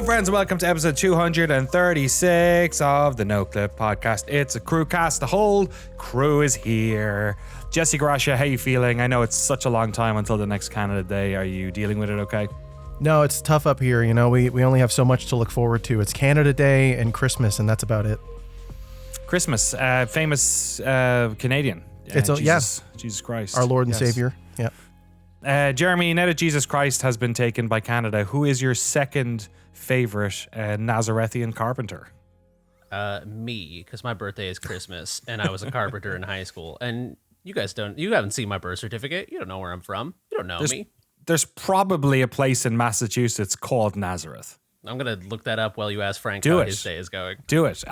Friends, welcome to episode 236 of the Noclip podcast. It's a Crewcast. The whole crew is here. Jesse Garasha, how you feeling? I know it's such a long time until the next Canada Day. Are you dealing with it okay? No, it's tough up here. You know, we only have so much to look forward to. It's Canada Day and Christmas, and that's about it. Christmas, famous Canadian. Jesus Christ. Our Lord and Savior. Yeah. Jeremy, now that Jesus Christ has been taken by Canada, who is your second favorite Nazarethian carpenter? Me, because my birthday is Christmas and I was a carpenter in high school. And you haven't seen my birth certificate. You don't know where I'm from. You don't know me. There's probably a place in Massachusetts called Nazareth. I'm going to look that up while you ask Frank how his day is going. Do it.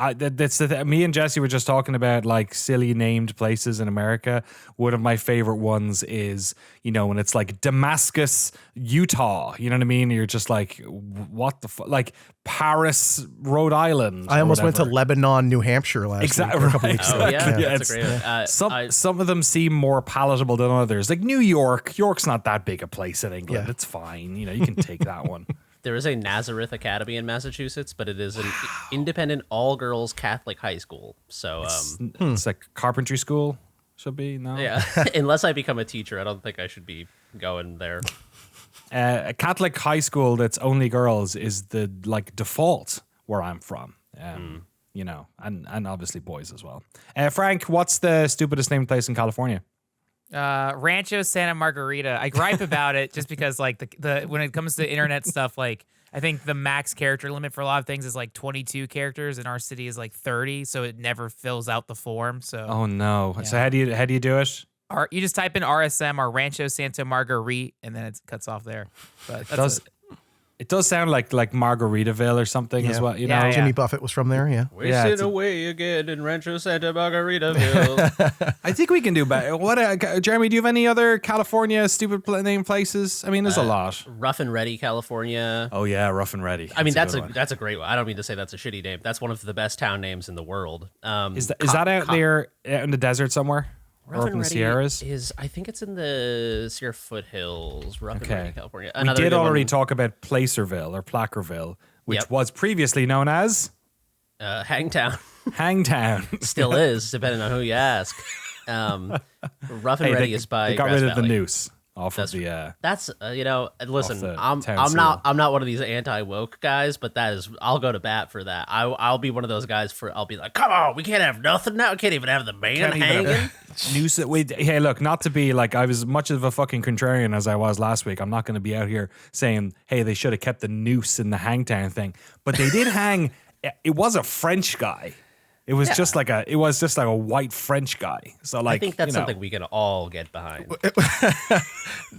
Me and Jesse were just talking about like silly named places in America. One of my favorite ones is, you know, when it's like Damascus, Utah. You know what I mean? You're just like, what the fuck? Like Paris, Rhode Island. I almost went to Lebanon, New Hampshire last week. A couple weeks ago. That's a great one. Some of them seem more palatable than others. Like New York. York's not that big a place in England. Yeah. It's fine. You know, you can take that one. There is a Nazareth Academy in Massachusetts, but it is an independent all-girls Catholic high school. So it's like carpentry school should be, no? Yeah, unless I become a teacher, I don't think I should be going there. A Catholic high school that's only girls is the like default where I'm from. You know, and obviously boys as well. Frank, what's the stupidest named place in California? Rancho Santa Margarita. I gripe about it just because like the when it comes to internet stuff, like I think the max character limit for a lot of things is like 22 characters, and our city is like 30, so it never fills out the form. So oh no. Yeah. So how do you do it? You just type in RSM or Rancho Santa Margarita, and then it cuts off there. But it does sound like Margaritaville or something as well. You know, Jimmy Buffett was from there. Yeah, wasted away again in Rancho Santa Margaritaville. I think we can do better. What, Jeremy? Do you have any other California stupid name places? I mean, there's a lot. Rough and Ready, California. Oh yeah, Rough and Ready. I mean, that's a great one. I don't mean to say that's a shitty name. That's one of the best town names in the world. Is that out there in the desert somewhere? Rough and Ready Sierras I think it's in the Sierra foothills. Rough and Ready, California. We did already talk about Placerville or Placerville, which was previously known as Hangtown. Hangtown Still is, depending on who you ask. Rough and Ready is by they got Grass rid of Valley. the noose off of the. That's you know. Listen, I'm seal. not one of these anti-woke guys, but that is. I'll go to bat for that. I'll be one of those guys I'll be like, come on, we can't have nothing now. We can't even have the man hanging. Noose. Hey, look, not to be like I was as much of a fucking contrarian as I was last week. I'm not going to be out here saying, hey, they should have kept the noose in the Hangtown thing, but they did hang. It was a French guy. It was just like a white French guy. So like, I think that's something we can all get behind.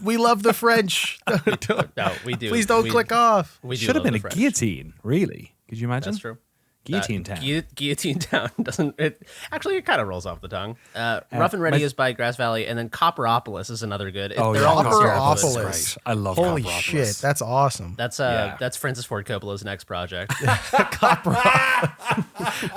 We love the French. No, we do. Please don't click off. We should have been a guillotine. Really? Could you imagine? That's true. Guillotine Town. Guillotine Town doesn't. It kind of rolls off the tongue. Rough and Ready is by Grass Valley, and then Copperopolis is another good. Oh, they're all Copperopolis. I love Holy Copperopolis. shit, that's awesome. That's Francis Ford Coppola's next project. Well,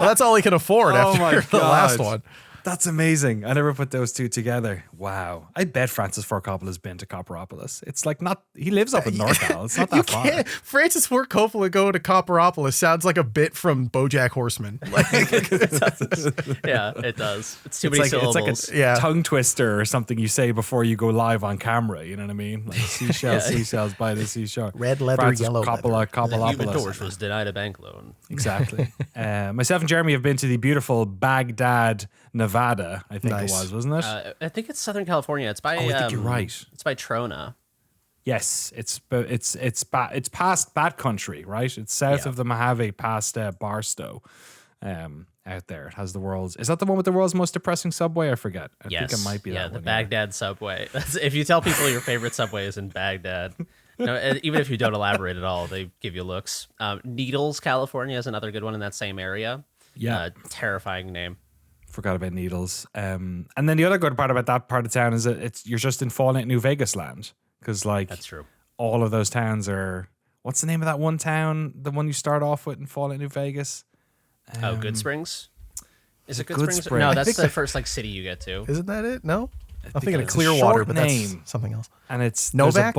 that's all he can afford after the last one. That's amazing. I never put those two together. Wow. I bet Francis Ford Coppola's been to Copperopolis. It's like not, he lives up in NorCal. It's not that far. Francis Ford Coppola going to Copperopolis sounds like a bit from BoJack Horseman. Yeah, it does. It's too many syllables. It's like a tongue twister or something you say before you go live on camera. You know what I mean? Like seashells by the seashore. Red leather, Francis yellow leather. Coppolopolis. The Human Torch was denied a bank loan. Exactly. Myself and Jeremy have been to the beautiful Baghdad, Nevada, I think it was, wasn't it? I think it's Southern California. It's by. I think you're right. It's by Trona. Yes, it's past Bat Country, right? It's south of the Mojave, past Barstow. Out there, it has the world's. Is that the one with the world's most depressing subway? I forget. I think it might be that one. Yeah, the Baghdad subway. If you tell people your favorite subway is in Baghdad, No, even if you don't elaborate at all, they give you looks. Needles, California is another good one in that same area. Yeah. Terrifying name. Forgot about Needles. And then the other good part about that part of town is that you're just in Fallout New Vegas land. Because, like, That's true. all of those towns are. What's the name of that one town? The one you start off with in Fallout New Vegas? Good Springs? Is it Good, Good Springs? Springs. No, I that's think the so. first like city you get to. Isn't that it? No? I'm thinking of it's a Clearwater, short but name. that's something else. And it's Novak?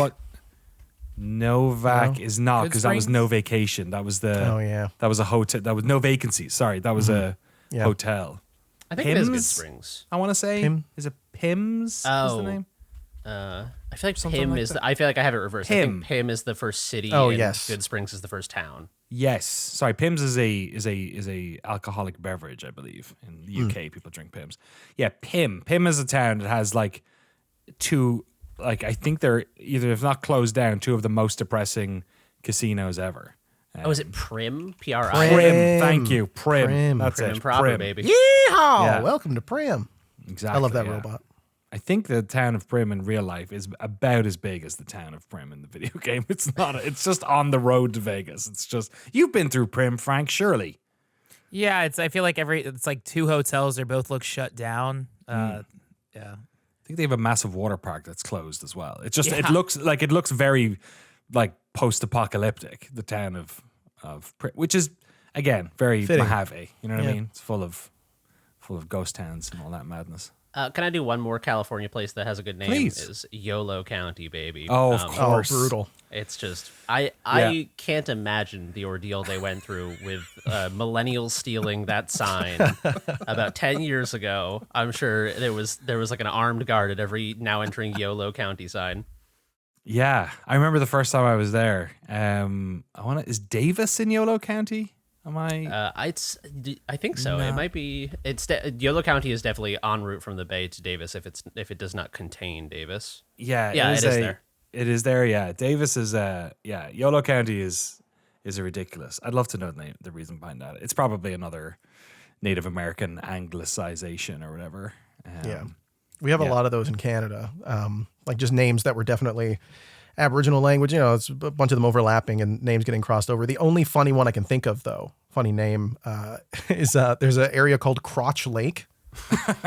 Novak No. is not, Good because that was Springs? no vacation. That was the. Oh, yeah. That was a hotel. That was no vacancies. Sorry, that was a Yeah. hotel. I think it is Good Pims? Springs. I want to say. Pim? Is it Pims? Is Oh. the name? I feel like Something Pim like is. that. I feel like I have it reversed. I Pim. think Pim is the first city. Oh, and yes. Good Springs is the first town. Yes. Sorry, Pims is a alcoholic beverage, I believe. In the UK, people drink Pims. Yeah, Pim. Pim is a town that has like two. Like I think they're either, if not closed down, two of the most depressing casinos ever. Oh, is it Prim? Prim. Prim. Thank you, Prim. Prim. That's Prim it. and proper, Prim. baby. Yeehaw! Yeah. Welcome to Prim. Exactly. I love that yeah. robot. I think the town of Prim in real life is about as big as the town of Prim in the video game. It's not. It's just on the road to Vegas. It's just, you've been through Prim, Frank, surely. Yeah, I feel like it's like two hotels. They both look shut down. Yeah. I think they have a massive water park that's closed as well. It just Yeah. it looks very like post-apocalyptic. The town of Prim, which is again very Fitting. Mojave. You know what I Yeah. mean? It's full of ghost towns and all that madness. Can I do one more California place that has a good name? Please. Is Yolo County, baby. Oh, of Oh, course. brutal. It's just I can't imagine the ordeal they went through with millennials stealing that sign about 10 years ago. I'm sure there was like an armed guard at every now entering Yolo County sign. Yeah, I remember the first time I was there. Is Davis in Yolo County? Am I? I think so. No. It might be. Yolo County is definitely en route from the Bay to Davis if it does not contain Davis. Yeah, Yeah, it is there. It is there. Yeah, Davis is. Yolo County is a ridiculous. I'd love to know the reason behind that. It's probably another Native American anglicization or whatever. Yeah. We have a yeah. lot of those in Canada. Like just names that were definitely Aboriginal language. You know, it's a bunch of them overlapping and names getting crossed over. The only funny one I can think of, though, funny name, is there's an area called Crotch Lake,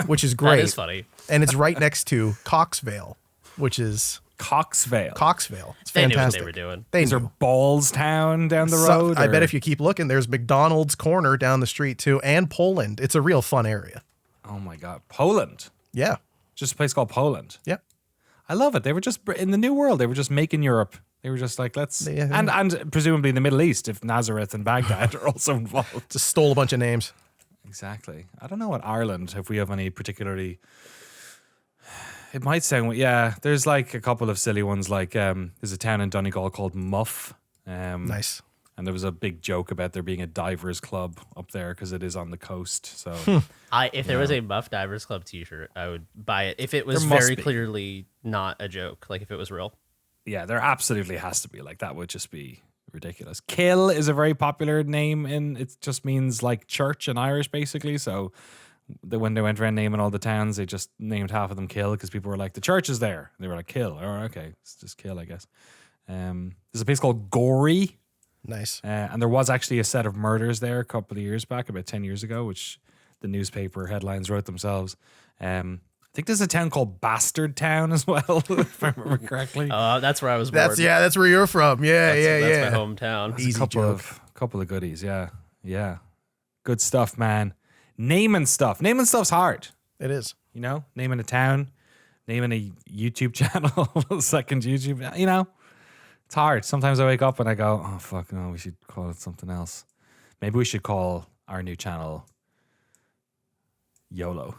which is great. That is funny. And it's right next to Coxvale, which is Coxvale. Coxvale. It's They knew what fantastic. they were doing. They These knew. are Ballstown down the So- road. I bet or- if you keep looking, there's McDonald's Corner down the street too, and Poland. It's a real fun area. Oh my God, Poland. Yeah. Just a place called Poland. Yeah. I love it. They were just in the New World. They were just making Europe. They were just like, let's Yeah. and presumably the Middle East, if Nazareth and Baghdad are also involved. Just stole a bunch of names. Exactly. I don't know what Ireland, if we have any particularly. It might sound, yeah. There's like a couple of silly ones. Like there's a town in Donegal called Muff. Nice. And there was a big joke about there being a divers club up there because it is on the coast. So If there was a Muff Divers Club T-shirt, I would buy it. If it was There must very be. clearly not a joke, like if it was real. yeah, there absolutely has to be. Like that would just be ridiculous. Kill is a very popular name, and it just means like church in Irish, basically. So when they went around naming all the towns, they just named half of them Kill because people were like, the church is there. And they were like, Kill. Oh, okay, it's just Kill, I guess. There's a place called Gory. Nice. And there was actually a set of murders there a couple of years back, about 10 years ago, which the newspaper headlines wrote themselves. I think there's a town called Bastard Town as well, if I remember correctly. That's where I was born. That's where you're from. Yeah, That's my hometown. There's easy a couple joke. couple of goodies, yeah. Good stuff, man. Naming stuff's hard, It is. you know? Naming a town, naming a YouTube channel, second YouTube, you know? It's hard. Sometimes I wake up and I go, oh, fuck, no, we should call it something else. Maybe we should call our new channel YOLO.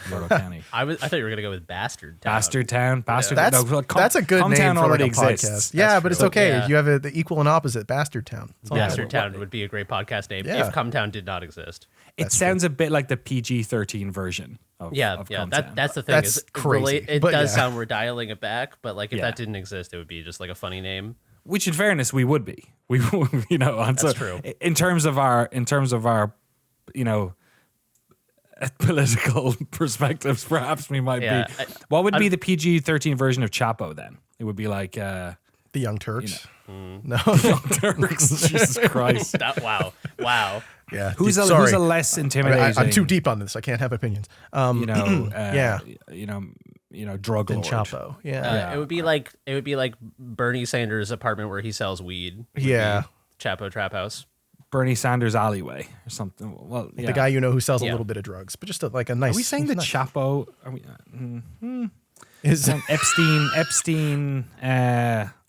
YOLO County. I thought you were gonna go with Bastard Town. Bastard Town. Bastard That's no, that's a good name Comtown for like already a exists. podcast. Yeah, That's but it's true. okay. Yeah. You have the equal and opposite, Bastard Town. It's all Bastard good. Town would be a great podcast name Yeah. if Cumtown did not exist. It sounds a bit like the PG-13 version of Yeah, of yeah. Comtown. That's the thing. That's is crazy, It but does yeah. sound we're dialing it back, but like if Yeah. that didn't exist, it would be just like a funny name. Which, in fairness, we would be. We, you know, and That's so true. In terms of our, you know, political perspectives, perhaps we might Yeah, be. What would be the PG-13 version of Chapo then? It would be like The Young Turks. No. Turks. Jesus Christ. Wow. Yeah. Who's a sorry. less intimidating? I'm too deep on this. I can't have opinions. Yeah. Drug Than lord. Chapo. Yeah. It would be like Bernie Sanders' apartment where he sells weed. would Yeah. be Chapo Trap House. Bernie Sanders alleyway or something. Well, yeah. The guy who sells a Yeah. little bit of drugs, but just like a nice. Are we saying the nice- Chapo? Are we, is Epstein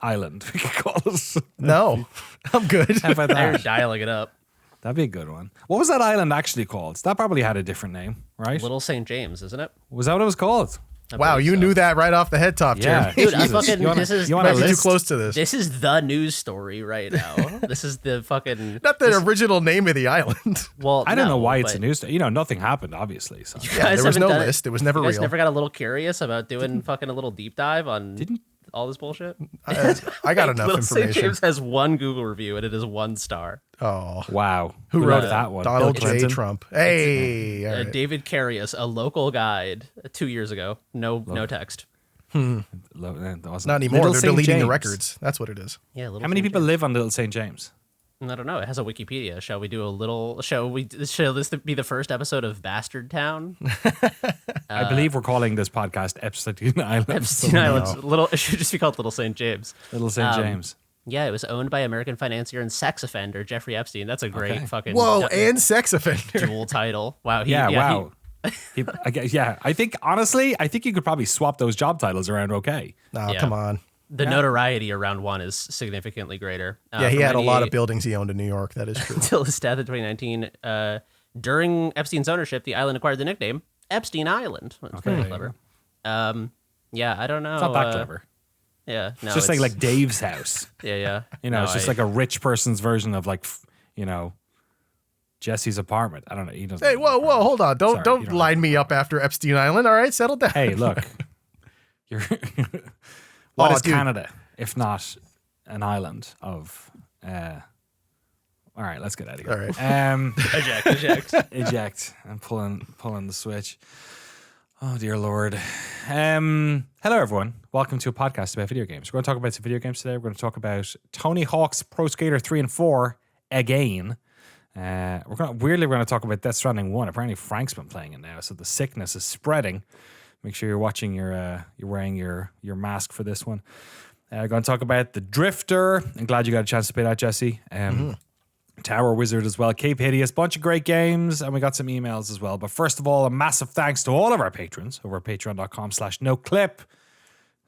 Island? We could call it. no? I'm good. How about They're that? dialing it up. That'd be a good one. What was that island actually called? That probably had a different name, right? Little St. James, isn't it? Was that what it was called? I Wow, believe you so. knew that right off the head top, Yeah. Jeremy. Dude, I Jesus. fucking, You wanna- this is you wanna Might be too list? close to this. this is the news story right now. This is the fucking. Not the original name of the island. Well, I don't know no, why it's a but news. Nothing happened, obviously. So. you Yeah, guys there was haven't no done- list. It was never You guys real. never got a little curious about doing fucking a little deep dive on all this bullshit? I got enough Little St. information. James has 1 Google review and it is 1 star. Oh, Wow. Who wrote wrote that one? Donald Bill J. Clinton? Trump. Hey, all right. David Carius, a local guide, 2 years ago. No text. That wasn't- Not anymore. Little They're St. deleting the James. records. That's what it is. Yeah, Little How many St. people live on Little St. James? I don't know. It has a Wikipedia. Shall we do a little? Shall this be the first episode of Bastard Town? I believe we're calling this podcast Epstein Island. Epstein Island's little. It should just be called Little St. James. Little St. James. Yeah, it was owned by American financier and sex offender Jeffrey Epstein. That's a great Okay. fucking Whoa, and sex offender. dual title. Wow. Wow. I think honestly, I think you could probably swap those job titles around. Okay. No, Yeah. come on. The notoriety around one is significantly greater. Yeah, he From had a lot of 98 buildings he owned in New York. That is true. Until his death in 2019. During Epstein's ownership, the island acquired the nickname Epstein Island. That's Okay, pretty there you clever. Yeah, I don't know. It's not that clever. Yeah, no, It's just like Dave's house. yeah. It's just like a rich person's version of Jesse's apartment. I don't know. He doesn't. Hey, whoa, hold on. Sorry, you Don't don't line me up after Epstein Island. All right, settle down. Hey, look. You're what Oh, is dude. Canada if not an island of? All right, let's get out of here. All right. eject. Eject. I'm pulling the switch. Oh dear Lord. Hello everyone. Welcome to a podcast about video games. We're going to talk about some video games today. We're going to talk about Tony Hawk's Pro Skater 3 and 4 again. We're going to talk about Death Stranding 1. Apparently Frank's been playing it now, so the sickness is spreading. Make sure you're watching you're wearing your mask for this one. We're going to talk about The Drifter. I'm glad you got a chance to play that, Jesse. Tower Wizard as well, Cape Hideous, bunch of great games, and we got some emails as well. But first of all, a massive thanks to all of our patrons over at patreon.com/noclip.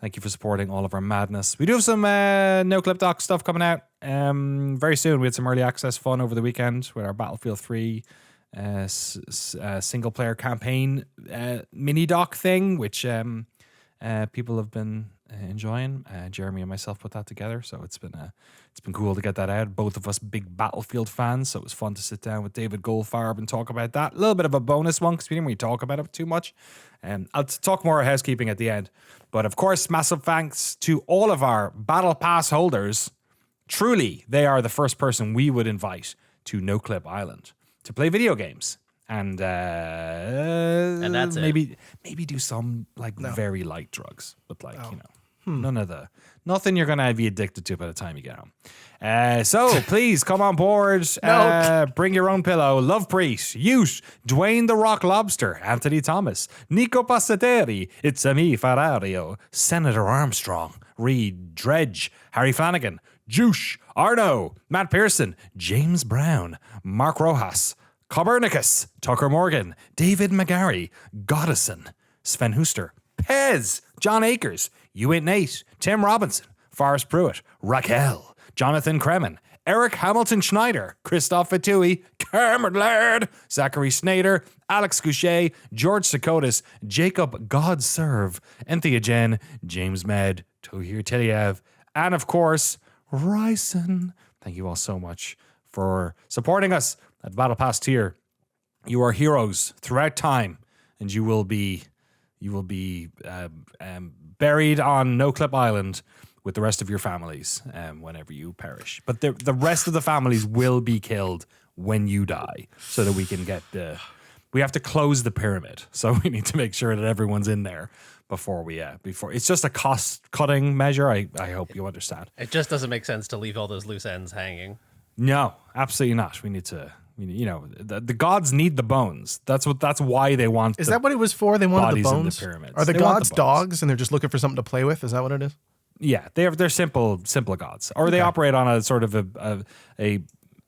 Thank you for supporting all of our madness. We do have some Noclip Doc stuff coming out very soon. We had some early access fun over the weekend with our Battlefield 3 single player campaign mini doc thing, which people have been enjoying. Jeremy and myself put that together, so it's been cool to get that out. Both of us big Battlefield fans, so it was fun to sit down with David Goldfarb and talk about that. A little bit of a bonus one because we didn't really talk about it too much. I'll talk more housekeeping at the end. But of course, massive thanks to all of our Battle Pass holders. Truly, they are the first person we would invite to Noclip Island to play video games. And that's maybe do some very light drugs, but nothing you're gonna be addicted to by the time you get home. So please come on board. Bring your own pillow. Love Priest, Ute, Dwayne the Rock Lobster, Anthony Thomas, Nico Passateri, It's a me Ferrario, Senator Armstrong, Reed, Dredge, Harry Flanagan, Juice, Arno, Matt Pearson, James Brown, Mark Rojas, Copernicus, Tucker Morgan, David McGarry, Goddison, Sven Huster, Pez, John Akers, You Ain't Nate, Tim Robinson, Forrest Pruitt, Raquel, Jonathan Kremen, Eric Hamilton Schneider, Christoph Fatui, Cameron Laird, Zachary Snader, Alex Goucher, George Sakotis, Jacob Godserve, Anthea Jen, James Med, Tohir Teliev, and of course, Ryson. Thank you all so much for supporting us at Battle Pass tier. You are heroes throughout time, and you will be buried on Noclip Island with the rest of your families whenever you perish. But the rest of the families will be killed when you die, so that we can get we have to close the pyramid. So we need to make sure that everyone's in there. before it's just a cost cutting measure. I hope you understand. It just doesn't make sense to leave all those loose ends hanging. No, absolutely not. We need to, the gods need the bones. That's why they want. Is that what it was for? They wanted the bodies in the bones. pyramids. Are the They want gods the bones. dogs and they're just looking for something to play with? Is that what it is? Yeah, they're simple gods, or they operate on a sort of a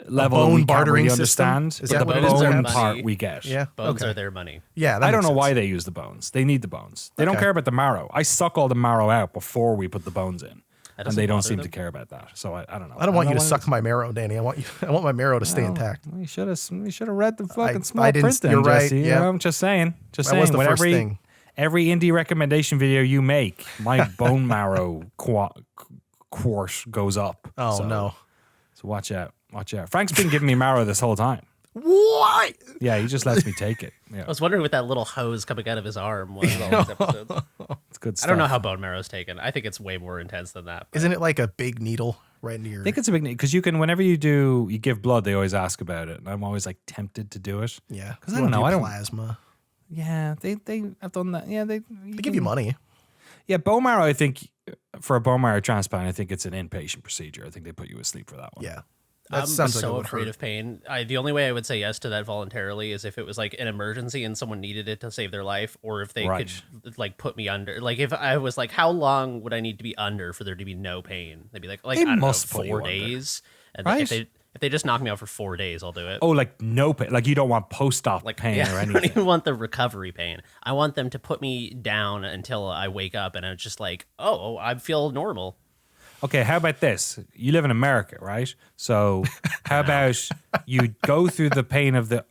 level bone we can't bartering really system? understand. Is but that the what it is? bone Money. part we get. Yeah. Bones okay. are their money. Yeah. That I don't makes know why sense. they use the bones. They need the bones. They don't Okay. care about the marrow. I suck all the marrow out before we put the bones in, and doesn't they don't bother seem them? to care about that. So I don't know. I don't want you to know suck my marrow, Danny. I want my marrow to stay Well, intact. We should have read the fucking I small didn't- print then, you're right, Jesse. yeah. I'm just saying. That was the With first thing. every indie recommendation video you make, my bone marrow course goes up. Oh, So- no. So watch out. Watch out. Frank's been giving me marrow this whole time. What? Yeah, he just lets me take it. Yeah, I was wondering with that little hose coming out of his arm one of all these episodes. it's good stuff. I don't know how bone marrow's taken. I think it's way more intense than that. but- Isn't it like a big needle right into your... I think it's a big because you can whenever you give blood, they always ask about it, and I'm always like tempted to do it. yeah. 'Cause You I don't wanna know, do I don't- Plasma. Yeah, they have done that. Yeah, they They give you money. Yeah, bone marrow. I think for a bone marrow transplant, I think it's an inpatient procedure. I think they put you asleep for that one. Yeah. That I'm sounds like it so would afraid hurt. of pain. The only way I would say yes to that voluntarily is if it was like an emergency and someone needed it to save their life, or if they Right. could like put me under. Like if I was like, how long would I need to be under for there to be no pain? They'd be like They I don't must know, put you 4 under. days. And Right. if they just knock me out for 4 days, I'll do it. Oh, like no pain. Like you don't want post-op Like pain yeah, or I don't anything. even want the recovery pain. I want them to put me down until I wake up, and it's just like, oh, I feel normal. Okay, how about this? You live in America, right? So how about you go through the pain of the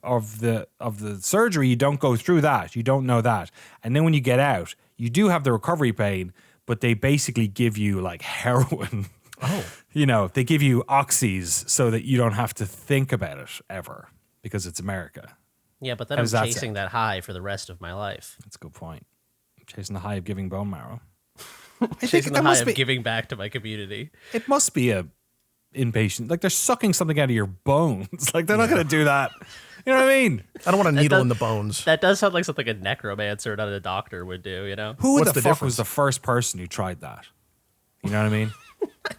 surgery? You don't go through that. You don't know that. And then when you get out, you do have the recovery pain, but they basically give you like heroin. Oh. They give you oxys so that you don't have to think about it ever because it's America. Yeah, but then How I'm does that chasing sound? that high for the rest of my life. That's a good point. Chasing the high of giving bone marrow. Chasing the that high must of be- giving back to my community. It must be a inpatient. Like they're sucking something out of your bones. Like they're not going to do that. You know what I mean? I don't want a needle does- in the bones. That does sound like something a necromancer, not a doctor, would do. You know, Who What's the the fuck difference? was the first person who tried that? You know what I mean?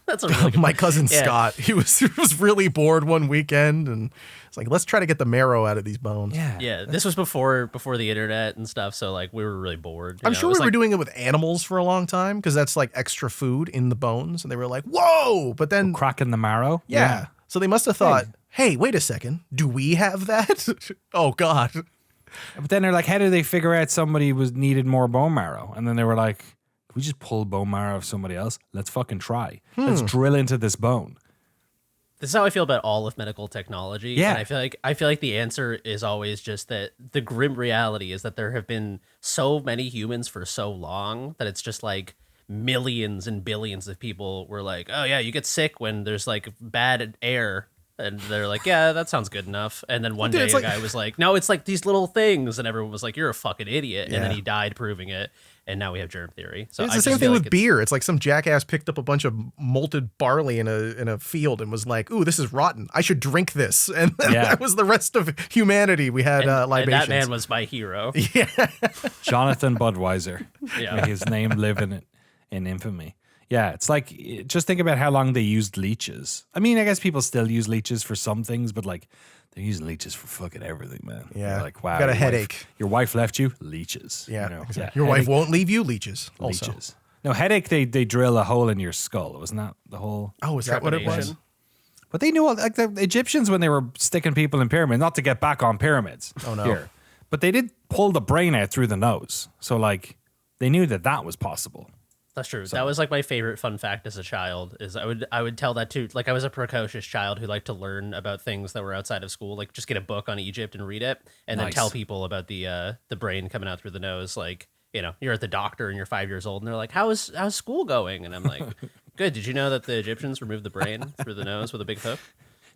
that's a really good My cousin Yeah. Scott, he was really bored one weekend and it's like, let's try to get the marrow out of these bones. Yeah, this was before the internet and stuff, so like we were really bored. I'm sure we were doing it with animals for a long time because that's like extra food in the bones. And they were like, whoa. But then, Cracking the marrow. yeah. So they must have thought, hey, wait a second. Do we have that? Oh, God. But then they're like, how did they figure out somebody needed more bone marrow? And then they were like, we just pull bone marrow of somebody else. Let's fucking try. Let's drill into this bone. This is how I feel about all of medical technology. Yeah. And I feel like the answer is always just that the grim reality is that there have been so many humans for so long that it's just like millions and billions of people were like, oh yeah, you get sick when there's like bad air. And they're like, yeah, that sounds good enough. And then one Dude, day it's a like- guy was like, no, it's like these little things. And everyone was like, you're a fucking idiot. And then Yeah. he died proving it. And now we have germ theory. So It's I the just same feel thing like with it's- beer. It's like some jackass picked up a bunch of malted barley in a field and was like, ooh, this is rotten. I should drink this. And then Yeah. that was the rest of humanity. We had And libations. that man was my hero. Jonathan Budweiser. Yeah. May his name live in infamy. Yeah, it's like, just think about how long they used leeches. I mean, I guess people still use leeches for some things, but like, they're using leeches for fucking everything, man. Yeah. You're like, wow. Got a your headache. Your wife left you? Leeches. Yeah, You know, exactly. Your wife headache, won't leave you, leeches. Also. leeches. No, headache, they drill a hole in your skull. Wasn't that the whole... Oh, is that what it was? Trepanation. But they knew, like the Egyptians, when they were sticking people in pyramids, not to get back on pyramids. Oh, no. Here, but they did pull the brain out through the nose. So, like, they knew that was possible. That's true. That was like my favorite fun fact as a child. Is I would tell that to, like, I was a precocious child who liked to learn about things that were outside of school. Like, just get a book on Egypt and read it, and then Nice. tell people about the brain coming out through the nose. Like, you know, you're at the doctor and you're 5 years old, and they're like, how's school going? And I'm like, good. Did you know that the Egyptians removed the brain through the nose with a big hook?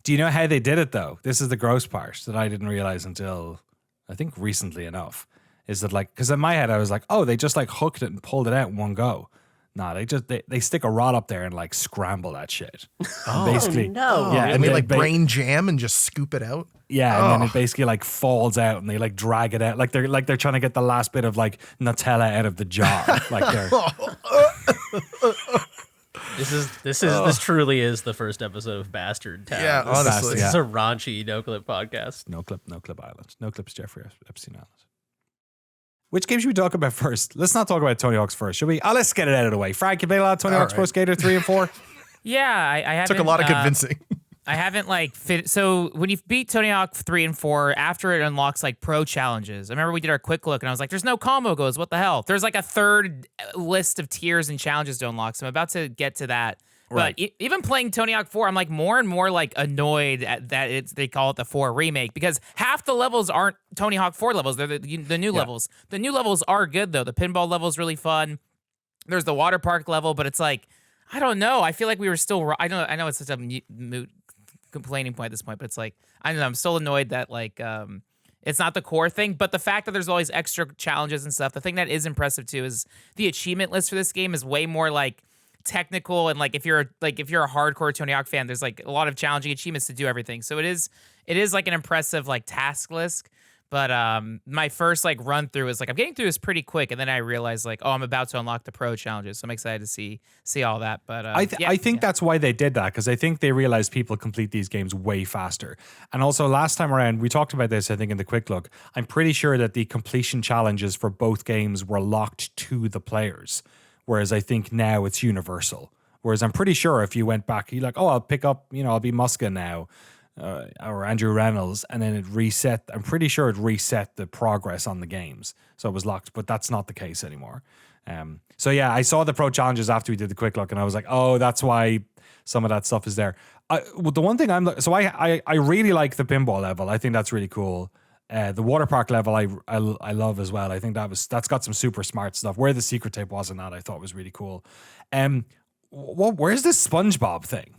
Do you know how they did it, though? This is the gross part that I didn't realize until, I think, recently enough. Is that, like, because in my head, I was like, oh, they just, like, hooked it and pulled it out in one go. No, they stick a rod up there and like scramble that shit. Oh, basically, no. yeah, They and made like ba- brain jam and just scoop it out. Yeah, and then it basically like falls out, and they like drag it out, like they're trying to get the last bit of like Nutella out of the jar, like they're. This truly is the first episode of Bastard Town. Yeah, honestly. This is a raunchy Noclip podcast. Noclip Island. Noclip's Jeffrey Epstein Island. Which game should we talk about first? Let's not talk about Tony Hawk's first, should we? Let's get it out of the way. Frank, you played a lot of Tony Hawk's Pro Skater 3 and 4? Yeah, I haven't. Took a lot of convincing. I haven't like fit. So when you beat Tony Hawk 3 and 4, after it unlocks like pro challenges, I remember we did our quick look and I was like, there's no combo goes. What the hell? There's like a third list of tiers and challenges to unlock. So I'm about to get to that. Right. But even playing Tony Hawk 4, I'm like more and more like annoyed at that they call it the 4 remake because half the levels aren't Tony Hawk 4 levels. They're the new levels. The new levels are good though. The pinball level is really fun. There's the water park level, but it's like, I don't know. I feel like we were still, I know it's such a moot complaining point at this point, but it's like, I don't know. I'm still annoyed that like, it's not the core thing, but the fact that there's all these extra challenges and stuff, the thing that is impressive too is the achievement list for this game is way more like technical, and like if you're a hardcore Tony Hawk fan, there's like a lot of challenging achievements to do everything. So it is like an impressive like task list. But my first like run through is like I'm getting through this pretty quick, and then I realized like, oh, I'm about to unlock the pro challenges, so I'm excited to see all that. But I think that's why they did that, because I think they realized people complete these games way faster. And also last time around, we talked about this, I think, in the quick look. I'm pretty sure that the completion challenges for both games were locked to the players, whereas I think now it's universal. Whereas I'm pretty sure if you went back, you're like, oh, I'll pick up, I'll be Muska now. Or Andrew Reynolds, and then it reset. I'm pretty sure it reset the progress on the games, so it was locked. But that's not the case anymore. So yeah, I saw the pro challenges after we did the quick look, and I was like, oh, that's why some of that stuff is there. The one thing I really like the pinball level. I think that's really cool. The water park level I love as well. I think that's got some super smart stuff. Where the secret tape was in that, I thought was really cool. Where's this SpongeBob thing?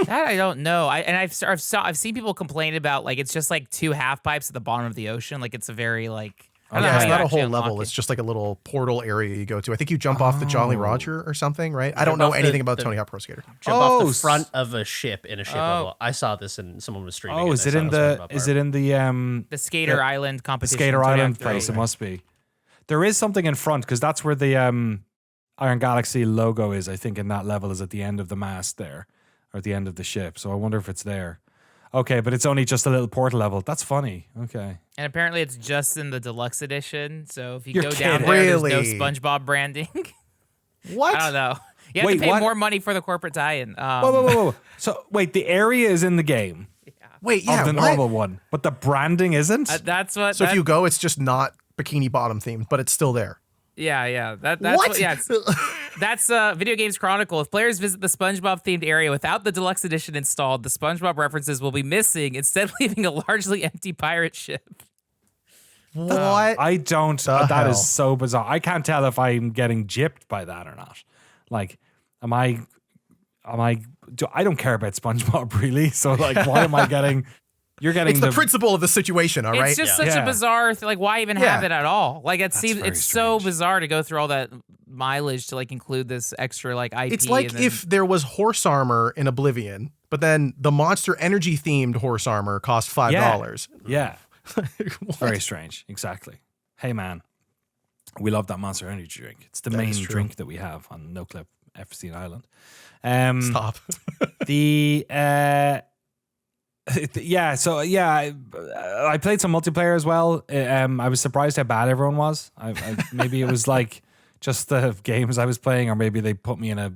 That I don't know. I've seen people complain about like it's just like 2 half pipes at the bottom of the ocean. Like it's a very like I don't know how It's you not a actually whole unlock level. it. It's just like a little portal area you go to. I think you jump off the Jolly Roger or something, right? I don't know off anything about Tony Hawk Pro Skater. Jump off the front of a ship in a ship level. I saw this and someone was streaming. Oh, is it in the the Skater Island competition. Skater Tony Island Hawk 3. place? It must be. There is something in front because that's where the Iron Galaxy logo is. I think in that level is at the end of the mast there, or at the end of the ship. So I wonder if it's there. Okay, but it's only just a little portal level. That's funny. Okay. And apparently it's just in the deluxe edition. So if you You're go down kidding. there, there's no Really? SpongeBob branding. What? I don't know. You have Wait, to pay what? more money for the corporate tie-in. Whoa. So wait, the area is in the game Wait, yeah, of the what? normal one, but the branding isn't? That's what. So if you go, it's just not Bikini Bottom themed, but it's still there. Yeah. That's What? That's Video Games Chronicle. If players visit the SpongeBob themed area without the deluxe edition installed, the SpongeBob references will be missing, instead leaving a largely empty pirate ship. What? I don't. The That hell? is so bizarre. I can't tell if I'm getting gypped by that or not. Like, I don't care about SpongeBob really. So like, why am I getting? You're getting It's the principle of the situation, all right? It's just such Yeah. a bizarre like why even have Yeah. it at all? Like it seems very it's so strange. bizarre to go through all that mileage to like include this extra like IP. It's like and then, if there was horse armor in Oblivion, but then the Monster Energy themed horse armor cost $5. Yeah. Very strange. Exactly. Hey man, we love that Monster Energy drink. It's the main is true. drink that we have on Noclip Epstein Island. Stop. I played some multiplayer as well. I was surprised how bad everyone was. Maybe it was like just the games I was playing, or maybe they put me in a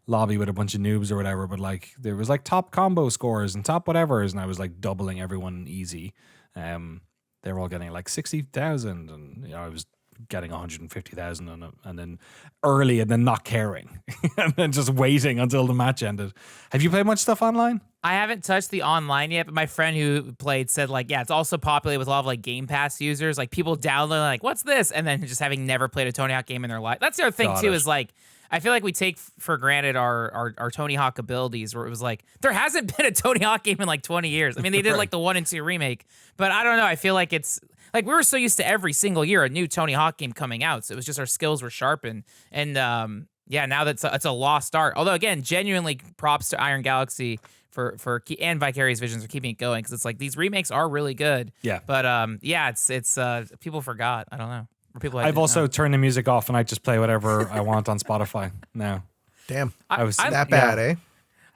lobby with a bunch of noobs or whatever. But like there was like top combo scores and top whatevers, and I was like doubling everyone easy. They were all getting like 60,000, and I was getting 150,000 and then early, and then not caring, and then just waiting until the match ended. Have you played much stuff online? I haven't touched the online yet, but my friend who played said like, yeah, it's also popular with a lot of like Game Pass users, like people downloading like, what's this? And then just having never played a Tony Hawk game in their life. That's the other thing Got too, it. is like, I feel like we take for granted our Tony Hawk abilities, where it was like, there hasn't been a Tony Hawk game in like 20 years. I mean, they did like the 1 and 2 remake, but I don't know. I feel like it's like we were so used to every single year a new Tony Hawk game coming out. So it was just our skills were sharpened. And now that's it's a lost art. Although again, genuinely props to Iron Galaxy and Vicarious Visions for keeping it going, because it's like these remakes are really good. Yeah. But it's people forgot. I don't know. Or people I've also turned the music off and I just play whatever I want on Spotify now. Damn. I was That bad, eh?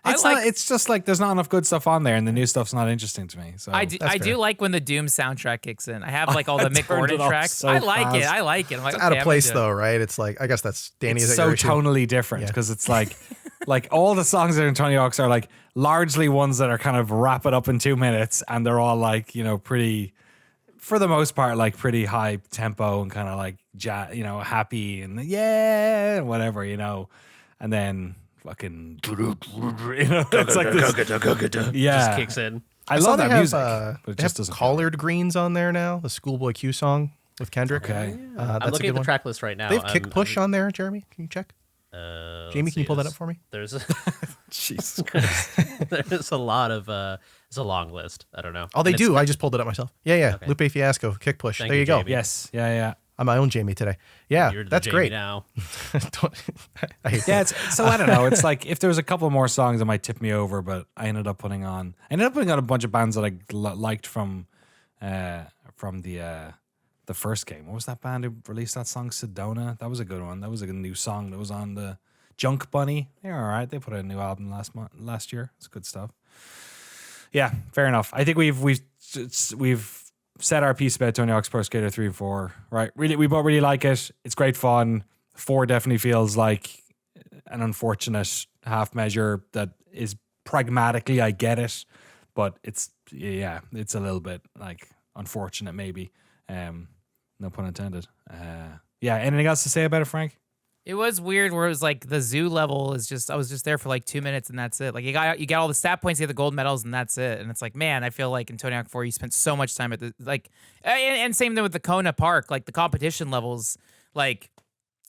It's just like there's not enough good stuff on there, and the new stuff's not interesting to me. So I do like when the Doom soundtrack kicks in. I have like all the Mick turned it Gordon off tracks. so I like fast. it. I like it. I'm like, It's out okay, of I'm place into it. though, right? It's like, I guess that's Danny. it's is so tonally different because it's like all the songs that are in Tony Hawk's are like largely ones that are kind of wrap it up in 2 minutes, and they're all like pretty, for the most part, like pretty high tempo and kind of like happy and whatever, and then fucking it's like this, Just kicks in. I saw love they that have, music, but it they just have doesn't. Collard Greens on there now. The Schoolboy Q song with Kendrick. Okay. I'm That's a looking good at the one. track list right now. They have Kick Push on there, Jeremy. Can you check? Jamie, can you pull that up for me? There's a, Jesus Christ. there's a lot of it's a long list. I don't know. Oh, they And do. it's- I just pulled it up myself. Yeah. Okay. Lupe Fiasco, Kick Push. Thank there you, you go. Jamie. Yes. Yeah. I'm my own Jamie today. Yeah, You're the that's Jamie great. now. I hate Yeah, so I don't know. It's like if there was a couple more songs that might tip me over, but I ended up putting on a bunch of bands that I liked from the first game. What was that band who released that song, Sedona? That was a good one. That was a new song that was on the Junk Bunny. They're all right. They put out a new album last year. It's good stuff. Yeah, fair enough. I think we've said our piece about Tony Hawk's Pro Skater 3 and 4, right? Really, we both really like it. It's great fun. 4 definitely feels like an unfortunate half measure that is pragmatically, I get it, but it's a little bit like unfortunate maybe. No pun intended. Anything else to say about it, Frank? It was weird where it was like the zoo level is just, I was just there for like 2 minutes and that's it. Like you got all the stat points, you get the gold medals and that's it. And it's like, man, I feel like in Tony Hawk 4 you spent so much time at the and same thing with the Kona Park, like the competition levels, like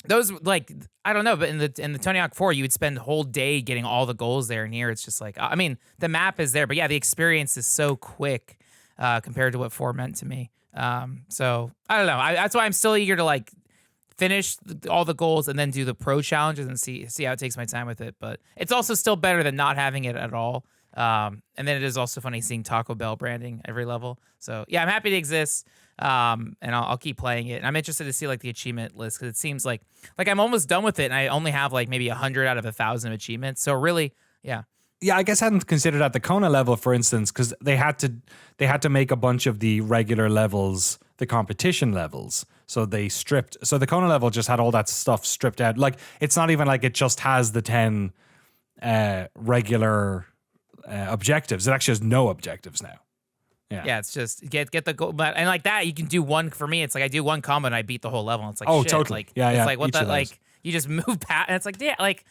those, like I don't know, but in the Tony Hawk 4 you would spend the whole day getting all the goals there, and here it's just like, I mean, the map is there, but yeah, the experience is so quick compared to what 4 meant to me. So I don't know. That's why I'm still eager to like finish all the goals and then do the pro challenges and see how it takes my time with it. But it's also still better than not having it at all. And then it is also funny seeing Taco Bell branding every level. So yeah, I'm happy to exist. And I'll keep playing it. And I'm interested to see like the achievement list, because it seems like I'm almost done with it and I only have like maybe 100 out of 1,000 achievements. So really, yeah. Yeah, I guess I hadn't considered at the Kona level, for instance, because they had to make a bunch of the regular levels the competition levels. So they stripped. So the Kona level just had all that stuff stripped out. Like it's not even like it just has the 10 regular objectives. It actually has no objectives now. Yeah, it's just get the goal, but and like that you can do one. For me, it's like I do one combo and I beat the whole level. It's like oh, shit. totally. Like, yeah. It's like what Each the of those. like you just move past, and it's like like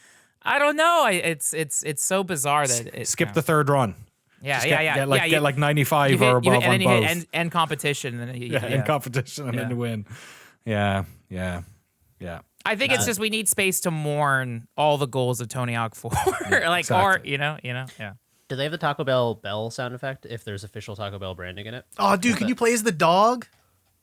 I don't know. It's so bizarre that it, skip the third run. Yeah, Just yeah. Get like 95 you hit, or above and on then you both. hit end competition, and then in competition and then to win. Yeah. I think it's just we need space to mourn all the goals of Tony Hawk 4, like exactly. or yeah. Do they have the Taco Bell sound effect if there's official Taco Bell branding in it? Oh, dude, can you play as the dog?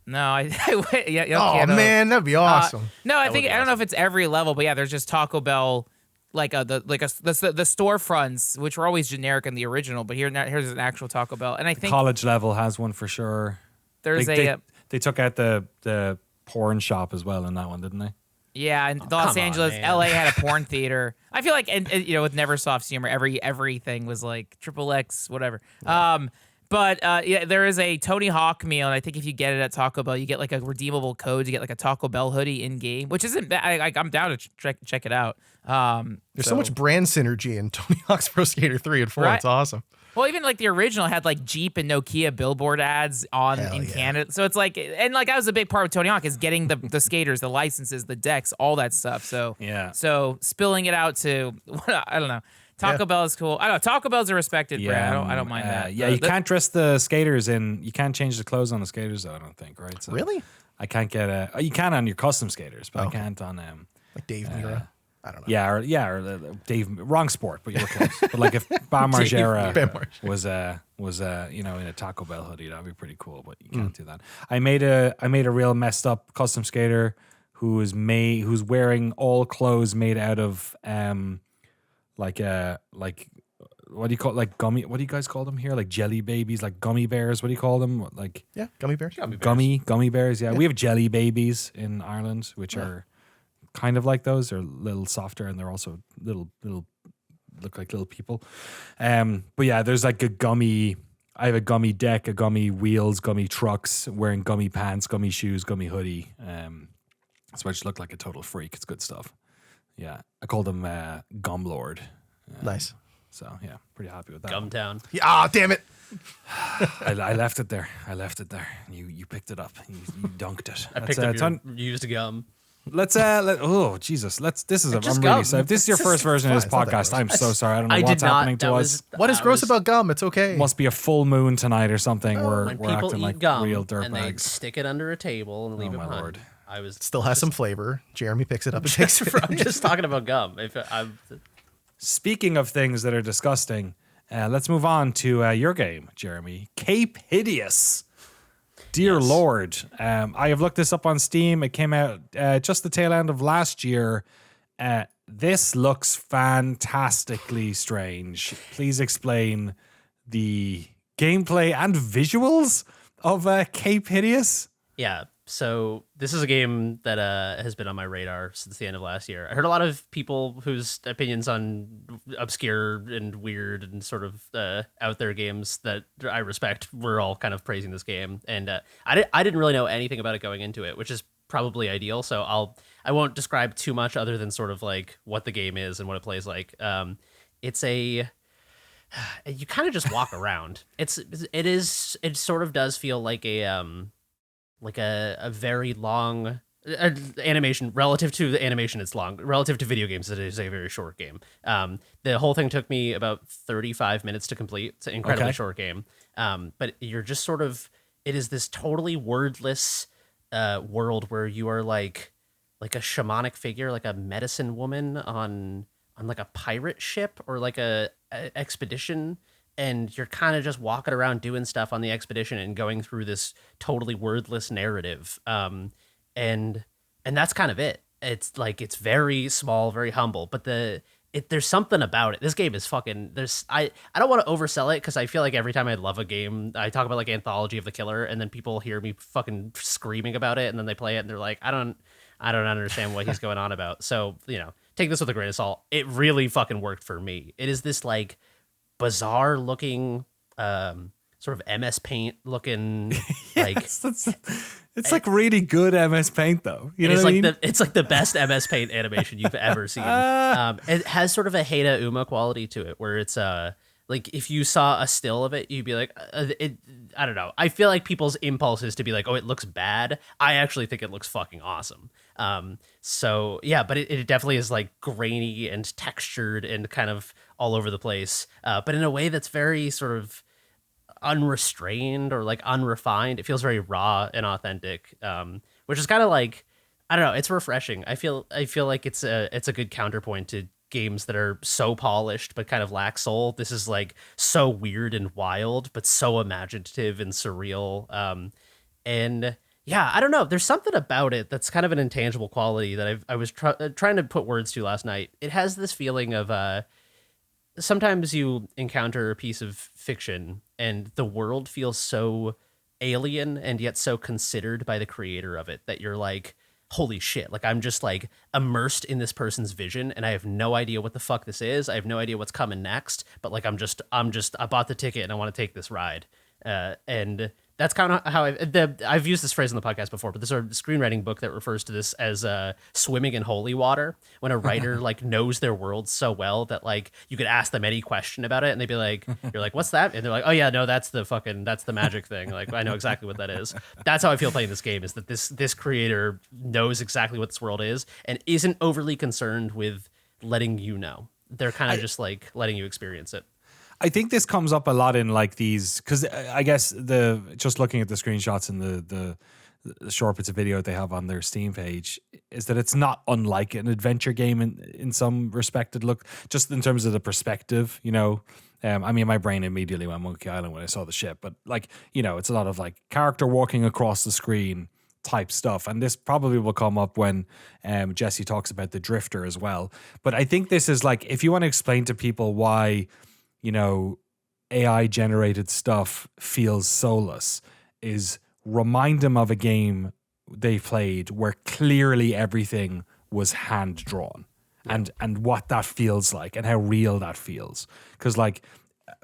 No, yeah. Oh okay, no. man, that'd be awesome. No, I would think be I don't know if it's every level, but yeah, there's just Taco Bell, the storefronts, which were always generic in the original, but here's an actual Taco Bell, and I think College level has one for sure. there's They took out the porn shop as well in that one, didn't they? yeah, in Los come on, Angeles, man. LA had a porn theater. I feel like, and with Neversoft's humor, everything was like XXX, whatever. But yeah, there is a Tony Hawk meal, and I think if you get it at Taco Bell, you get like a redeemable code. You get like a Taco Bell hoodie in game, which isn't bad. I'm down to check it out. There's so much brand synergy in Tony Hawk's Pro Skater 3 and 4. Right. It's awesome. Well, even like the original had like Jeep and Nokia billboard ads on Hell in yeah. Canada. So it's like, and like that was a big part of Tony Hawk is getting the skaters, the licenses, the decks, all that stuff. So Yeah. So spilling it out to I don't know. Taco Bell is cool. I don't know. Taco Bell's a respected brand. I don't mind that. Yeah, you can't dress the skaters in. You can't change the clothes on the skaters though. I don't think. Right? So Really? I can't get you can on your custom skaters, but I can't on Like Dave Mira. I don't know. Yeah, or Dave. Wrong sport, but you were close. But like if Bam Margera Bam Margera. was in a Taco Bell hoodie, that'd be pretty cool. But you can't do that. I made a real messed up custom skater who's wearing all clothes made out of like what do you call what do you guys call them here? Like jelly babies, like gummy bears. What do you call them? Like gummy bears. Gummy bears. Yeah, we have jelly babies in Ireland, which are kind of like those. They're a little softer and they're also little look like little people. But yeah, there's like I have a gummy deck, a gummy wheels, gummy trucks, wearing gummy pants, gummy shoes, gummy hoodie. So I just look like a total freak. It's good stuff. Yeah, I call them Gum Lord. Nice. So yeah, pretty happy with that. Gumtown. Yeah, damn it. I left it there. You picked it up. You dunked it. I picked up your used gum. Oh Jesus! This is. I'm Just really gum. sorry. If this is your first version of this It's not that podcast, I'm so sorry. I don't know I what's did not. happening to That us. was- What is that gross was- about gum? It's okay. Must be a full moon tonight or something. We're When we're people acting eat like gum real and they dirtbags. stick it under a table and leave Oh, it my behind. Lord. I was Still has some flavor. Jeremy picks it up and takes it from I'm just talking about gum. Speaking of things that are disgusting, let's move on to your game, Jeremy. Cape Hideous. Dear Lord. I have looked this up on Steam. It came out just the tail end of last year. This looks fantastically strange. Please explain the gameplay and visuals of Cape Hideous. Yeah. So this is a game that has been on my radar since the end of last year. I heard a lot of people whose opinions on obscure and weird and sort of out there games that I respect were all kind of praising this game, and I didn't really know anything about it going into it, which is probably ideal. So I won't describe too much other than sort of like what the game is and what it plays like. You kind of just walk around. It sort of does feel like a very long animation relative to the animation. It's long relative to video games. It is a very short game. The whole thing took me about 35 minutes to complete. It's an incredibly short game. But you're just sort of, it is this totally wordless world where you are like a shamanic figure, like a medicine woman on like a pirate ship or like a expedition, and you're kind of just walking around doing stuff on the expedition and going through this totally wordless narrative. And that's kind of it. It's like, it's very small, very humble, but there's something about it. This game is fucking, I don't want to oversell it, because I feel like every time I love a game, I talk about like Anthology of the Killer, and then people hear me fucking screaming about it, and then they play it and they're like, I don't understand what he's going on about. So, take this with a grain of salt. It really fucking worked for me. It is this like bizarre looking, sort of MS Paint looking, like It's like really good MS Paint though. You know what I mean? it's like the best MS Paint animation you've ever seen. It has sort of a Heda Uma quality to it, where it's like if you saw a still of it, you'd be like, I don't know. I feel like people's impulse is to be like, oh, it looks bad. I actually think it looks fucking awesome. So yeah, but it definitely is like grainy and textured and kind of all over the place, but in a way that's very sort of unrestrained or like unrefined. It feels very raw and authentic, which is kind of like, I don't know, it's refreshing. I feel like it's a good counterpoint to games that are so polished but kind of lack soul. This is like so weird and wild but so imaginative and surreal. And yeah, I don't know, there's something about it that's kind of an intangible quality that I was trying to put words to last night. It has this feeling of sometimes you encounter a piece of fiction and the world feels so alien and yet so considered by the creator of it that you're like, holy shit, like I'm just like immersed in this person's vision and I have no idea what the fuck this is. I have no idea what's coming next, but like I bought the ticket and I want to take this ride. And that's kind of how I've used this phrase in the podcast before, but there's a screenwriting book that refers to this as swimming in holy water, when a writer like knows their world so well that like you could ask them any question about it and they'd be like, you're like, what's that? And they're like, oh yeah, no, that's the magic thing. Like, I know exactly what that is. That's how I feel playing this game, is that this creator knows exactly what this world is and isn't overly concerned with letting you know. They're kind of just like letting you experience it. I think this comes up a lot in like these, because I guess just looking at the screenshots and the short bits of video they have on their Steam page, is that it's not unlike an adventure game in some respected look, just in terms of the perspective, I mean, my brain immediately went Monkey Island when I saw the ship, but like, it's a lot of like character walking across the screen, type stuff. And this probably will come up when Jesse talks about the Drifter as well. But I think this is like, if you want to explain to people why, you know, AI generated stuff feels soulless, is remind them of a game they played where clearly everything was hand drawn. And what that feels like and how real that feels. Because like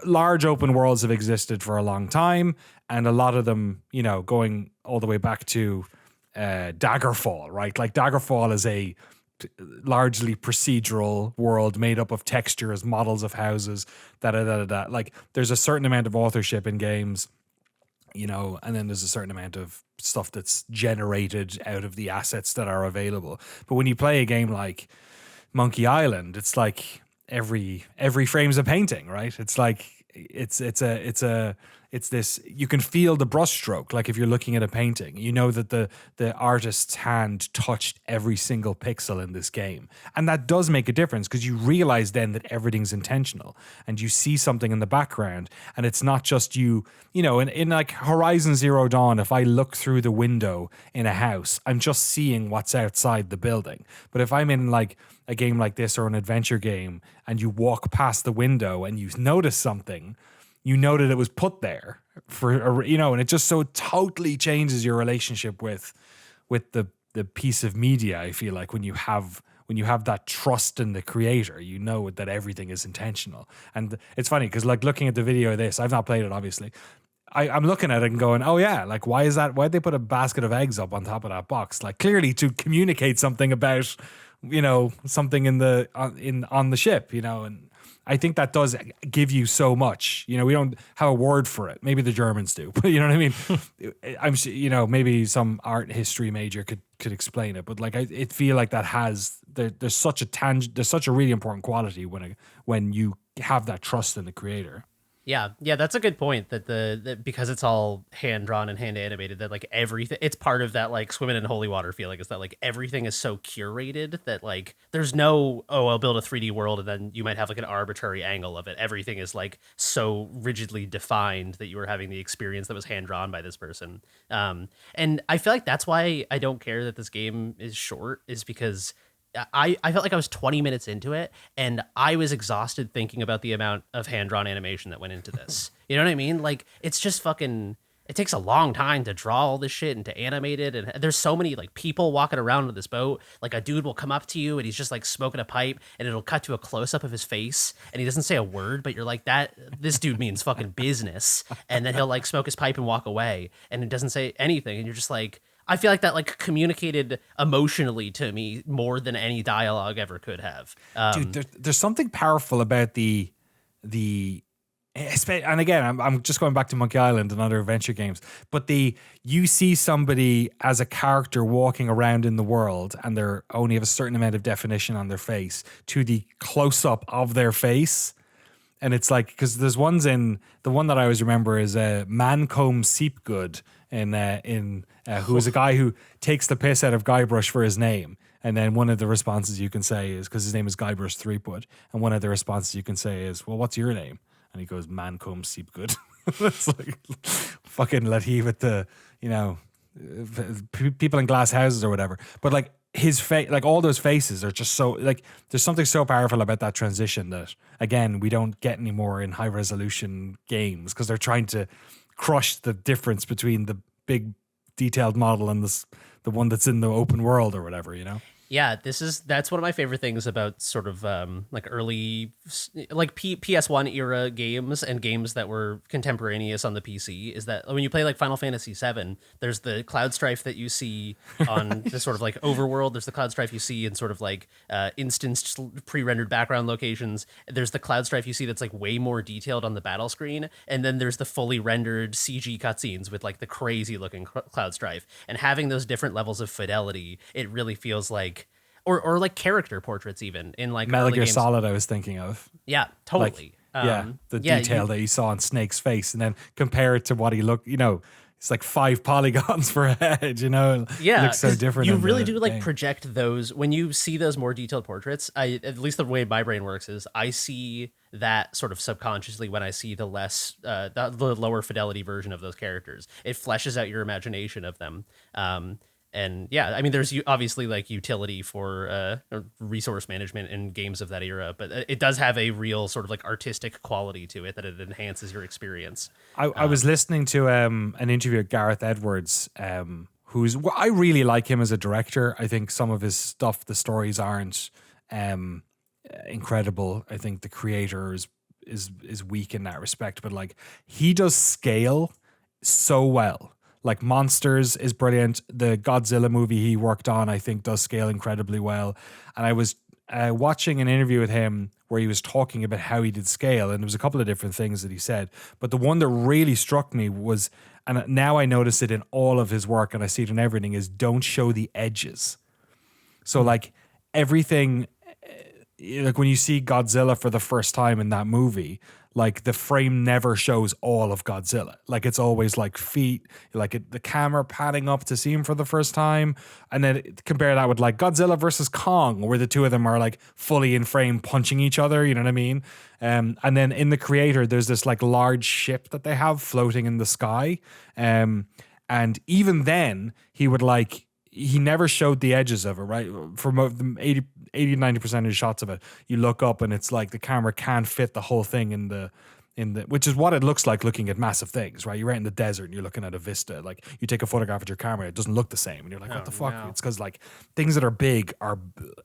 large open worlds have existed for a long time, and a lot of them, you know, going all the way back to Daggerfall, right? Like Daggerfall is a largely procedural world made up of textures, models of houses, Like there's a certain amount of authorship in games, you know, and then there's a certain amount of stuff that's generated out of the assets that are available. But when you play a game like Monkey Island, it's like every frame's a painting, right? It's like it's this, you can feel the brushstroke. Like if you're looking at a painting, you know that the artist's hand touched every single pixel in this game. And that does make a difference, because you realize then that everything's intentional, and you see something in the background, and it's not just you know, in like Horizon Zero Dawn, if I look through the window in a house, I'm just seeing what's outside the building. But if I'm in like a game like this or an adventure game, and you walk past the window and you notice something, you know that it was put there for, you know, and it just so totally changes your relationship with the piece of media. I feel like when you have that trust in the creator, you know that everything is intentional. And it's funny because like looking at the video of this, I've not played it obviously. I'm looking at it and going, oh yeah, like why'd they put a basket of eggs up on top of that box? Like clearly to communicate something about, you know, something on the ship, you know. And I think that does give you so much. You know, we don't have a word for it. Maybe the Germans do, but you know what I mean? I'm, you know, maybe some art history major could explain it, but like I feel like that there's such a really important quality when you have that trust in the creator. Yeah, that's a good point. That because it's all hand drawn and hand animated, that like everything, it's part of that like swimming in holy water feeling, is that like everything is so curated that like there's no, oh, I'll build a 3D world and then you might have like an arbitrary angle of it. Everything is like so rigidly defined that you were having the experience that was hand drawn by this person. And I feel like that's why I don't care that this game is short, is because I felt like I was 20 minutes into it and I was exhausted thinking about the amount of hand-drawn animation that went into this. You know what I mean? Like, it's just fucking, it takes a long time to draw all this shit and to animate it. And there's so many like people walking around on this boat. Like a dude will come up to you and he's just like smoking a pipe and it'll cut to a close-up of his face and he doesn't say a word, but you're like, this dude means fucking business. And then he'll like smoke his pipe and walk away and it doesn't say anything. And you're just like, I feel like that like communicated emotionally to me more than any dialogue ever could have. Dude, there's something powerful about the, and again, I'm just going back to Monkey Island and other adventure games, but you see somebody as a character walking around in the world and they only have a certain amount of definition on their face to the close up of their face. And it's like, because there's ones in the one that I always remember is Mancomb Seepgood who is a guy who takes the piss out of Guybrush for his name. And then one of the responses you can say is, because his name is Guybrush Threepwood, and one of the responses you can say is, well, what's your name? And he goes, Mancomb Seepgood. It's like fucking let he with the, you know, people in glass houses or whatever. But like his face, like all those faces are just so, like there's something so powerful about that transition that, again, we don't get anymore in high resolution games because they're trying to crush the difference between the big detailed model and the one that's in the open world or whatever, you know? Yeah, that's one of my favorite things about sort of like early like PS1 era games and games that were contemporaneous on the PC, is that when you play like Final Fantasy VII, there's the cloud strife that you see on the sort of like overworld. There's the cloud strife you see in sort of like instanced pre-rendered background locations. There's the cloud strife you see that's like way more detailed on the battle screen, and then there's the fully rendered CG cutscenes with like the crazy looking cloud strife. And having those different levels of fidelity, it really feels like, or like character portraits even in like Metal Gear games. Solid I was thinking of. Yeah, totally. The detail that you saw on Snake's face, and then compare it to what he looked, you know, it's like 5 polygons per head, you know? Yeah, It looks so 'cause different. You in really the do like game. project those when you see those more detailed portraits. At least the way my brain works is I see that sort of subconsciously when I see the the lower fidelity version of those characters. It fleshes out your imagination of them. And yeah, I mean, there's obviously like utility for resource management in games of that era, but it does have a real sort of like artistic quality to it that it enhances your experience. I was listening to an interview with Gareth Edwards, I really like him as a director. I think some of his stuff, the stories aren't incredible. I think the creator is weak in that respect, but like he does scale so well. Like Monsters is brilliant. The Godzilla movie he worked on, I think, does scale incredibly well. And I was watching an interview with him where he was talking about how he did scale, and there was a couple of different things that he said. But the one that really struck me was, and now I notice it in all of his work, and I see it in everything, is don't show the edges. So like everything, like when you see Godzilla for the first time in that movie, like the frame never shows all of Godzilla. Like it's always like feet, like the camera panning up to see him for the first time. And then compare that with like Godzilla versus Kong, where the two of them are like fully in frame punching each other. You know what I mean? And then in The Creator, there's this like large ship that they have floating in the sky. And even then he would like, he never showed the edges of it, right? For 80-90% of the shots of it, you look up and it's like the camera can't fit the whole thing in the which is what it looks like looking at massive things, right? You're out in the desert and you're looking at a vista. Like you take a photograph with your camera, it doesn't look the same, and you're like, what the fuck? No. It's because like things that are big are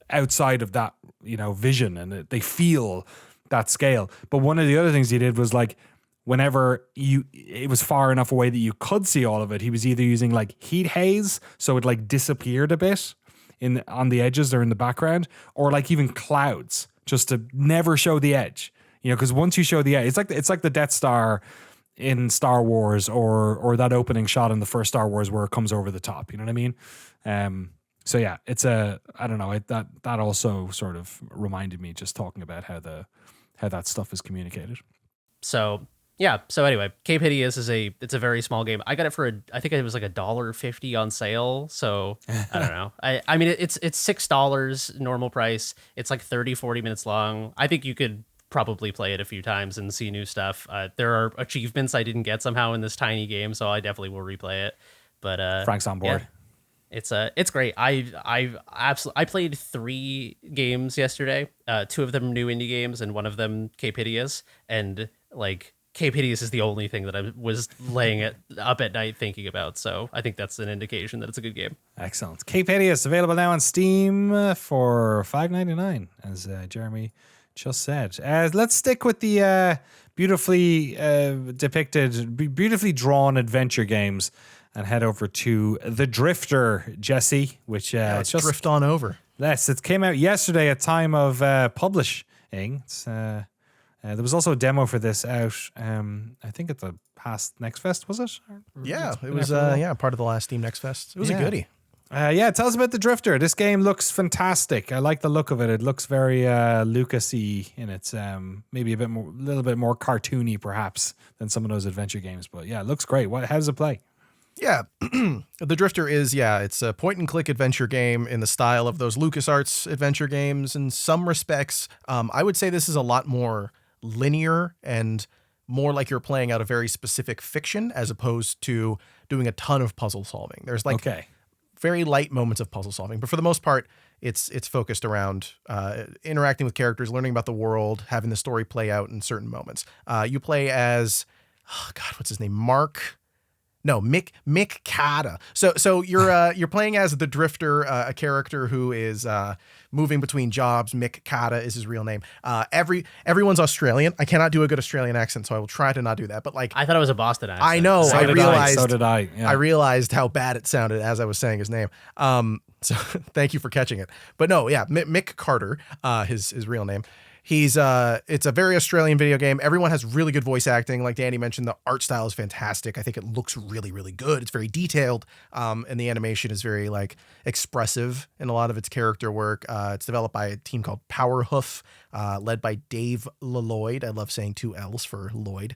outside of that, you know, vision, and they feel that scale. But one of the other things he did was like, whenever it was far enough away that you could see all of it, he was either using like heat haze, so it like disappeared a bit on the edges or in the background, or like even clouds, just to never show the edge. You know, because once you show the edge, it's like the Death Star in Star Wars, or that opening shot in the first Star Wars where it comes over the top. You know what I mean? So yeah, I don't know. That also sort of reminded me, just talking about how that stuff is communicated. So yeah. So anyway, Cape Hideous it's a very small game. I got it for I think it was like $1.50 on sale. So I don't know. I mean, it's $6 normal price. It's like 30-40 minutes long. I think you could probably play it a few times and see new stuff. There are achievements I didn't get somehow in this tiny game, so I definitely will replay it. But Frank's on board. Yeah, it's great. I played 3 games yesterday. 2 of them new indie games, and one of them Cape Hideous. And like Cape Hideous is the only thing that I was laying it up at night thinking about. So I think that's an indication that it's a good game. Excellent. Cape Hideous available now on Steam for $5.99, as Jeremy just said. Let's stick with the beautifully depicted, beautifully drawn adventure games and head over to The Drifter, Jesse, which Let's drift on over. Yes, it came out yesterday at time of publishing. It's there was also a demo for this out, I think at the past Next Fest, was it? Yeah, it was part of the last Steam Next Fest. It was a goodie. Tell us about The Drifter. This game looks fantastic. I like the look of it. It looks very Lucas-y in its maybe a little bit more cartoony perhaps than some of those adventure games. But yeah, it looks great. How does it play? Yeah, The Drifter it's a point and click adventure game in the style of those LucasArts adventure games. In some respects, I would say this is a lot more linear and more like you're playing out a very specific fiction as opposed to doing a ton of puzzle solving. There's like very light moments of puzzle solving, but for the most part, it's focused around interacting with characters, learning about the world, having the story play out in certain moments. You play as, what's his name? Mick Kata. So you're playing as the Drifter, a character who is moving between jobs. Mick Kata is his real name. Everyone's Australian. I cannot do a good Australian accent, so I will try to not do that. But like, I thought it was a Boston accent. I know. So did I. Yeah. I realized how bad it sounded as I was saying his name. So thank you for catching it. But no, yeah, Mick Carter, his real name. It's a very Australian video game. Everyone has really good voice acting. Like Danny mentioned, the art style is fantastic. I think it looks really, really good. It's very detailed. And the animation is very like expressive in a lot of its character work. It's developed by a team called Powerhoof, led by Dave Lloyd. I love saying 2 L's for Lloyd.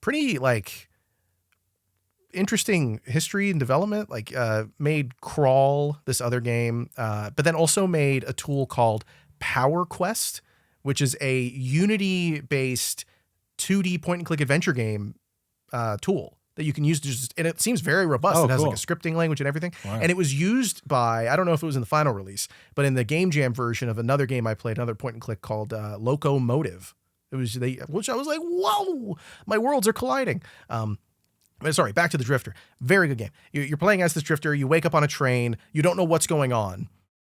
Pretty like interesting history and development. Like made Crawl, this other game, but then also made a tool called Power Quest, which is a Unity-based 2D point-and-click adventure game tool that you can use to just, and it seems very robust. It has like a scripting language and everything. Wow. And it was used by, I don't know if it was in the final release, but in the Game Jam version of another game I played, another point-and-click called Locomotive. It was which I was like, whoa, my worlds are colliding. Sorry, back to the Drifter. Very good game. You're playing as this Drifter. You wake up on a train. You don't know what's going on.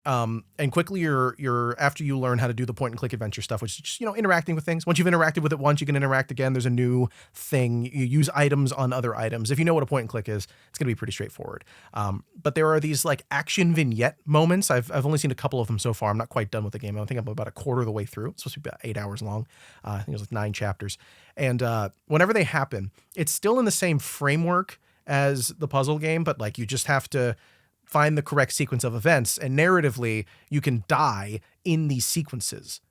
And quickly you're after you learn how to do the point and click adventure stuff, which is just, interacting with things. Once you've interacted with it once, you can interact again. There's a new thing. You use items on other items. If you know what a point and click is, it's going to be pretty straightforward. But there are these like action vignette moments. I've only seen a couple of them so far. I'm not quite done with the game. I think I'm about a quarter of the way through. It's supposed to be about 8 hours long. I think it was like 9 chapters. And whenever they happen, it's still in the same framework as the puzzle game, but like you just have to find the correct sequence of events, and narratively you can die in these sequences,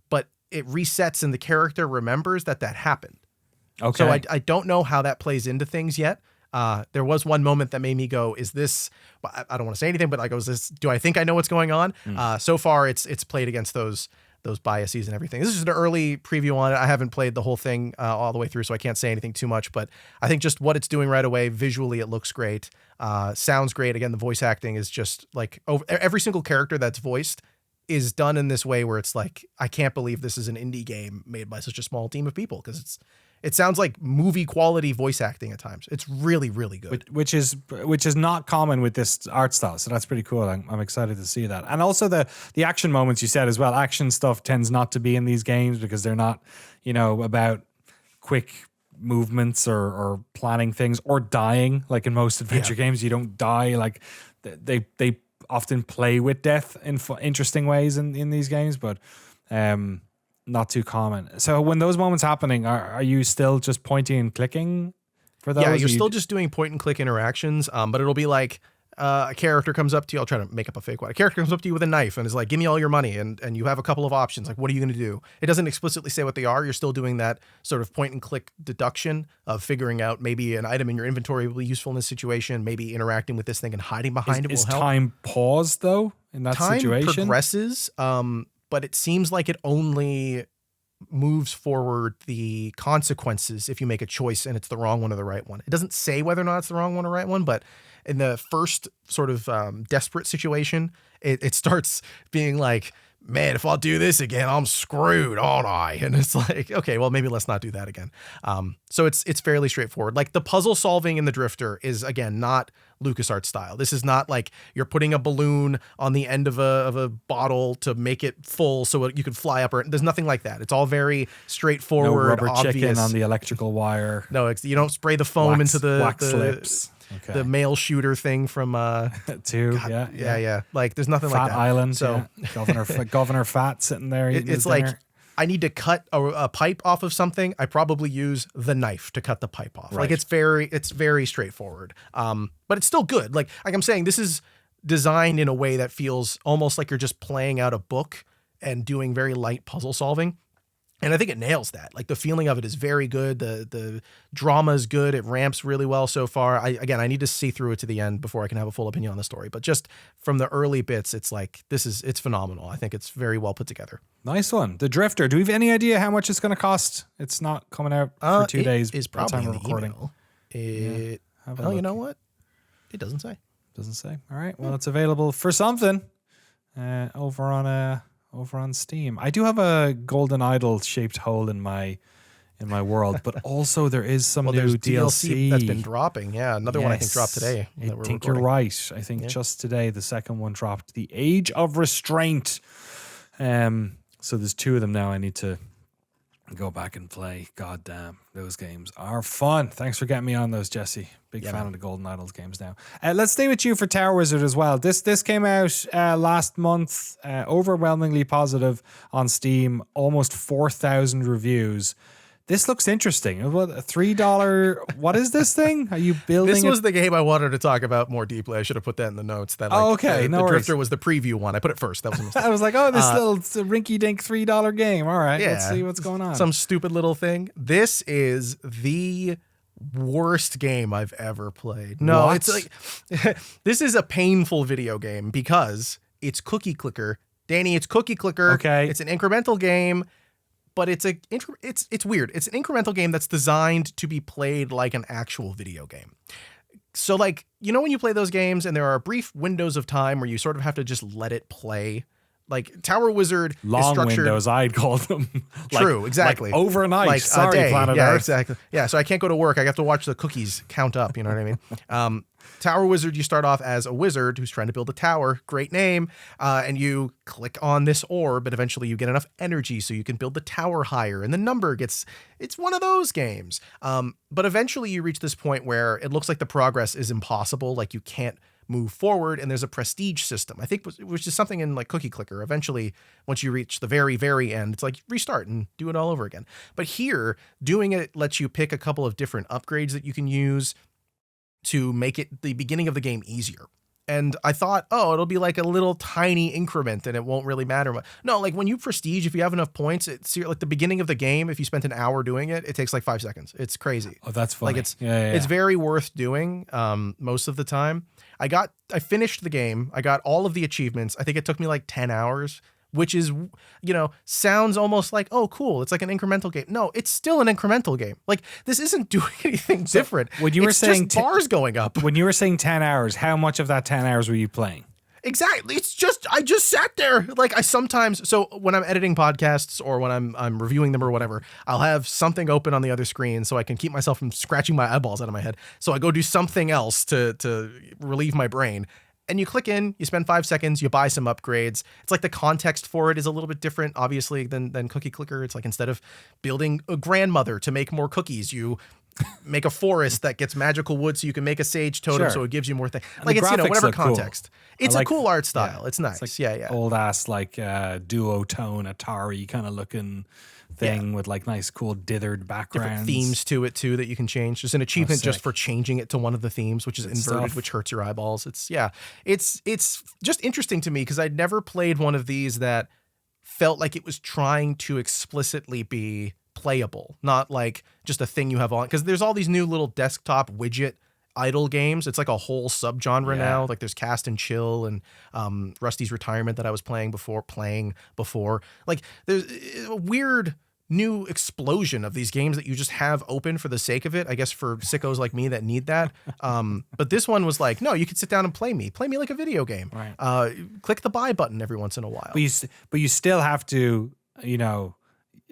but it resets and the character remembers that happened. Okay. So I don't know how that plays into things yet. There was one moment that made me go, is this, I don't want to say anything, but like, do I think I know what's going on? So far it's played against those biases and everything. This is an early preview on it. I haven't played the whole thing all the way through, so I can't say anything too much, but I think just what it's doing right away, visually, it looks great. Sounds great. Again, the voice acting is just like every single character that's voiced is done in this way where it's like, I can't believe this is an indie game made by such a small team of people, because it sounds like movie quality voice acting at times. It's really, really good. Which is not common with this art style. So that's pretty cool. I'm excited to see that. And also the action moments you said as well. Action stuff tends not to be in these games because they're not, about quick movements or planning things or dying. Like in most adventure games, you don't die. Like they often play with death in interesting ways in these games, but not too common. So when those moments happening, are you still just pointing and clicking for those? Yeah, you're still just doing point and click interactions, but it'll be like a character comes up to you. I'll try to make up a fake one. A character comes up to you with a knife and is like, give me all your money. And you have a couple of options. Like, what are you going to do? It doesn't explicitly say what they are. You're still doing that sort of point and click deduction of figuring out maybe an item in your inventory will be useful in this situation. Maybe interacting with this thing and hiding behind it will help. Is time paused though in that situation? Time progresses, but it seems like it only moves forward the consequences if you make a choice and it's the wrong one or the right one. It doesn't say whether or not it's the wrong one or right one, but in the first sort of desperate situation, it starts being like, man, if I'll do this again, I'm screwed, aren't I? And it's like, okay, well, maybe let's not do that again. So it's fairly straightforward. Like the puzzle solving in the Drifter is, again, not LucasArts style. This is not like you're putting a balloon on the end of a bottle to make it full so you can fly up. There's nothing like that. It's all very straightforward, no rubber obvious. Chicken on the electrical wire. No, you don't spray the foam into the slips. Okay. The mail shooter thing from too. God, yeah. Like there's nothing Fat like that. Island. So Governor Fat sitting there. It's like I need to cut a pipe off of something. I probably use the knife to cut the pipe off. Right. Like it's very straightforward. But it's still good. Like I'm saying, this is designed in a way that feels almost like you're just playing out a book and doing very light puzzle solving. And I think it nails that. Like the feeling of it is very good. The drama is good. It ramps really well so far. I need to see through it to the end before I can have a full opinion on the story. But just from the early bits, it's like, it's phenomenal. I think it's very well put together. Nice one. The Drifter. Do we have any idea how much it's going to cost? It's not coming out for 2 days. It's probably time of recording. Well, you know what? It doesn't say. Doesn't say. All right. Well, it's available for something over on Steam. I do have a golden idol shaped hole in my world, but also there is some new DLC that's been dropping. Yeah, another one I think dropped today. I think you're right. I think just today the second one dropped. The Age of Restraint. So there's 2 of them now. I need to go back and play. God damn, those games are fun. Thanks for getting me on those, Jesse. Big fan of the Golden Idols games now. Let's stay with you for Tower Wizard as well. This came out last month, overwhelmingly positive on Steam, almost 4,000 reviews. This looks interesting. What, $3? What is this thing? Are you building? This was the game I wanted to talk about more deeply. I should have put that in the notes. That okay. The Drifter was the preview one. I put it first. That was a mistake. I was like, oh, this little rinky-dink $3 game. All right, let's see what's going on. Some stupid little thing. This is the worst game I've ever played. No, What? it's like this is a painful video game because it's cookie clicker. Danny, it's cookie clicker. Okay. It's an incremental game, but it's weird. It's an incremental game that's designed to be played like an actual video game. So like, you know when you play those games and there are brief windows of time where you sort of have to just let it play? Like Tower Wizard Long is structured. windows, I'd call them. True, exactly. Like overnight. Like Sorry, a day. Planet Yeah, Earth. exactly. Yeah, so I can't go to work. I have to watch the cookies count up. You know what I mean? Tower Wizard, you start off as a wizard who's trying to build a tower. Great name. And you click on this orb, and eventually you get enough energy so you can build the tower higher. And the number gets, it's one of those games. But eventually you reach this point where it looks like the progress is impossible. Like you can't move forward, and there's a prestige system, I think, which is something in like Cookie Clicker. Eventually, once you reach the very, very end, it's like restart and do it all over again. But here, doing it lets you pick a couple of different upgrades that you can use to make it the beginning of the game easier. And I thought, oh, it'll be like a little tiny increment and it won't really matter much. No, like when you prestige, if you have enough points, it's like the beginning of the game. If you spent an hour doing it, it takes like 5 seconds. It's crazy. Oh, that's funny. Like Yeah. it's very worth doing most of the time. I finished the game. I got all of the achievements. I think it took me like 10 hours, which is, you know, sounds almost like, oh, cool. It's like an incremental game. No, it's still an incremental game. Like this isn't doing anything different. when you were it's saying just bars going up. When you were saying 10 hours, how much of that 10 hours were you playing? Exactly. It's just, I just sat there. Like I sometimes, so when I'm editing podcasts or when I'm reviewing them or whatever, I'll have something open on the other screen so I can keep myself from scratching my eyeballs out of my head. So I go do something else to relieve my brain. And you click in, you spend 5 seconds, you buy some upgrades. It's like the context for it is a little bit different, obviously, than Cookie Clicker. It's like instead of building a grandmother to make more cookies, you make a forest that gets magical wood so you can make a sage totem, Sure. so it gives you more things. And Like the it's, you know, graphics whatever look cool. context. It's like- a cool art style. yeah. It's nice. It's yeah. Old ass like duotone Atari kind of looking thing with like nice cool dithered backgrounds. Different themes to it too that you can change. There's an achievement just sick. for changing it to one of the themes, which is Good inverted, stuff. which hurts your eyeballs. It's just interesting to me because I'd never played one of these that felt like it was trying to explicitly be playable, not like just a thing you have on. Because there's all these new little desktop widget idle games. It's like a whole subgenre now. Like there's Cast and Chill and Rusty's Retirement that I was playing before. Like there's a weird new explosion of these games that you just have open for the sake of it, I guess, for sickos like me that need that. But this one was like, no, you could sit down and play me like a video game. Right. Click the buy button every once in a while. But you still have to, you know,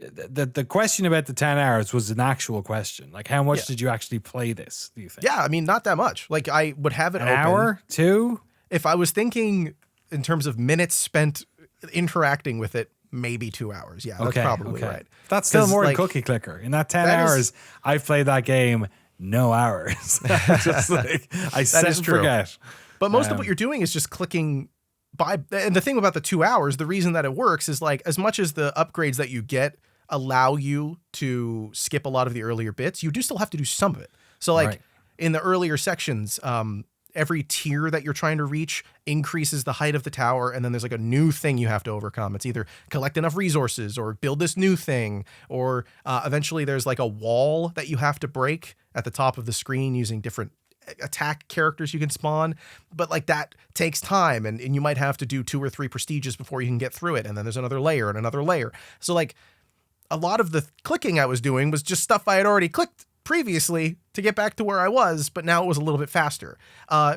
the question about the 10 hours was an actual question. Like, how much did you actually play this, do you think? Yeah, I mean, not that much. Like I would have it An open. hour? 2? If I was thinking in terms of minutes spent interacting with it, maybe 2 hours. Yeah, that's probably right. That's still 'Cause, more like, than Cookie Clicker. In that 10 that is- hours, I've played that game no hours. Just like, I set is and true. forget. But most of what you're doing is just clicking buy. And the thing about the 2 hours, the reason that it works is like as much as the upgrades that you get allow you to skip a lot of the earlier bits, you do still have to do some of it. So like Right. in the earlier sections, every tier that you're trying to reach increases the height of the tower, and then there's like a new thing you have to overcome. It's either collect enough resources or build this new thing, or eventually there's like a wall that you have to break at the top of the screen using different attack characters you can spawn. But like that takes time, and you might have to do 2 or 3 prestiges before you can get through it, and then there's another layer and another layer. So like a lot of the clicking I was doing was just stuff I had already clicked previously to get back to where I was, but now it was a little bit faster,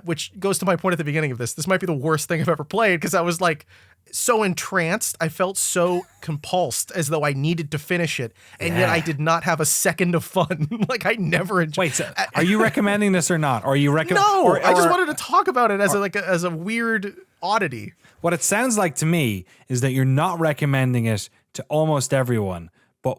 which goes to my point at the beginning of this. This might be the worst thing I've ever played because I was like so entranced. I felt so compulsed as though I needed to finish it. And yet I did not have a second of fun. Like I never enjoyed. Wait, so are you recommending this or not? Or are you recommending? No, I just wanted to talk about it as as a weird oddity. What it sounds like to me is that you're not recommending it to almost everyone. But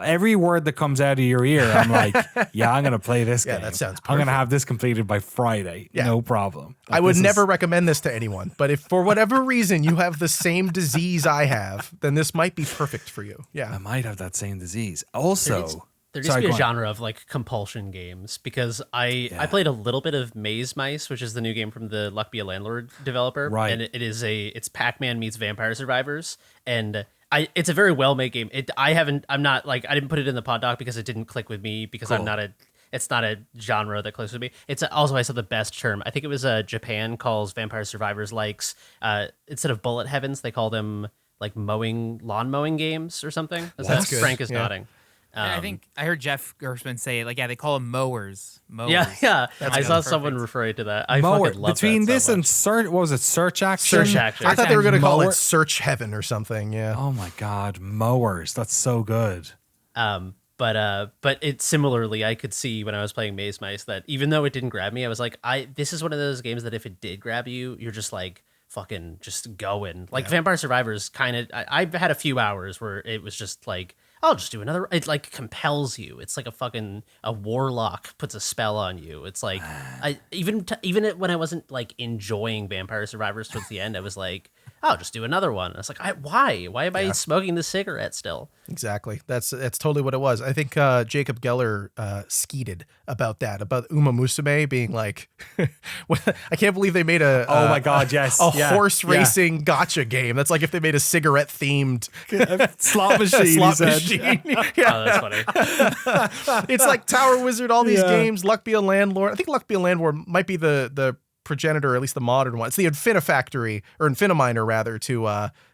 every word that comes out of your ear, I'm like, yeah, I'm going to play this game. that sounds I'm going to perfect. have this completed by Friday. Yeah. No problem. I would never recommend this to anyone, but if for whatever reason you have the same disease I have, then this might be perfect for you. Yeah. I might have that same disease. Also, There needs sorry, to be go a on. genre of like compulsion games because I played a little bit of Maze Mice, which is the new game from the Luck Be a Landlord developer. Right. And it's Pac-Man meets Vampire Survivors. And it's a very well made game. I didn't put it in the pod doc because it didn't click with me because I'm Cool. not a it's not a genre that close to me. It's also, I saw the best term. I think it was Japan calls Vampire Survivors likes instead of bullet heavens, they call them like lawn mowing games or something. That's good. Frank is Yeah. nodding. I think I heard Jeff Gershman say it. Like, yeah, they call them mowers. Yeah. I saw someone perfect. referring to that. I Mower. fucking love Between that this so and much. what was it? Search action. Search action. I thought they were going to call Mower. it Search Heaven or something. Yeah. Oh my god, mowers. That's so good. But it similarly, I could see when I was playing Maze Mice that even though it didn't grab me, I was like, this is one of those games that if it did grab you, you're just like fucking just going. Like Vampire Survivors kind of, I've had a few hours where it was just like, I'll just do another. It like compels you. It's like a warlock puts a spell on you. It's like even when I wasn't like enjoying Vampire Survivors towards the end, I was like, I'll just do another one. I was like, why am I smoking the cigarette still? Exactly. That's totally what it was. I think Jacob Geller skeeted about that, about Uma Musume being like, I can't believe they made Oh my god, yes. a Yeah, horse yeah. racing gotcha game. That's like if they made a cigarette themed Slot machine. he slot said. machine. Yeah. Oh, that's funny. It's like Tower Wizard, all these Yeah. games, Luck Be a Landlord. I think Luck Be a Landlord might be the progenitor, or at least the modern one. It's the Infinifactory, or Infiniminer rather, to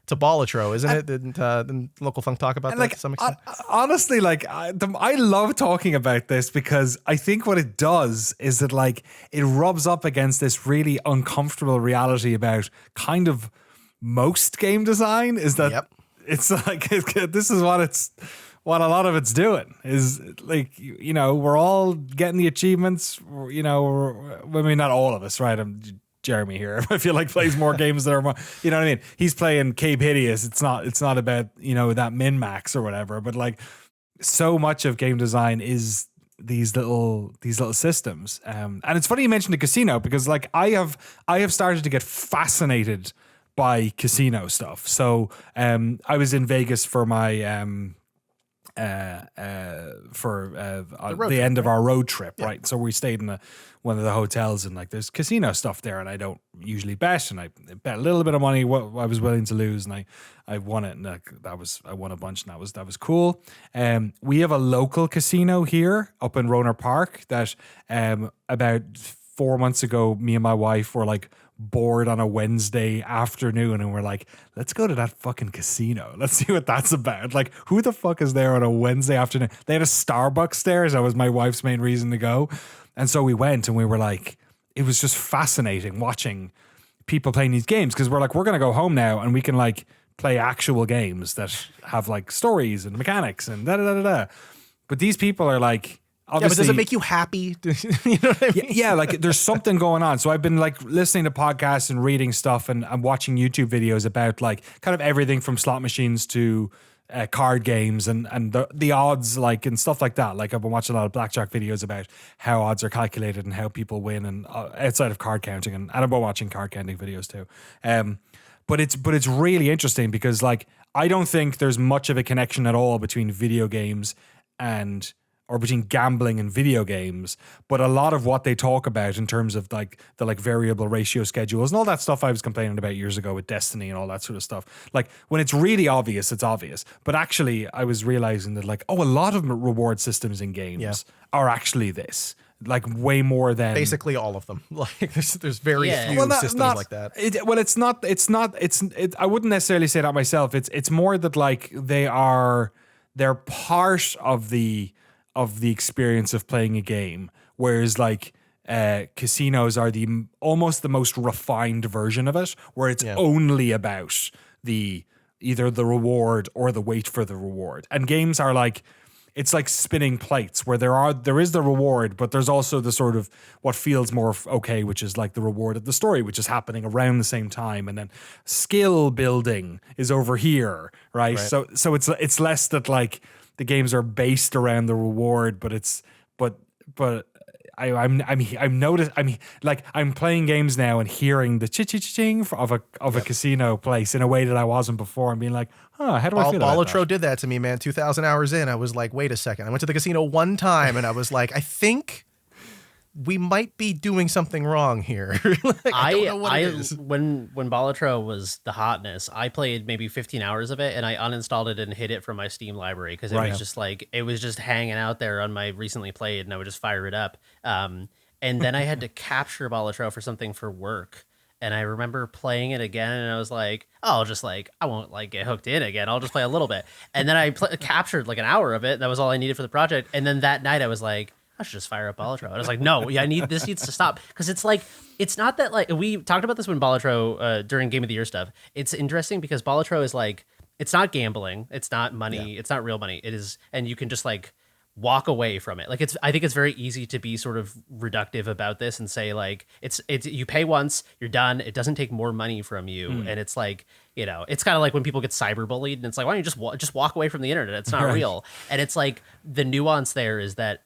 Balatro, isn't it? Didn't Local Funk talk about that to some extent? Honestly, like I love talking about this because I think what it does is that like it rubs up against this really uncomfortable reality about kind of most game design is that Yep. it's like this is what a lot of it's doing is like, you know, we're all getting the achievements, you know, I mean, not all of us, right? I'm Jeremy here. I feel like plays more games that are more, you know what I mean? He's playing Cape Hideous. It's not about, you know, that min-max or whatever, but like so much of game design is these little systems. And it's funny you mentioned the casino because like I have started to get fascinated by casino stuff. So I was in Vegas for my the end of our road trip, right? So we stayed in one of the hotels and like there's casino stuff there, and I don't usually bet, and I bet a little bit of money what I was willing to lose, and I won it, and I won a bunch, and that was cool. We have a local casino here up in Roner Park that about 4 months ago, me and my wife were like bored on a Wednesday afternoon and we're like, let's go to that fucking casino. Let's see what that's about. Like, who the fuck is there on a Wednesday afternoon? They had a Starbucks there. So that was my wife's main reason to go. And so we went and we were like, it was just fascinating watching people playing these games because we're like, we're going to go home now and we can like play actual games that have like stories and mechanics and da-da-da-da-da. But these people are like, Yeah, but does it make you happy? You know what I mean? yeah, like there's something going on. So I've been like listening to podcasts and reading stuff and I'm watching YouTube videos about like kind of everything from slot machines to card games and the odds like and stuff like that. Like I've been watching a lot of blackjack videos about how odds are calculated and how people win and outside of card counting and I've been watching card counting videos too. But it's really interesting because like I don't think there's much of a connection at all between video games or between gambling and video games, but a lot of what they talk about in terms of like the like variable ratio schedules and all that stuff I was complaining about years ago with Destiny and all that sort of stuff. Like when it's really obvious, it's obvious. But actually I was realizing that like, a lot of reward systems in games are actually this. Like way more than Basically all of them. Like there's very few Well, systems like that. I wouldn't necessarily say that myself. It's more that like they're part of the experience of playing a game, whereas like casinos are almost the most refined version of it, where it's only about either the reward or the wait for the reward. And games are like, it's like spinning plates where there is the reward, but there's also the sort of what feels more okay, which is like the reward of the story, which is happening around the same time, and then skill building is over here, right? So it's less that like the games are based around the reward, but I'm playing games now and hearing the ching of a casino place in a way that I wasn't before, and being like, how do I feel about Balatro that? did that to me, man. 2,000 hours in, I was like, wait a second. I went to the casino one time and I was like, I think we might be doing something wrong here. Like, I don't know what it is. When Balatro was the hotness, I played maybe 15 hours of it, and I uninstalled it and hid it from my Steam library because it was just like it was just hanging out there on my recently played, and I would just fire it up. And then I had to capture Balatro for something for work. And I remember playing it again, and I was like, "Oh, I'll just like I won't like get hooked in again. I'll just play a little bit." And then I captured like an hour of it. That was all I needed for the project. And then that night, I was like, "I should just fire up Balatro." And I was like, "No, yeah, this needs to stop because it's like it's not that like we talked about this when Balatro during Game of the Year stuff. It's interesting because Balatro is like it's not gambling, it's not money, it's not real money. It is, and you can just like walk away from it. Like I think it's very easy to be sort of reductive about this and say like it's you pay once, you're done. It doesn't take more money from you, and it's like it's kind of like when people get cyberbullied, and it's like why don't you just walk away from the internet? It's not real. And it's like the nuance there is that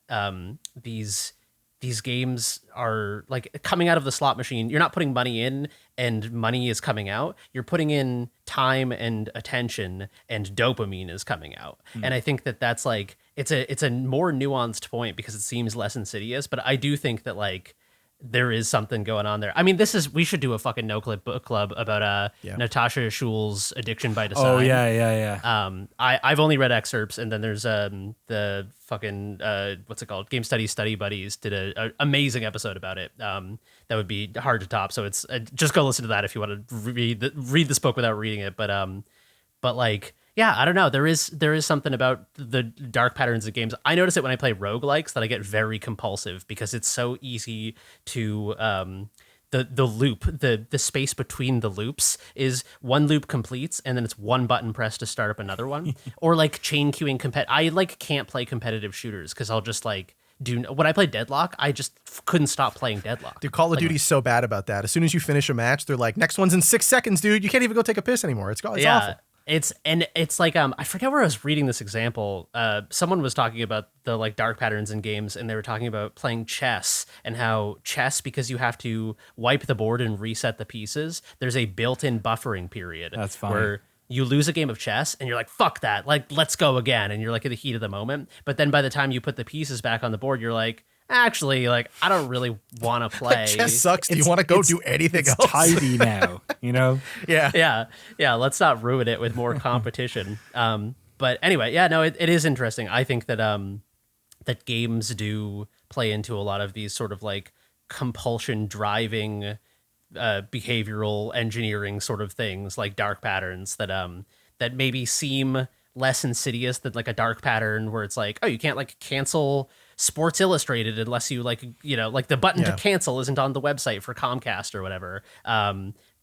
these games are like coming out of the slot machine. You're not putting money in and money is coming out. You're putting in time and attention and dopamine is coming out. And I think that that's like, it's a more nuanced point because it seems less insidious, but I do think that like there is something going on there. I mean, we should do a fucking Noclip book club about Natasha Schull's Addiction by Design. Oh yeah. I've only read excerpts, and then there's the fucking what's it called? Game Study Buddies did a amazing episode about it. That would be hard to top. So it's just go listen to that if you want to read this book without reading it. But like. Yeah, I don't know. There is something about the dark patterns of games. I notice it when I play roguelikes that I get very compulsive because it's so easy to the loop, the space between the loops is one loop completes and then it's one button press to start up another one. Or like chain queuing I like can't play competitive shooters because I'll just like when I play Deadlock, I just couldn't stop playing Deadlock. Dude, Call of Duty's so bad about that. As soon as you finish a match, they're like, next one's in 6 seconds, dude. You can't even go take a piss anymore. It's awful. It's like I forget where I was reading this example. Someone was talking about the like dark patterns in games, and they were talking about playing chess and how chess, because you have to wipe the board and reset the pieces, there's a built-in buffering period. That's fine. Where you lose a game of chess and you're like, fuck that, like let's go again, and you're like in the heat of the moment. But then by the time you put the pieces back on the board, you're like, actually, like I don't really want to play. Chess sucks. Do you want to go do anything else? It's tidy now, Yeah. Let's not ruin it with more competition. But anyway, no, it is interesting. I think that that games do play into a lot of these sort of like compulsion driving behavioral engineering sort of things, like dark patterns that maybe seem less insidious than like a dark pattern where it's like, oh, you can't like cancel Sports Illustrated unless you like the button to cancel isn't on the website for Comcast or whatever.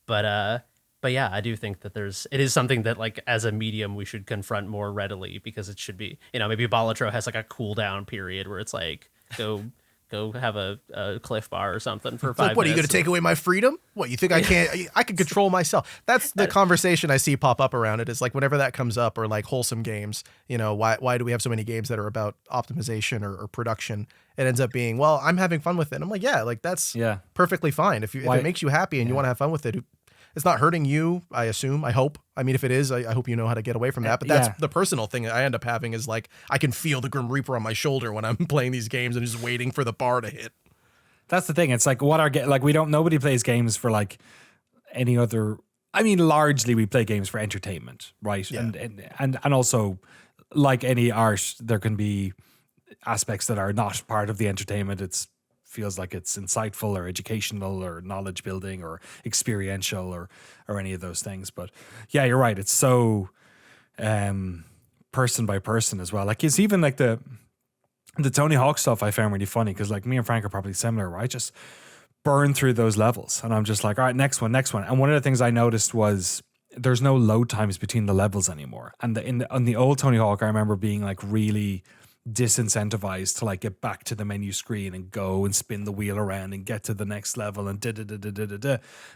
But yeah, I do think that it is something that like as a medium we should confront more readily, because it should be, maybe Balatro has like a cooldown period where it's like go have a Cliff Bar or something for 5 minutes. What, are you going to take away my freedom? What, you think I can't? I can control myself. That's the conversation I see pop up around it. Is like whenever that comes up, or like wholesome games, why do we have so many games that are about optimization or production? It ends up being, well, I'm having fun with it. And I'm like, that's perfectly fine. If it makes you happy and you want to have fun with it, it's not hurting you, I assume, I hope. I mean, if it is, I hope you know how to get away from that. But that's the personal thing I end up having is like, I can feel the Grim Reaper on my shoulder when I'm playing these games and just waiting for the bar to hit. That's the thing. It's like nobody plays games for like any other. I mean, largely we play games for entertainment, right? Yeah. And also, like any art, there can be aspects that are not part of the entertainment. Feels like it's insightful or educational or knowledge building or experiential or any of those things. But yeah, you're right. It's so person by person as well. Like it's even like the Tony Hawk stuff I found really funny because like me and Frank are probably similar, right? Just burn through those levels and I'm just like, all right, next one. And one of the things I noticed was there's no load times between the levels anymore. And on the old Tony Hawk, I remember being like really disincentivized to like get back to the menu screen and go and spin the wheel around and get to the next level and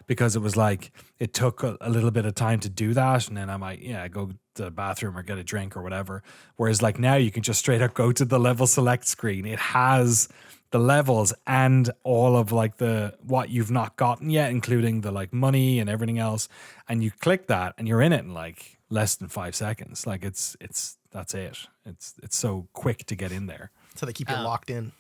because it was like it took a little bit of time to do that, and then I might go to the bathroom or get a drink or whatever. Whereas like now you can just straight up go to the level select screen. It has the levels and all of like the what you've not gotten yet, including the like money and everything else, and you click that and you're in it in like less than 5 seconds. Like it's that's it. It's so quick to get in there. So they keep you locked in.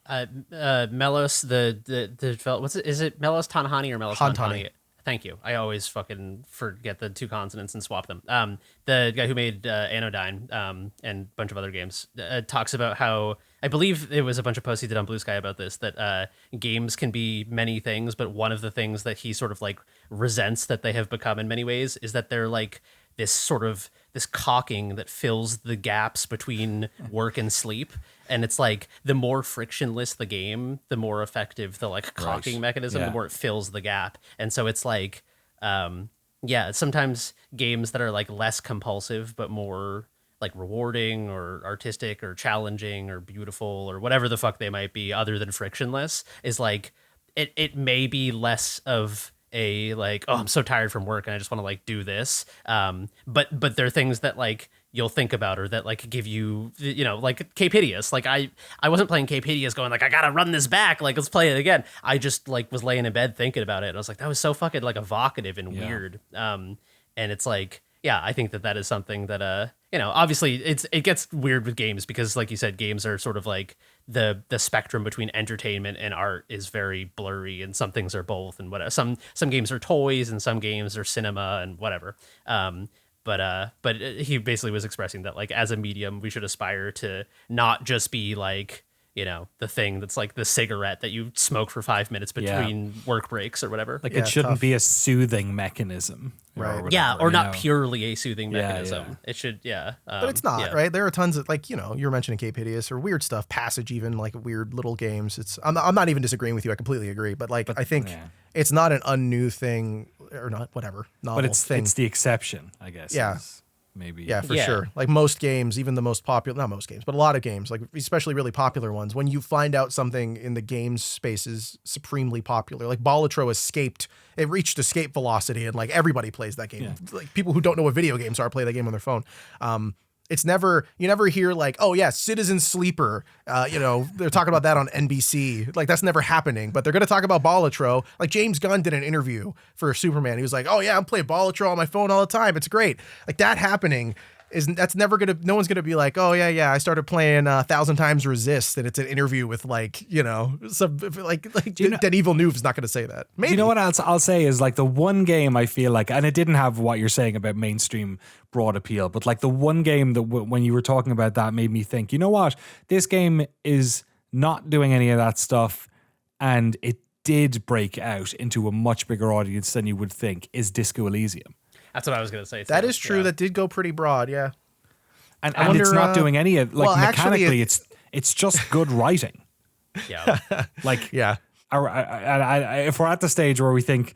Melos, the what's it? Is it Melos Tanhani or Melos Hantani. Tanhani? Thank you. I always fucking forget the two consonants and swap them. The guy who made Anodyne and a bunch of other games talks about how, I believe it was a bunch of posts he did on Blue Sky about this, that games can be many things, but one of the things that he sort of like resents that they have become in many ways is that they're like this caulking that fills the gaps between work and sleep. And it's like the more frictionless the game, the more effective the like caulking mechanism, the more it fills the gap. And so it's like, sometimes games that are like less compulsive, but more like rewarding or artistic or challenging or beautiful or whatever the fuck they might be other than frictionless is like, it may be less of a like, oh, I'm so tired from work and I just want to like do this. But there are things that like you'll think about or that like give you, like Cape Hideous. Like I wasn't playing Cape Hideous going like, I gotta run this back. Like, let's play it again. I just like was laying in bed thinking about it. And I was like, that was so fucking like evocative and weird. And it's like, yeah, I think that is something that, obviously it gets weird with games because like you said, games are sort of like the spectrum between entertainment and art is very blurry and some things are both and whatever. Some games are toys and some games are cinema and whatever. But he basically was expressing that like as a medium, we should aspire to not just be like, the thing that's like the cigarette that you smoke for 5 minutes between work breaks or whatever. Like it shouldn't be a soothing mechanism. Right. Whatever, or not purely a soothing mechanism. Yeah. It should, but it's not, right? There are tons of like, you were mentioning Cape Hideous or weird stuff, Passage, even like weird little games. I'm not even disagreeing with you. I completely agree. But like, I think it's not an unnew thing or not, whatever. Novel but it's thing. It's the exception, I guess. Yeah. Maybe. Yeah, for sure. Like most games, even the most popular, not most games, but a lot of games, like especially really popular ones, when you find out something in the game space is supremely popular, like Balatro it reached escape velocity and like everybody plays that game. Yeah. Like people who don't know what video games are play that game on their phone. You never hear like, oh yeah, Citizen Sleeper, they're talking about that on NBC. Like that's never happening, but they're going to talk about Balatro. Like James Gunn did an interview for Superman. He was like, oh yeah, I'm playing Balatro on my phone all the time. It's great. Like that happening no one's going to be like, oh yeah, I started playing 1,000 Times Resist and it's an interview with like, some like Dead Evil Noob's not going to say that. Maybe. Do you know what else I'll say is like the one game I feel like, and it didn't have what you're saying about mainstream broad appeal, but like the one game that when you were talking about that made me think, you know what, this game is not doing any of that stuff and it did break out into a much bigger audience than you would think, is Disco Elysium. That's what I was going to say. That is true. Yeah. That did go pretty broad. Yeah. And it's not doing any of like mechanically. It's just good writing. Yeah. Like if we're at the stage where we think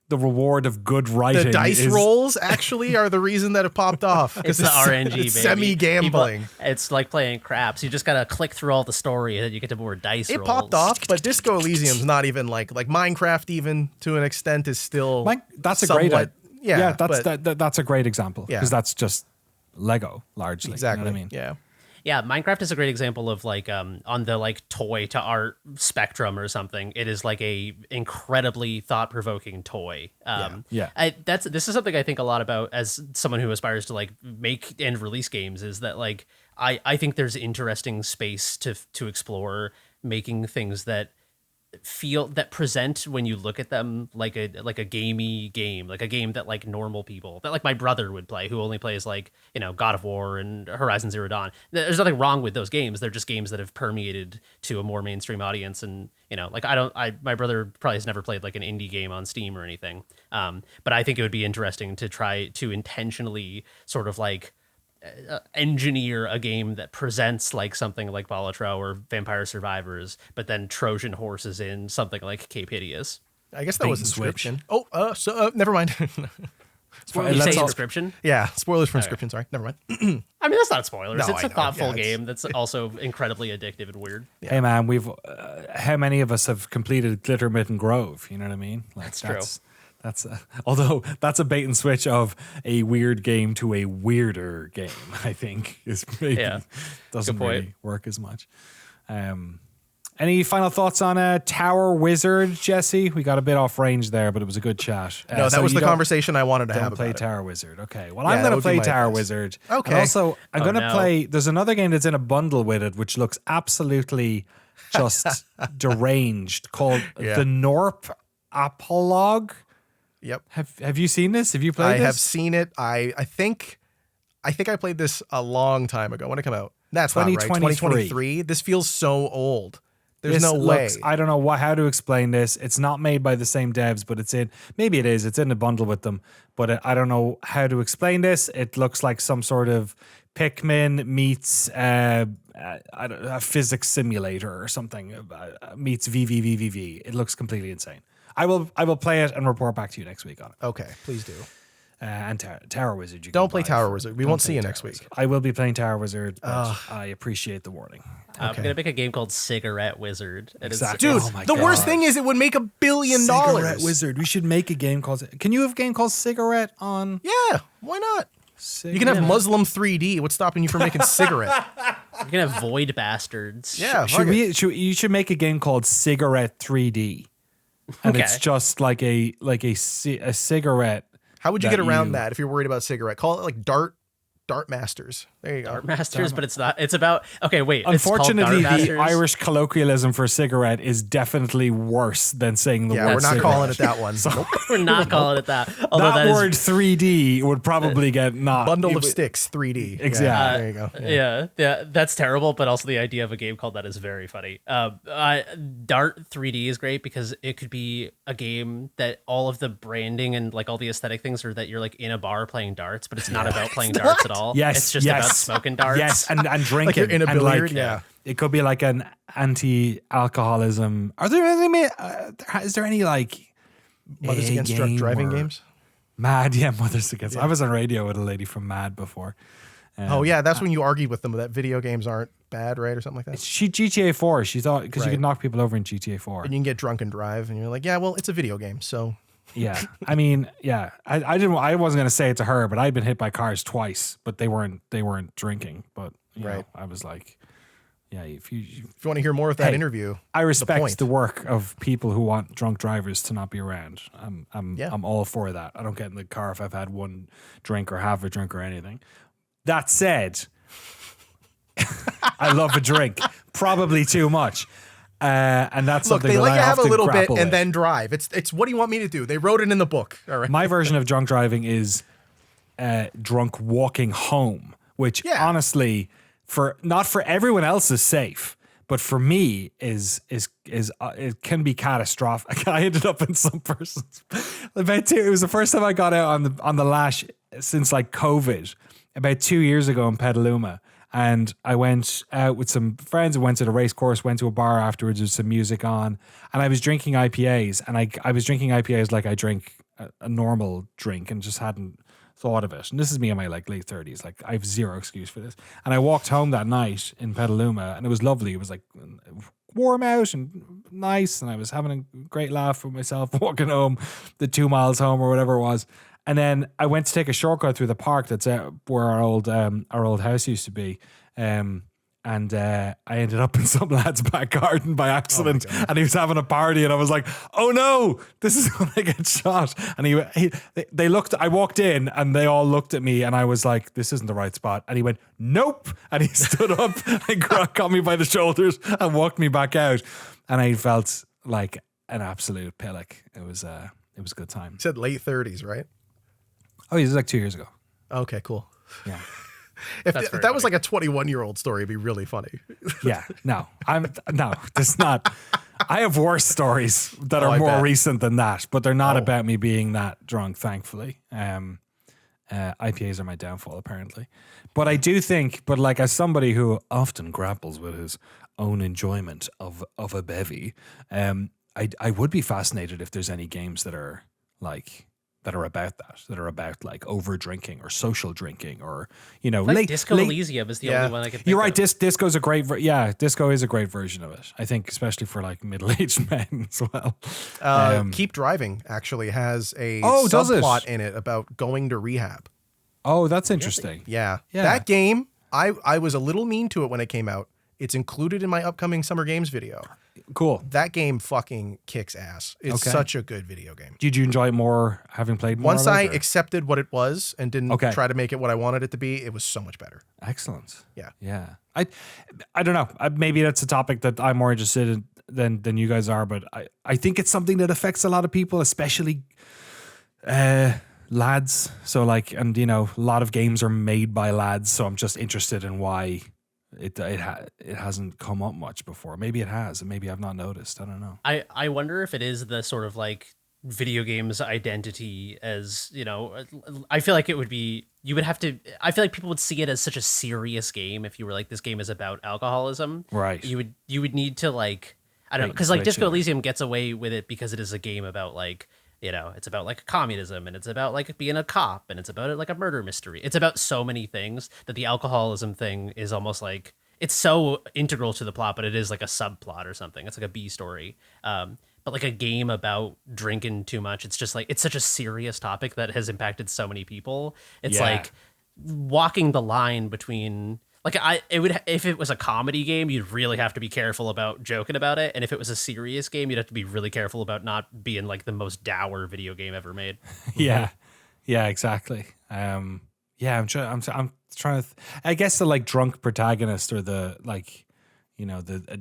the reward of good writing, the dice rolls actually are the reason that it popped off. It's the RNG, baby. Semi-gambling. It's like playing craps. You just gotta click through all the story and then you get to more dice rolls. It popped off, but Disco Elysium's not even like Minecraft. Even to an extent, is still that's a somewhat, great. Yeah, that's a great example because Yeah. that's just Lego largely. Exactly. You know what I mean? Yeah. Yeah, Minecraft is a great example of like on the like toy to art spectrum or something. It is like a incredibly thought-provoking toy. This is something I think a lot about as someone who aspires to like make and release games, is that like I think there's interesting space to explore making things that present when you look at them like a gamey game, like a game that like normal people, that like my brother would play, who only plays like God of War and Horizon Zero Dawn. There's nothing wrong with those games. They're just games that have permeated to a more mainstream audience. And like my brother probably has never played like an indie game on Steam or anything. But I think it would be interesting to try to intentionally sort of like engineer a game that presents like something like Balatro or Vampire Survivors, but then Trojan horses in something like Cape Hideous. I guess that was Inscription. Never mind. You say Inscription? Yeah, spoilers for Inscription. Sorry, never mind. I mean, that's not spoilers. No, it's a thoughtful game that's also incredibly addictive and weird. Yeah. Hey man, we've how many of us have completed Glitter Mitten Grove? You know what I mean? Like, that's true. Although that's a bait and switch of a weird game to a weirder game, I think is maybe doesn't really work as much. Any final thoughts on Tower Wizard, Jesse? We got a bit off range there, but it was a good chat. No, that was the conversation I wanted to have. Play about Tower Wizard. Okay. Well, I'm going to play Tower Wizard. Okay. And also, I'm going to play. There's another game that's in a bundle with it, which looks absolutely just deranged called Yeah. the Norp Apologue. Yep. Have you seen this? Have you played I this? have seen it. I think I played this a long time ago. When did it come out? That's not right. 2023. This feels so old. There's no way. I don't know how to explain this. It's not made by the same devs, but maybe it is. It's in a bundle with them, but I don't know how to explain this. It looks like some sort of Pikmin meets a physics simulator or something, meets VVVVV. It looks completely insane. I will play it and report back to you next week on it. Okay, please do. And Tower Wizard. You Don't play Tower Wizard. We won't see you next week. I will be playing Tower Wizard, but I appreciate the warning. I'm gonna make a game called Cigarette Wizard. And Exactly. Dude, Oh my the worst God. thing is it would make $1 billion. Cigarette Wizard. We should make a game called. Can you have a game called Cigarette on? Yeah, why not? You can have Muslim 3D. What's stopping you from making Cigarette? You can have Void Bastards. Yeah, fuck it. You should make a game called Cigarette 3D, and it's Okay. just like a cigarette. How would you that get around you- that if you're worried about Cigarette? Call it like Dart Masters. There you go. Dart Masters, but it's not. It's about. Okay, wait. it's called Unfortunately, Dart the Masters. Irish colloquialism for cigarette is definitely worse than saying the Yeah, word we're not cigarette. calling it that one. Nope. We're not calling it that. Although That is- word 3D would probably get not. Bundle of sticks 3D. Exactly. Yeah, there you go. Yeah, that's terrible. But also the idea of a game called that is very funny. Dart 3D is great because it could be a game that all of the branding and like all the aesthetic things are that you're like in a bar playing darts, but it's not about playing darts at all. Yes, it's just yes. about smoking darts. Yes, and drinking. Like you're in a and billiard, yeah. It could be like an anti-alcoholism. Are there any? Is there any like Mothers A Against Drunk game Driving or- games? Mad? Yeah, Mothers Against. I was on radio with a lady from Mad before. Oh, yeah. That's when you argued with them that video games aren't bad, right? Or something like that. She GTA 4. She thought because you Right. could knock people over in GTA 4. And you can get drunk and drive. And you're like, yeah, well, it's a video game. So Yeah, I mean, yeah, I didn't. I wasn't gonna say it to her, but I'd been hit by cars twice, but they weren't drinking. But you know, Right. I was like, yeah, if you if you want to hear more of that Hey, interview, I respect point. the work of people who want drunk drivers to not be around. Yeah. I'm all for that. I don't get in the car if I've had one drink or have a drink or anything. That said, I love a drink, probably too much, and that's look, something they that let I you have a often little bit grapple and with. then drive. It's what do you want me to do? They wrote it in the book. All right. My version of drunk driving is drunk walking home, which Yeah. honestly, not for everyone else is safe, but for me is it can be catastrophic. I ended up in some person's it was the first time I got out on the lash since like COVID about 2 years ago in Petaluma. And I went out with some friends and went to the race course, went to a bar afterwards with some music on. And I was drinking IPAs. And I was drinking IPAs like I drink a normal drink and just hadn't thought of it. And this is me in my like late 30s. Like I have zero excuse for this. And I walked home that night in Petaluma and it was lovely. It was like warm out and nice. And I was having a great laugh with myself walking home the 2 miles home or whatever it was. And then I went to take a shortcut through the park that's where our old house used to be. And I ended up in some lad's back garden by accident. And he was having a party. And I was like, oh no, this is when I get shot. And they looked, I walked in and they all looked at me. And I was like, this isn't the right spot. And he went, nope. And he stood up and caught me by the shoulders and walked me back out. And I felt like an absolute pillock. It was a good time. You said late 30s, right? Oh, this was like 2 years ago. Okay, cool. Yeah. If That's if very that was funny. like a 21-year-old story, it'd be really funny. Yeah. No, it's not. I have worse stories that Oh, are I more bet. recent than that, but they're not about me being that drunk, thankfully. IPAs are my downfall, apparently. But I do think, but like as somebody who often grapples with his own enjoyment of a bevy, I would be fascinated if there's any games that are about like over drinking or social drinking or, you know, Like Disco late, Elysium is the Yeah. only one I can think you're right. of. Disco's a great. Disco is a great version of it. I think, especially for like middle-aged men as well. Keep Driving actually has a Oh, does it? subplot in it about going to rehab. Oh, that's interesting. Yeah. Yeah. That game, I was a little mean to it when it came out. It's included in my upcoming Summer Games video. Cool. That game fucking kicks ass. It's Okay. such a good video game. Did you enjoy it more having played more? Once of it, I or? accepted what it was and didn't Okay. try to make it what I wanted it to be, it was so much better. Excellent. Yeah. Yeah. I don't know. Maybe that's a topic that I'm more interested in than you guys are, but I think it's something that affects a lot of people, especially lads. So like, and you know, a lot of games are made by lads. So I'm just interested in why it hasn't come up much before. Maybe it has, and maybe I've not noticed. I don't know. I wonder if it is the sort of like video games identity, as you know. I feel like it would be, you would have to, I feel like people would see it as such a serious game if you were like, this game is about alcoholism. Right. You would need to like, I don't know, Bait and because like switch Disco it. Elysium gets away with it because it is a game about like, you know, it's about like communism, and it's about like being a cop, and it's about like a murder mystery. It's about so many things that the alcoholism thing is almost like, it's so integral to the plot, but it is like a subplot or something. It's like a B story. But like a game about drinking too much, it's just like, it's such a serious topic that has impacted so many people. It's Yeah. like walking the line between, like, if it was a comedy game, you'd really have to be careful about joking about it, and if it was a serious game, you'd have to be really careful about not being like the most dour video game ever made. Yeah. Yeah, exactly. Yeah, I'm trying to I guess the like drunk protagonist, or the like, you know, the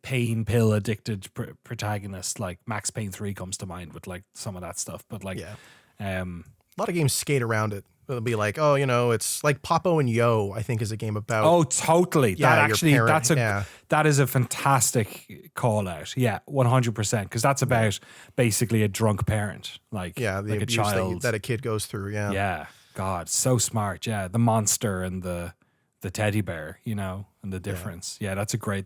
pain pill addicted protagonist, like Max Payne 3 comes to mind with like some of that stuff, but like Yeah. yeah. A lot of games skate around it. It'll be like, oh, you know, it's like Popo and Yo, I think, is a game about. Oh, totally. Yeah, that your actually, parent, that is a fantastic call out. Yeah, 100%. Because that's about basically a drunk parent, like yeah, the like a abuse child. that a kid goes through. Yeah. Yeah, God, so smart. Yeah, the monster and the teddy bear, you know, and the difference. Yeah, that's a great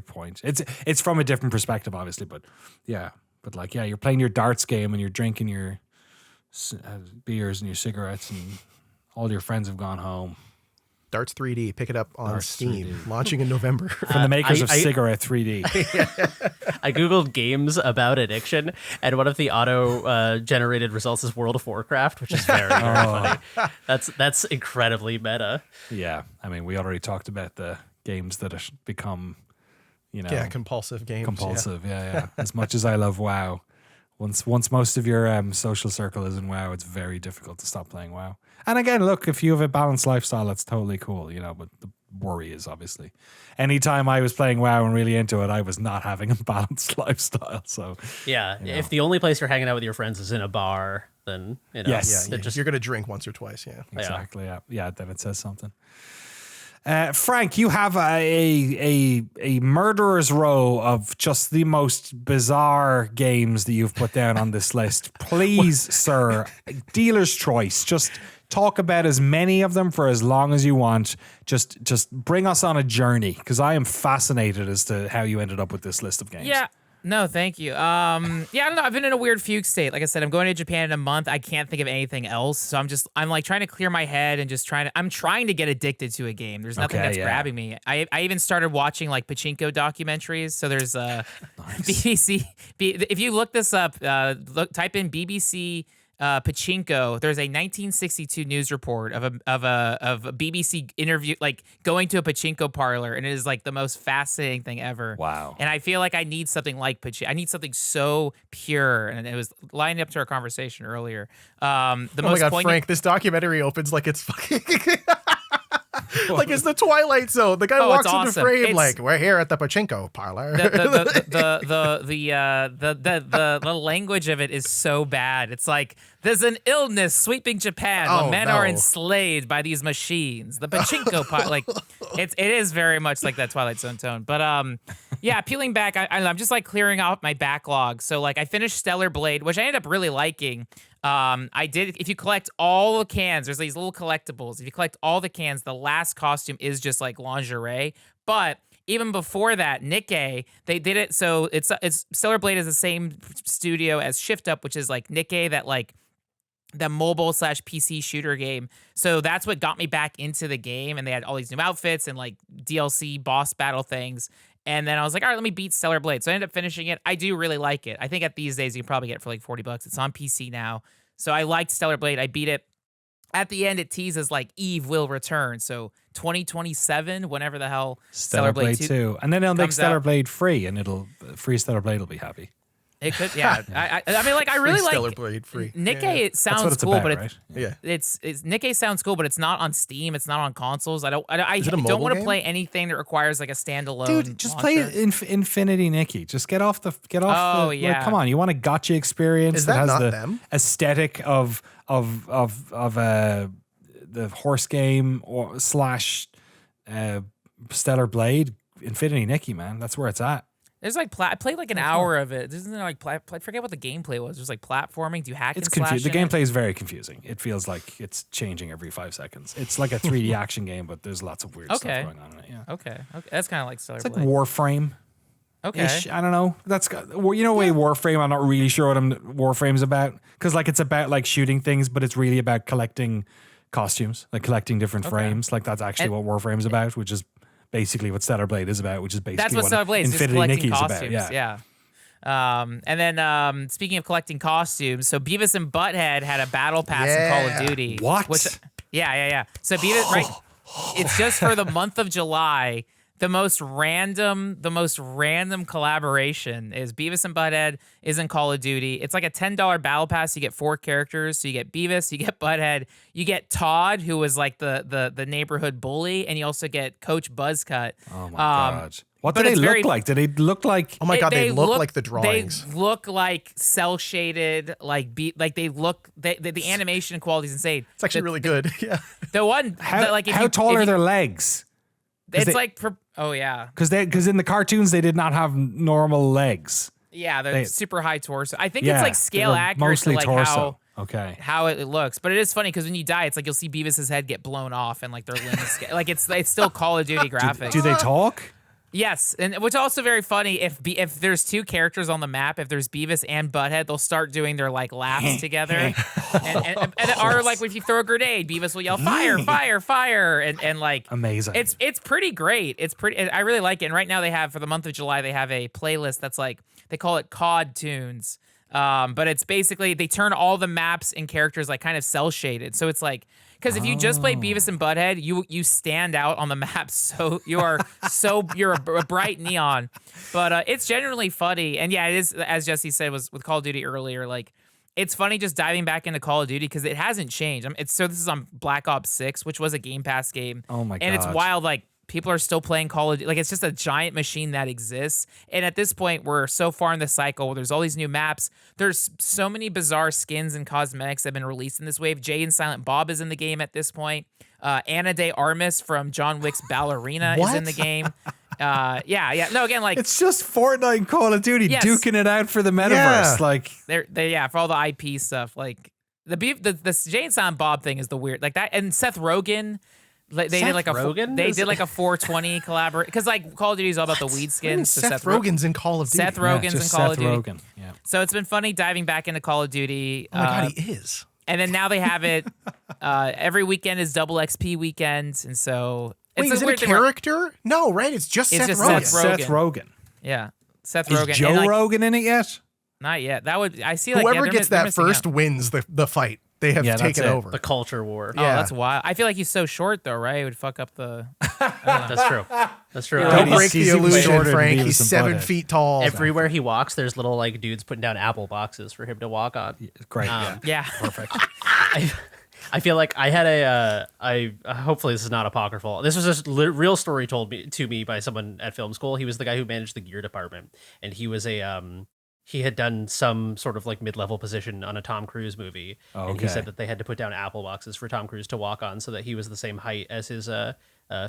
point. It's from a different perspective, obviously, but yeah, but like, yeah, you're playing your darts game and you're drinking your beers and your cigarettes, and all your friends have gone home. Darts 3D, pick it up on Darts Steam, 3D. launching in November. From the makers of I- Cigarette 3D. I googled games about addiction, and one of the auto generated results is World of Warcraft, which is very, very funny. That's incredibly meta. Yeah, I mean, we already talked about the games that have become, you know, Yeah, compulsive games. yeah. compulsive. Yeah. As much as I love WoW, once most of your social circle is in WoW, it's very difficult to stop playing WoW. And again, look, if you have a balanced lifestyle, that's totally cool, you know. But the worry is obviously, anytime I was playing WoW and really into it, I was not having a balanced lifestyle. So Yeah, You know. if the only place you're hanging out with your friends is in a bar, then you know, Yes. Yeah, it just you're going to drink once or twice. Yeah. exactly, yeah. Then it says something. Frank, you have a murderer's row of just the most bizarre games that you've put down on this list. Please, sir, dealer's choice. Just talk about as many of them for as long as you want. Just bring us on a journey, because I am fascinated as to how you ended up with this list of games. Yeah. No, thank you. Yeah, I don't know. I've been in a weird fugue state. Like I said, I'm going to Japan in a month. I can't think of anything else. So I'm like trying to clear my head and just I'm trying to get addicted to a game. There's nothing Okay, that's yeah. grabbing me. I even started watching like pachinko documentaries. So there's BBC. If you look this up, type in BBC pachinko. There's a 1962 news report of a BBC interview, like going to a pachinko parlor, and it is like the most fascinating thing ever. Wow. And I feel like I need something like pachinko. I need something so pure, and it was lining up to our conversation earlier. The Oh most my God, poignant- Frank, this documentary opens like it's fucking. Like it's the Twilight Zone. The guy Oh, walks it's into awesome. frame It's- like, we're here at the pachinko parlor. The language of it is so bad. It's like there's an illness sweeping Japan. Oh, The men no. are enslaved by these machines. The pachinko pot, like it is very much like that Twilight Zone tone. But yeah, peeling back, I'm just like clearing out my backlog. So like I finished Stellar Blade, which I ended up really liking. I did. If you collect all the cans, there's these little collectibles. If you collect all the cans, the last costume is just like lingerie. But even before that, Nikkei, they did it. So it's Stellar Blade is the same studio as Shift Up, which is like Nikkei, that like the mobile / PC shooter game. So that's what got me back into the game. And they had all these new outfits and like DLC boss battle things. And then I was like, all right, let me beat Stellar Blade. So I ended up finishing it. I do really like it. I think at these days you can probably get it for like $40. It's on PC now. So I liked Stellar Blade. I beat it. at the end it teases like Eve will return. So 2027, whenever the hell Stellar Blade 2. And then they'll make comes Stellar out. Blade free, and free Stellar Blade will be happy. It could, yeah. I mean, like I really Free Stellar like Blade free. Nikkei. Yeah. It sounds That's what it's cool, about, but right? Yeah. it's Nikkei sounds cool, but it's not on Steam. It's not on consoles. I Is it a don't mobile want to game? play anything that requires like a standalone. Dude, just play launcher. Infinity Nikki. Just get off the Oh, like, yeah. come on, you want a gotcha experience Is that that has not the them? aesthetic of the horse game or slash Stellar Blade. Infinity Nikki, man, that's where it's at. There's like I played like an hour of it. Isn't there like I forget what the gameplay was. There's like platforming. Do you hack It's and slash? confusing. The in it? gameplay is very confusing. It feels like it's changing every 5 seconds. It's like a 3D action game, but there's lots of weird Okay. stuff going on in it. Yeah, Okay, that's kind of like Stellar it's like Blade. Warframe. Okay, I don't know. That's well, you know, way Warframe. I'm not really sure what Warframe's about because like it's about like shooting things, but it's really about collecting costumes, like collecting different frames. Like that's actually And- what Warframe's about, which is basically what Stellar Blade is about, which is basically that's what Stellar Blade is. Just Infinity collecting Nikki's costumes. about. Yeah. And then speaking of collecting costumes, so Beavis and Butthead had a battle pass in Call Yeah. of Duty. What? Which, yeah. So Beavis, right? It's just for the month of July. The most random collaboration is Beavis and Butthead is in Call of Duty. It's like a $10 battle pass. You get 4 characters. So you get Beavis, you get Butthead, you get Todd, who was like the neighborhood bully, and you also get Coach Buzzcut. Oh my god. What do but they it's look very- like? Do they look like? Oh my god, they look like the drawings. They look like cell shaded, like they look. The animation quality is insane. It's actually really good. Yeah. The one, How, like if how you, tall if are you- their legs? It's they- like oh yeah, Because in the cartoons they did not have normal legs. yeah. They're They- super high torso. I think Yeah, it's like they scale were accurate mostly to like torso. Okay. how it looks. But it is funny because when you die, it's like you'll see Beavis's head get blown off and like their limbs like it's still Call of Duty graphics. Do they talk? Yes, and which is also very funny. If there's 2 characters on the map, if there's Beavis and Butthead, they'll start doing their like laughs together, and or like if you throw a grenade, Beavis will yell fire, fire, fire, and like Amazing. It's pretty great. It's pretty. I really like it. And right now they have for the month of July they have a playlist that's like they call it COD tunes. But it's basically they turn all the maps and characters like kind of cell shaded. So it's like because if you just play Beavis and Butthead, you stand out on the map. So you're a bright neon. But it's genuinely funny. And yeah, it is, as Jesse said, was with Call of Duty earlier. Like it's funny just diving back into Call of Duty because it hasn't changed. This is on Black Ops 6, which was a Game Pass game. Oh my And it's God. wild. Like people are still playing Call of Duty. Like it's just a giant machine that exists. And at this point, we're so far in the cycle where there's all these new maps. There's so many bizarre skins and cosmetics that have been released in this wave. Jay and Silent Bob is in the game at this point. Anna de Armas from John Wick's Ballerina is in the game. Yeah. No, again, like It's just Fortnite and Call of Duty Yes. duking it out for the metaverse. Yeah. Like they're for all the IP stuff. Like the Jay and Silent Bob thing is the weird like that. And Seth Rogen. They did like a Rogen? they did like a 420 collaborate because like Call of Duty is all about the weed skins. So Seth Rogen's in Call of Duty. Seth Rogen's just in Call Seth of Duty. Rogen. Yeah. So it's been funny diving back into Call of Duty. Oh my god, he is. And then now they have it every weekend is double XP weekends, and so Wait, is it a weird thing where- character? No, right? It's just It's Seth just Rogen. Seth Seth Rogen. Yeah, Seth Is Rogen. Joe and, like, Rogan in it yet? Not yet. That would I see. Like Whoever they're gets they're that missing first out. wins the fight. They have Yeah, that's taken it. over. The culture war. Oh, Yeah. that's wild. I feel like he's so short though, right? It would fuck up the. That's true. That's true. You're Don't right. break He's the even illusion, shorter than Frank. Beavis He's and 7 Butthead. feet tall. Everywhere he walks, there's little like dudes putting down apple boxes for him to walk on. Great. Yeah. Perfect. I feel like I had hopefully this is not apocryphal. This was a real story told to me by someone at film school. He was the guy who managed the gear department, and he was he had done some sort of like mid-level position on a Tom Cruise movie. Oh, And he okay. said that they had to put down apple boxes for Tom Cruise to walk on so that he was the same height as his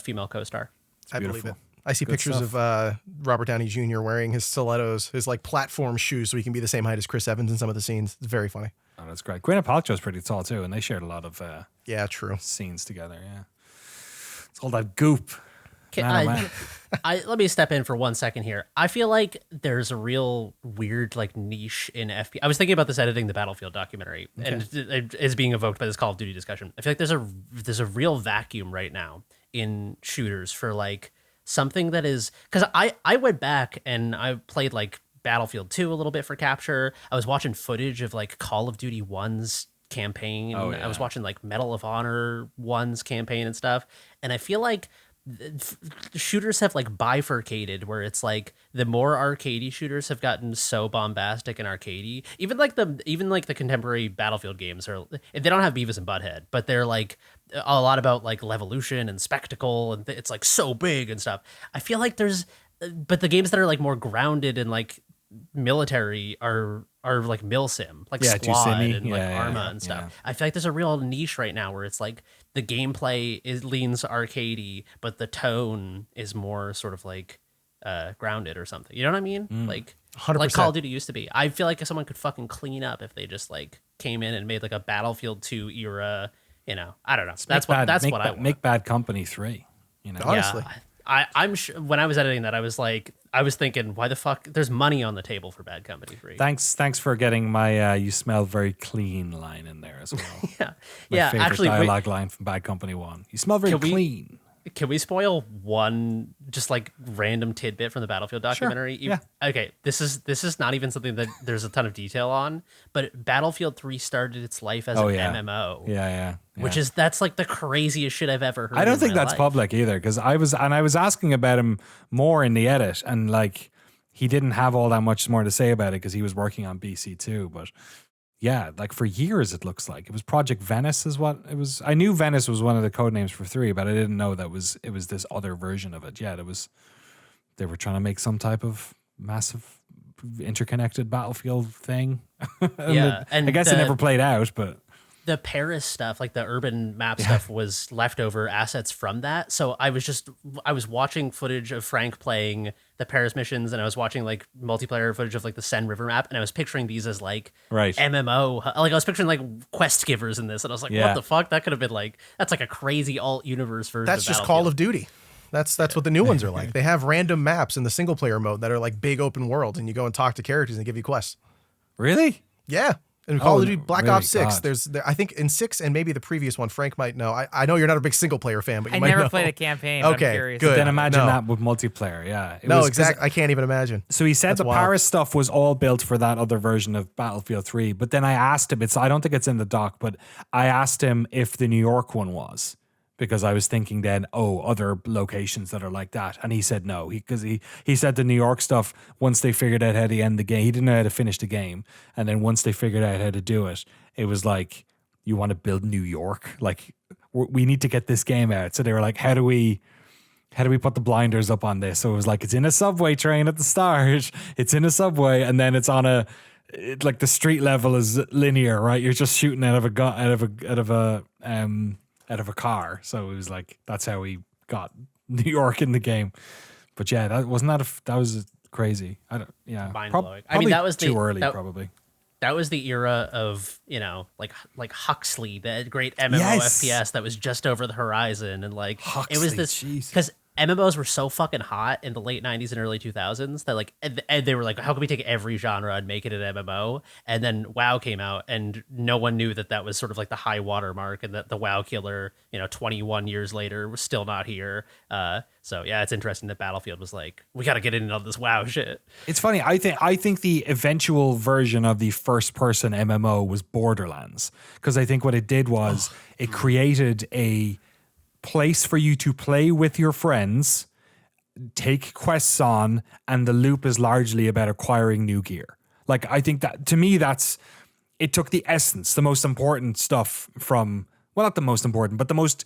female co-star. I believe beautiful. it. I see Good pictures stuff. of Robert Downey Jr. wearing his stilettos, his like platform shoes, so he can be the same height as Chris Evans in some of the scenes. It's very funny. Oh, that's great. Gwyneth Paltrow's pretty tall too, and they shared a lot of Yeah, true. scenes together. Yeah. It's all that goop. Can Man, oh, man. let me step in for 1 second here. I feel like there's a real weird like niche in FP. I was thinking about this editing the Battlefield documentary, and it is being evoked by this Call of Duty discussion. I feel like there's a real vacuum right now in shooters for like something that is because I went back and I played like Battlefield 2 a little bit for capture. I was watching footage of like Call of Duty 1's campaign. Oh, yeah. I was watching like Medal of Honor 1's campaign and stuff, and I feel like shooters have like bifurcated, where it's like the more arcadey shooters have gotten so bombastic and arcadey. Even like the contemporary Battlefield games are, they don't have Beavis and Butthead, but they're like a lot about like levolution and spectacle, and it's like so big and stuff. I feel like but the games that are like more grounded and like military are like milsim, like Yeah, Squad Simmy. and like Yeah, Arma yeah, and stuff. yeah. I feel like there's a real niche right now where it's like the gameplay leans arcadey, but the tone is more sort of like grounded or something. You know what I mean? Like 100%. Call of Duty used to be. I feel like if someone could fucking clean up if they just like came in and made like a Battlefield 2 era. You know, I don't know. That's what I want. Make Bad Company 3. You know, Honestly. Yeah, I'm sure when I was editing that, I was thinking, why the fuck? There's money on the table for Bad Company 3. Thanks for getting my "you smell very clean" line in there as well. Yeah, My favorite Actually, dialogue line from Bad Company 1. You smell very clean. Can we spoil one just like random tidbit from the Battlefield documentary? Yeah. Okay, this is not even something that there's a ton of detail on, but Battlefield 3 started its life as an MMO. Yeah. Which that's like the craziest shit I've ever heard. I don't in think my that's life. public either, because I was asking about him more in the edit, and like he didn't have all that much more to say about it because he was working on BC2. But yeah, like for years it looks like it was Project Venice is what it was. I knew Venice was one of the code names for 3, but I didn't know that it was this other version of it. Yeah, they were trying to make some type of massive interconnected Battlefield thing. And I guess it never played out, but. The Paris stuff, like the urban map stuff, was leftover assets from that. So I was watching footage of Frank playing the Paris missions, and I was watching like multiplayer footage of like the Seine River map, and I was picturing these as like MMO. Like I was picturing like quest givers in this, and I was like, what the fuck? That could have been like, that's like a crazy alt universe version. That's of just Battlefield. Call of Duty. That's what the new ones are like. They have random maps in the single player mode that are like big open worlds, and you go and talk to characters and they give you quests. Really? Yeah. In Call of Duty Black really? Ops 6, God. I think in 6 and maybe the previous one, Frank might know. I know you're not a big single player fan, but you I might never know. played a campaign. But Okay, I'm curious. good. Then imagine No. that with multiplayer. Yeah. No, exactly. I can't even imagine. So he said That's the wild. Paris stuff was all built for that other version of Battlefield 3. But then I asked him, I don't think it's in the doc, but I asked him if the New York one was, because I was thinking then, other locations that are like that. And he said no, because he said the New York stuff, once they figured out how to end the game, he didn't know how to finish the game. And then once they figured out how to do it, it was like, you want to build New York? Like, we need to get this game out. So they were like, how do we put the blinders up on this? So it was like, it's in a subway train at the start. It's in a subway, and then it's on like the street level is linear, right? You're just shooting out of a gun, out of a car. So it was like, that's how we got New York in the game. But yeah, that was crazy. Mind-blowing. I mean, that was too early, probably. That was the era of, like Huxley, that great MMO Yes. FPS that was just over the horizon. And like, it was Huxley, this, Jesus. because MMOs were so fucking hot in the late 90s and early 2000s that like, and they were like, how can we take every genre and make it an MMO? And then WoW came out, and no one knew that was sort of like the high water mark, and that the WoW killer, 21 years later, was still not here. So yeah, it's interesting that Battlefield was like, we got to get in on this WoW shit. It's funny. I think the eventual version of the first person MMO was Borderlands, because I think what it did was it created a place for you to play with your friends, take quests on, and the loop is largely about acquiring new gear. Like, I think that, to me, it took the essence, the most important stuff from, well, not the most important, but the most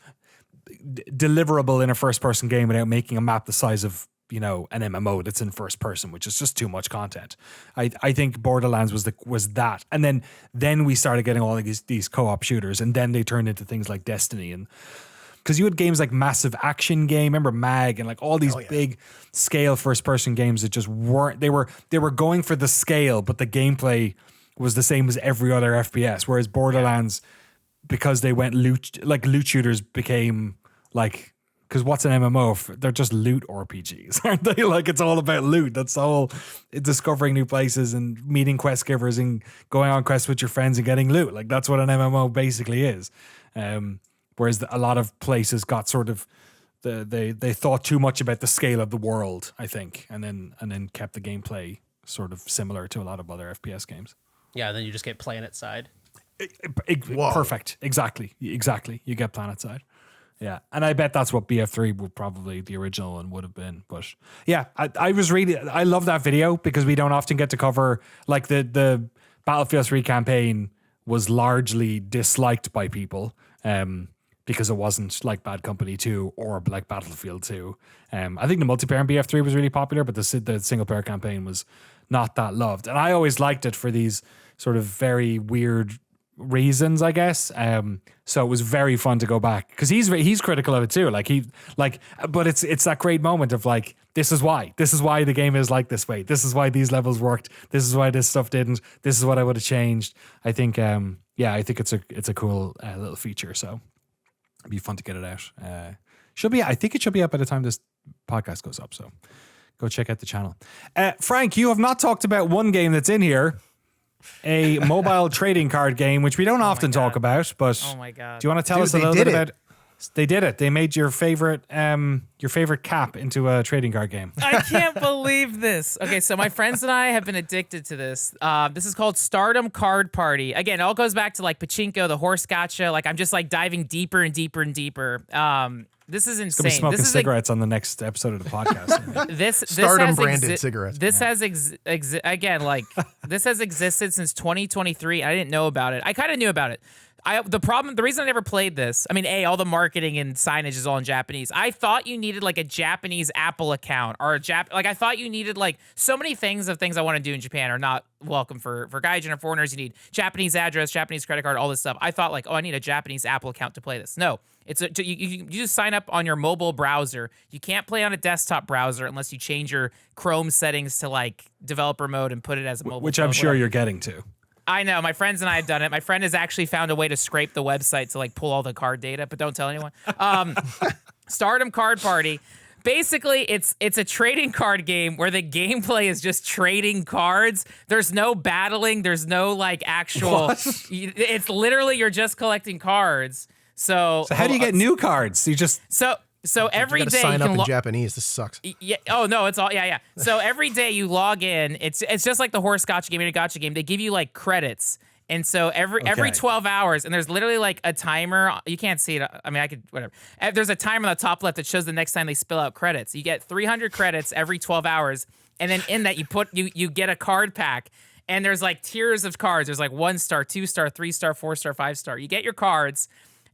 deliverable in a first person game without making a map the size of, an MMO that's in first person, which is just too much content. I think Borderlands was that. And then we started getting all of these co-op shooters, and then they turned into things like Destiny, and because you had games like Massive Action Game, remember MAG, and like all these big scale first person games that just weren't, they were going for the scale, but the gameplay was the same as every other FPS. Whereas Borderlands, because they went loot shooters became like, because what's an MMO? They're just loot RPGs, aren't they? Like, it's all about loot. That's all, discovering new places and meeting quest givers and going on quests with your friends and getting loot. Like, that's what an MMO basically is. Whereas a lot of places got sort of, they thought too much about the scale of the world, I think, and then kept the gameplay sort of similar to a lot of other FPS games. Yeah, and then you just get planet side. Perfect. Exactly. You get PlanetSide. Yeah, and I bet that's what BF3 would probably the original one would have been. But yeah, I love that video because we don't often get to cover like the Battlefield 3 campaign was largely disliked by people because it wasn't like Bad Company 2 or like Battlefield 2. I think the multiplayer in BF3 was really popular, but the single player campaign was not that loved. And I always liked it for these sort of very weird reasons, I guess. So it was very fun to go back because he's critical of it too. But it's that great moment of like, this is why the game is like this way. This is why these levels worked. This is why this stuff didn't. This is what I would have changed. I think, I think it's a cool little feature. So it'd be fun to get it out. I think it should be out by the time this podcast goes up. So go check out the channel. Frank, you have not talked about one game that's in here. A mobile trading card game, which we don't often talk about, but oh my god, do you want to tell us a little bit about? They did it. They made your favorite cap into a trading card game. I can't believe this. Okay, so my friends and I have been addicted to this. This is called Stardom Card Party. Again, it all goes back to like pachinko, the horse gacha. Like I'm just like diving deeper and deeper and deeper. This is insane. Gonna be smoking cigarettes on the next episode of the podcast. this Stardom branded cigarettes. This has again, like this has existed since 2023. I didn't know about it. I kind of knew about it. The reason I never played this, I mean, all the marketing and signage is all in Japanese. I thought you needed like a Japanese Apple account or I thought you needed like so many things I want to do in Japan are not welcome for Gaijin or foreigners. You need Japanese address, Japanese credit card, all this stuff. I thought like, I need a Japanese Apple account to play this. No, you just sign up on your mobile browser. You can't play on a desktop browser unless you change your Chrome settings to like developer mode and put it as a mobile. Which I'm sure you're getting to. I know. My friends and I have done it. My friend has actually found a way to scrape the website to like pull all the card data, but don't tell anyone. Stardom Card Party. Basically, it's a trading card game where the gameplay is just trading cards. There's no battling. There's no like actual. It's literally you're just collecting cards. So how do you get new cards? You just So every day sign up in Japanese. This sucks. Yeah. Oh no, it's all yeah. So every day you log in. It's just like the horse gacha game in a gacha game. They give you like credits, and so every 12 hours, and there's literally like a timer. You can't see it. I mean, I could whatever. There's a timer on the top left that shows the next time they spill out credits. You get 300 credits every 12 hours, and then in that you get a card pack. And there's like tiers of cards. There's like 1 star, 2 star, 3 star, 4 star, 5 star. You get your cards.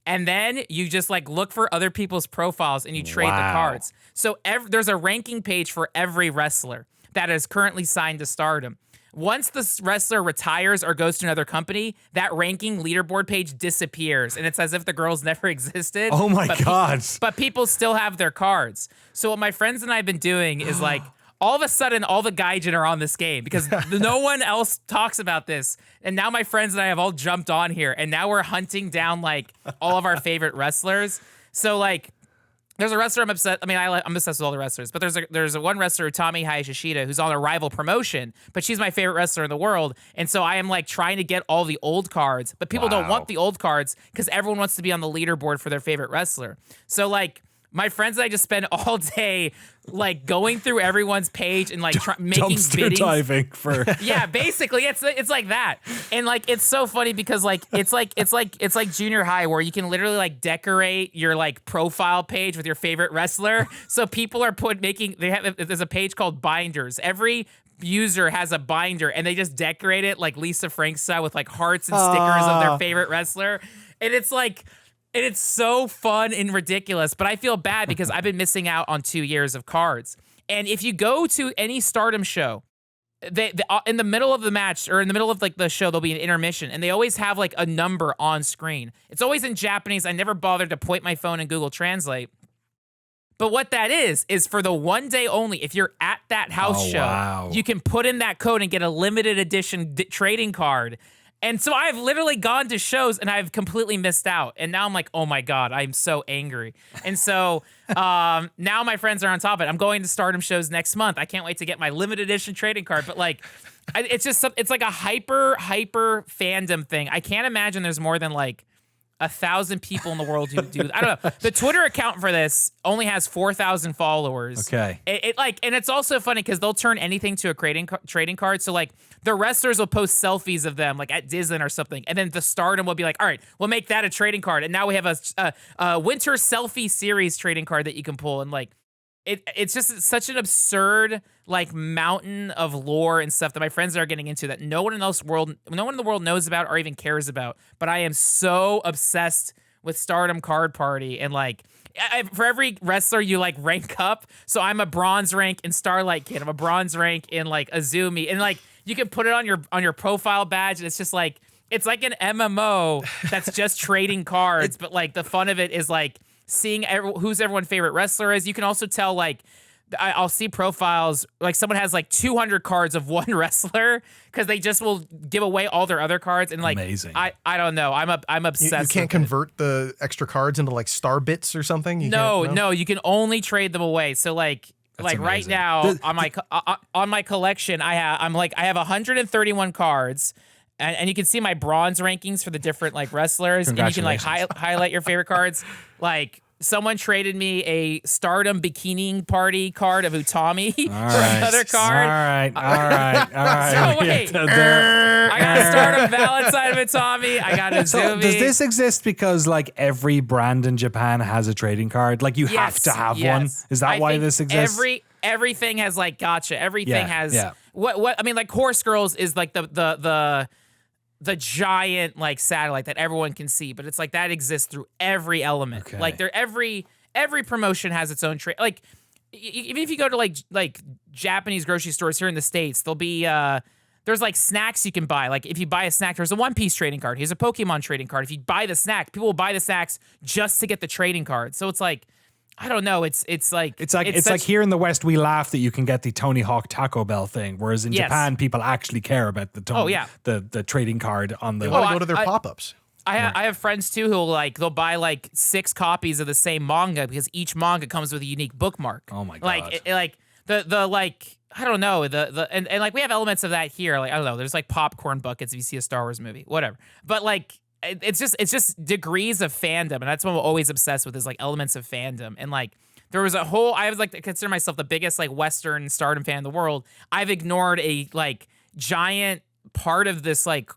And then you just like look for other people's profiles and you trade the cards. So there's a ranking page for every wrestler that is currently signed to Stardom. Once the wrestler retires or goes to another company, that ranking leaderboard page disappears. And it's as if the girls never existed. Oh my God. But people still have their cards. So what my friends and I have been doing is like, all of a sudden, all the gaijin are on this game because no one else talks about this. And now my friends and I have all jumped on here, and now we're hunting down like all of our favorite wrestlers. So like, there's a wrestler I'm obsessed. I mean, I'm obsessed with all the wrestlers, but there's a one wrestler, Tommy Hayashishida, who's on a rival promotion, but she's my favorite wrestler in the world. And so I am like trying to get all the old cards, but people don't want the old cards because everyone wants to be on the leaderboard for their favorite wrestler. So like, my friends and I just spend all day like going through everyone's page and like making dumpster biddings. diving for Yeah, basically it's like that. And like it's so funny because like it's like junior high where you can literally like decorate your like profile page with your favorite wrestler. So people are there's a page called binders. Every user has a binder and they just decorate it like Lisa Frank style with like hearts and stickers of their favorite wrestler. And it's like and it's so fun and ridiculous, but I feel bad because I've been missing out on 2 years of cards. And if you go to any Stardom show, they in the middle of the match or in the middle of like the show, there'll be an intermission, and they always have like a number on screen. It's always in Japanese. I never bothered to point my phone and Google Translate. But what that is for the one day only. If you're at that house show, you can put in that code and get a limited edition trading card. And so I've literally gone to shows and I've completely missed out. And now I'm like, oh my God, I'm so angry. And so now my friends are on top of it. I'm going to Stardom shows next month. I can't wait to get my limited edition trading card. But like, it's like a hyper fandom thing. I can't imagine there's more than like 1,000 people in the world who do. I don't know. The Twitter account for this only has 4,000 followers. Okay. And it's also funny because they'll turn anything to a trading card. So like the wrestlers will post selfies of them like at Disney or something, and then the Stardom will be like, all right, we'll make that a trading card, and now we have a winter selfie series trading card that you can pull, and like it's just such an absurd like mountain of lore and stuff that my friends are getting into that no one in the world knows about or even cares about. But I am so obsessed with Stardom Card Party, and like for every wrestler you like rank up. So I'm a bronze rank in Starlight Kid. I'm a bronze rank in like Azumi, and like you can put it on your profile badge, and it's just like it's like an MMO that's just trading cards. But like the fun of it is like seeing who's everyone's favorite wrestler is. You can also tell like I'll see profiles like someone has like 200 cards of one wrestler because they just will give away all their other cards, and like amazing. I don't know. I'm obsessed. You can't convert the extra cards into like star bits or something. No, you can only trade them away. So like right amazing. now on my collection, I have 131 cards. And you can see my bronze rankings for the different like wrestlers, and you can like highlight your favorite cards. Like someone traded me a Stardom Bikini Party card of Utami for another card. All right. So wait, I got a Stardom Valentine of Utami. I got a So Zumi. does this exist because like every brand in Japan has a trading card? Like you have to have one? Is that why this exists? Everything has like gacha. Everything has yeah. What I mean, like Horse Girls is like the giant like satellite that everyone can see, but it's like that exists through every element. Okay. Like every promotion has its own trade. Like even if you go to like Japanese grocery stores here in the States, there'll be there's like snacks you can buy. Like if you buy a snack, there's a One Piece trading card. Here's a Pokemon trading card. If you buy the snack, people will buy the snacks just to get the trading card. So it's like I don't know. It's like here in the West we laugh that you can get the Tony Hawk Taco Bell thing, whereas in Japan people actually care about the trading card on the. They want to go to their pop-ups. I have friends too who like they'll buy like 6 copies of the same manga because each manga comes with a unique bookmark. Oh my god! Like the like I don't know and like we have elements of that here. Like I don't know. There's like popcorn buckets if you see a Star Wars movie, whatever. But like. It's just degrees of fandom, and that's what I'm always obsessed with is like elements of fandom. And like there was I was like to consider myself the biggest like Western Stardom fan in the world. I've ignored a like giant part of this like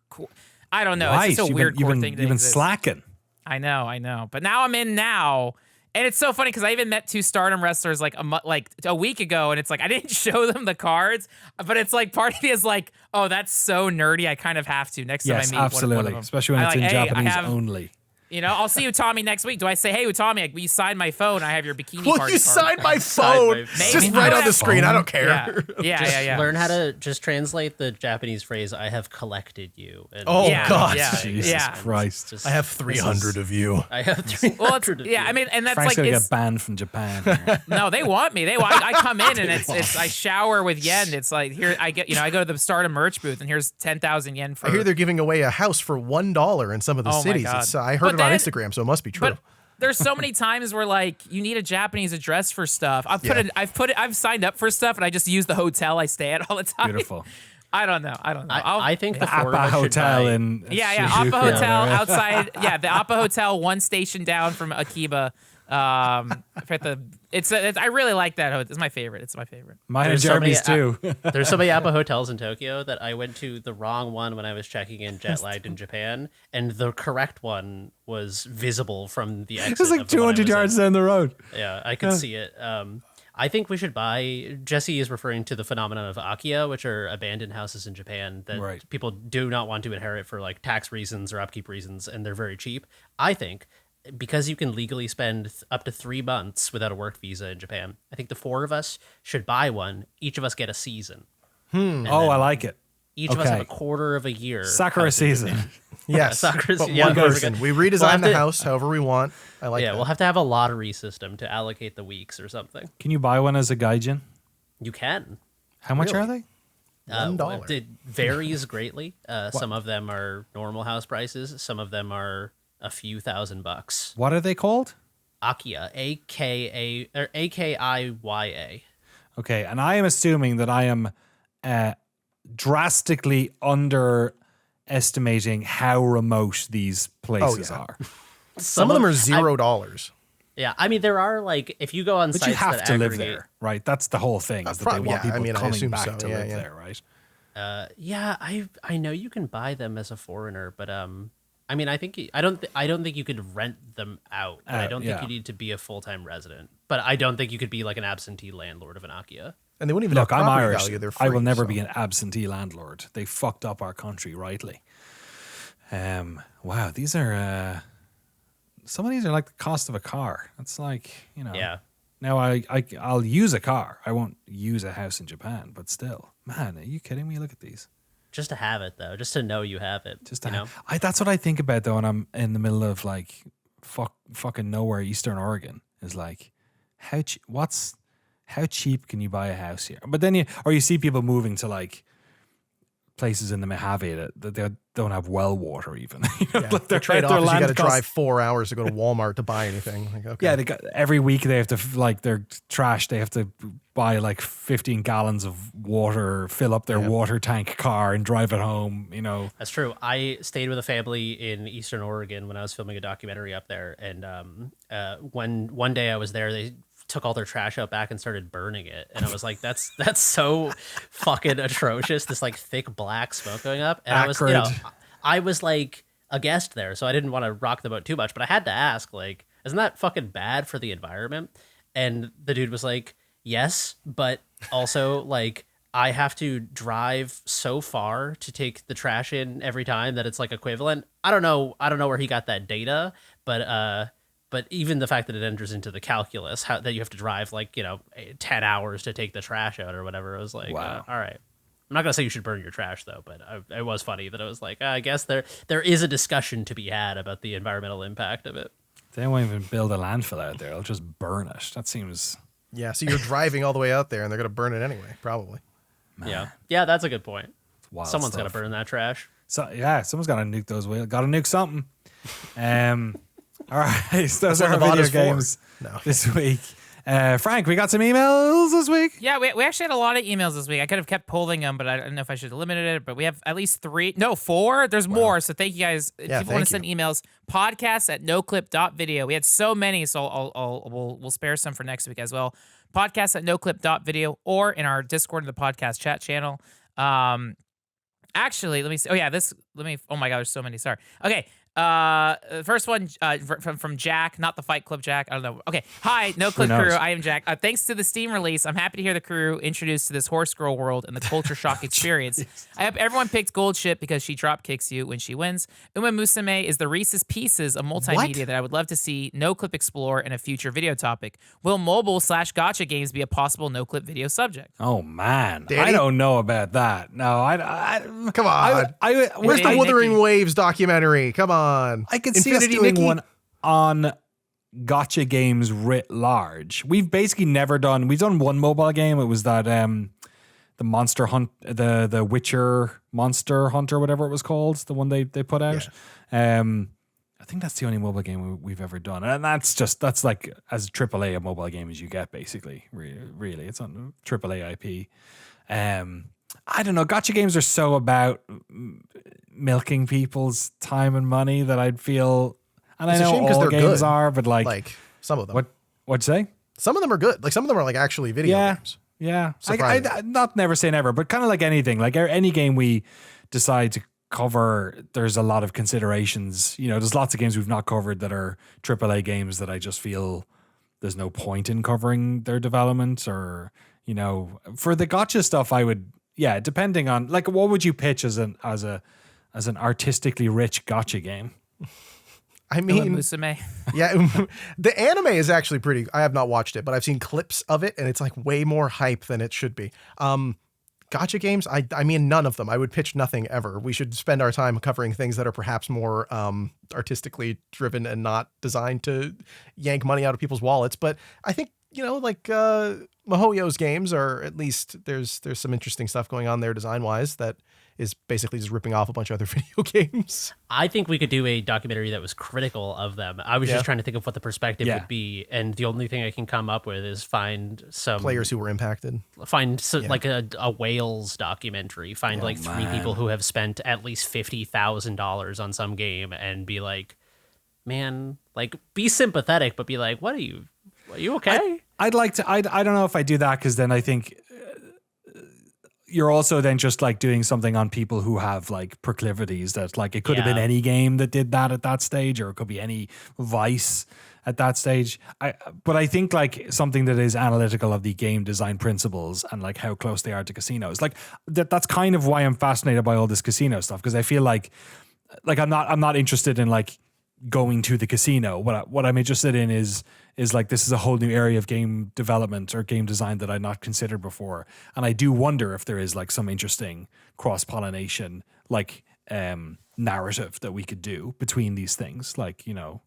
I don't know. Nice. It's just a weird core thing. You've been slacking. I know. But now I'm in now. And it's so funny because I even met 2 Stardom wrestlers like a week ago, and it's like I didn't show them the cards, but it's like part of me is like, oh, that's so nerdy. I kind of have to next time I meet absolutely, one of them. especially when it's in Japanese only. You know, I'll see Utami next week. Do I say, hey, Utami, will you sign my phone? I have your bikini Will party you card. sign my phone? Just right on the screen. I don't care. Yeah. Learn how to just translate the Japanese phrase, I have collected you. And God. Jesus Christ. I have 300 of you. I have 300 of you. Yeah, I mean, and that's Frank's like gonna get banned from Japan. no, they want me. I come in and it's I shower with yen. It's like here I go to the Stardom merch booth and here's 10,000 yen for. I hear they're giving away a house for $1 in some of the cities. I heard it on Instagram, so it must be true. But there's so many times where like you need a Japanese address for stuff. I've signed up for stuff and I just use the hotel I stay at all the time. Beautiful. I don't know. I think the four of Appa us should Hotel buy- in Appa Hotel outside. Yeah, the Appa Hotel, one station down from Akiba. I really like that hotel. It's my favorite. Mine and There's so Jeremy's many too. There's so many Appa hotels in Tokyo that I went to the wrong one when I was checking in jet lagged in Japan, and the correct one was visible from the exit. It's like of the one I 200 was yards in. down the road. Yeah, I could see it. I think we should buy. Jesse is referring to the phenomenon of Akiya, which are abandoned houses in Japan that people do not want to inherit for like tax reasons or upkeep reasons, and they're very cheap. I think because you can legally spend up to 3 months without a work visa in Japan, I think the 4 of us should buy one. Each of us get a season. I like it. Each of us have a quarter of a year. Sakura season. Yes, Sakura but season. Yeah, one person. We redesign the house however we want. I like that. We'll have to have a lottery system to allocate the weeks or something. Can you buy one as a gaijin? You can. How much are they? $1. It varies greatly. Some of them are normal house prices. Some of them are a few $1,000. What are they called? Akiya, Akiya. Okay, and I am assuming that I am drastically underestimating how remote these places are. Some of them are $0. Yeah, I mean, there are like, if you go on But sites you have that to live aggregate, there, right? That's the whole thing. Is that they want people I coming assume back so. to Yeah, live yeah. there, right? yeah, I know you can buy them as a foreigner, but I mean, I don't think you could rent them out. But I don't think yeah. you need to be a full-time resident. But I don't think you could be like an absentee landlord of an Akia. And they wouldn't even Look, have I'm property Irish. value. They're I will free, never so. be an absentee landlord. They fucked up our country rightly. Wow, these are some of these are like the cost of a car. That's like, you know. Yeah. Now I'll use a car. I won't use a house in Japan, but still, man, are you kidding me? Look at these. Just to have it though, just to know you have it. Just you know. that's what I think about though when I'm in the middle of like fucking nowhere, Eastern Oregon. Is like how cheap can you buy a house here? But then you see people moving to like places in the Mojave that they don't have well water even. You know, Yeah. like The trade-off is you got to costs- drive 4 hours to go to Walmart to buy anything. Like, okay. Yeah, they got, every week they have to like their trash. They have to buy like 15 gallons of water, fill up their water tank car, and drive it home. You know, That's true. I stayed with a family in Eastern Oregon when I was filming a documentary up there, and when one day I was there, they took all their trash out back and started burning it, and I was like, "That's so fucking atrocious." This like thick black smoke going up, and I was like a guest there, so I didn't want to rock the boat too much, but I had to ask, like, isn't that fucking bad for the environment? And the dude was like, yes, but also like I have to drive so far to take the trash in every time that it's like equivalent. I don't know where he got that data, but even the fact that it enters into the calculus, that you have to drive like, 10 hours to take the trash out or whatever, I was like, Wow. All right. I'm not gonna say you should burn your trash though, but it was funny that I was like, I guess there is a discussion to be had about the environmental impact of it. they won't even build a landfill out there. They'll just burn it. That seems. Yeah, so you're driving all the way out there, and they're going to burn it anyway, probably. Yeah, that's a good point. Wild Someone's stuff. got to burn that trash. So yeah, someone's got to nuke those wheels. Got to nuke something. All right, so those are our what video Nevada's for. games No. this week. Frank, we got some emails this week. Yeah, we actually had a lot of emails this week. I could have kept pulling them, but I don't know if I should have limited it. But we have at least 4. There's more. So thank you guys. If people want to send emails, podcast@noclip.video. We had so many, so we'll spare some for next week as well. Podcast@noclip.video or in our Discord in the podcast chat channel. Actually, let me see. Oh yeah, oh my God, there's so many. Sorry. Okay. First one from Jack, not the Fight Club Jack. I don't know. Okay. Hi, No Clip Crew. I am Jack. Thanks to the Steam release, I'm happy to hear the crew introduced to this horse girl world and the culture shock experience. I hope everyone picked Gold Ship because she drop kicks you when she wins. Uma Musume is the Reese's Pieces of multimedia that I would love to see No Clip explore in a future video topic. Will mobile/gacha games be a possible No Clip video subject? Oh man, Danny? I don't know about that. No, I Come on. Where's the Hey, Wuthering Nikki. Waves documentary? Come on. I could see us Infinity doing Nikki? one on gotcha games writ large. We've basically never done. We've done one mobile game. It was that the Monster Hunt, the Witcher Monster Hunter, whatever it was called, the one they put out. I think that's the only mobile game we've ever done, and that's like as AAA a mobile game as you get, basically. Really, it's on AAA IP. I don't know. Gotcha games are so about milking people's time and money that I'd feel, and It's a I know shame 'cause all they're games good. are, but Like, some of them. what'd you say? Some of them are good. Like, some of them are like actually video games. Yeah. Surprising. I not never say never, but kind of like anything, like any game we decide to cover, there's a lot of considerations. You know, there's lots of games we've not covered that are AAA games that I just feel there's no point in covering their development, or, you know, for the gotcha stuff, I would, depending on, like, what would you pitch as an artistically rich gotcha game? I Uma mean, Musume. yeah, the anime is actually pretty. I have not watched it, but I've seen clips of it, and it's like way more hype than it should be. Gotcha games, I mean, none of them. I would pitch nothing ever. We should spend our time covering things that are perhaps more artistically driven and not designed to yank money out of people's wallets. But I think, you know, like MiHoYo's games are, at least there's some interesting stuff going on there design wise that is basically just ripping off a bunch of other video games. I think we could do a documentary that was critical of them. I was just trying to think of what the perspective would be, and the only thing I can come up with is find some Players who were impacted. like a whales documentary. Find three people who have spent at least $50,000 on some game, and be like, man, like be sympathetic, but be like, are you okay? I'd like to. I don't know if I do that, because then I think you're also then just like doing something on people who have like proclivities that like it could have been any game that did that at that stage, or it could be any vice at that stage. But I think like something that is analytical of the game design principles and like how close they are to casinos, like that's kind of why I'm fascinated by all this casino stuff, because I feel like I'm not interested in like going to the casino. What I'm interested in is like, this is a whole new area of game development or game design that I'd not considered before. And I do wonder if there is like some interesting cross-pollination, like narrative that we could do between these things. Like, you know,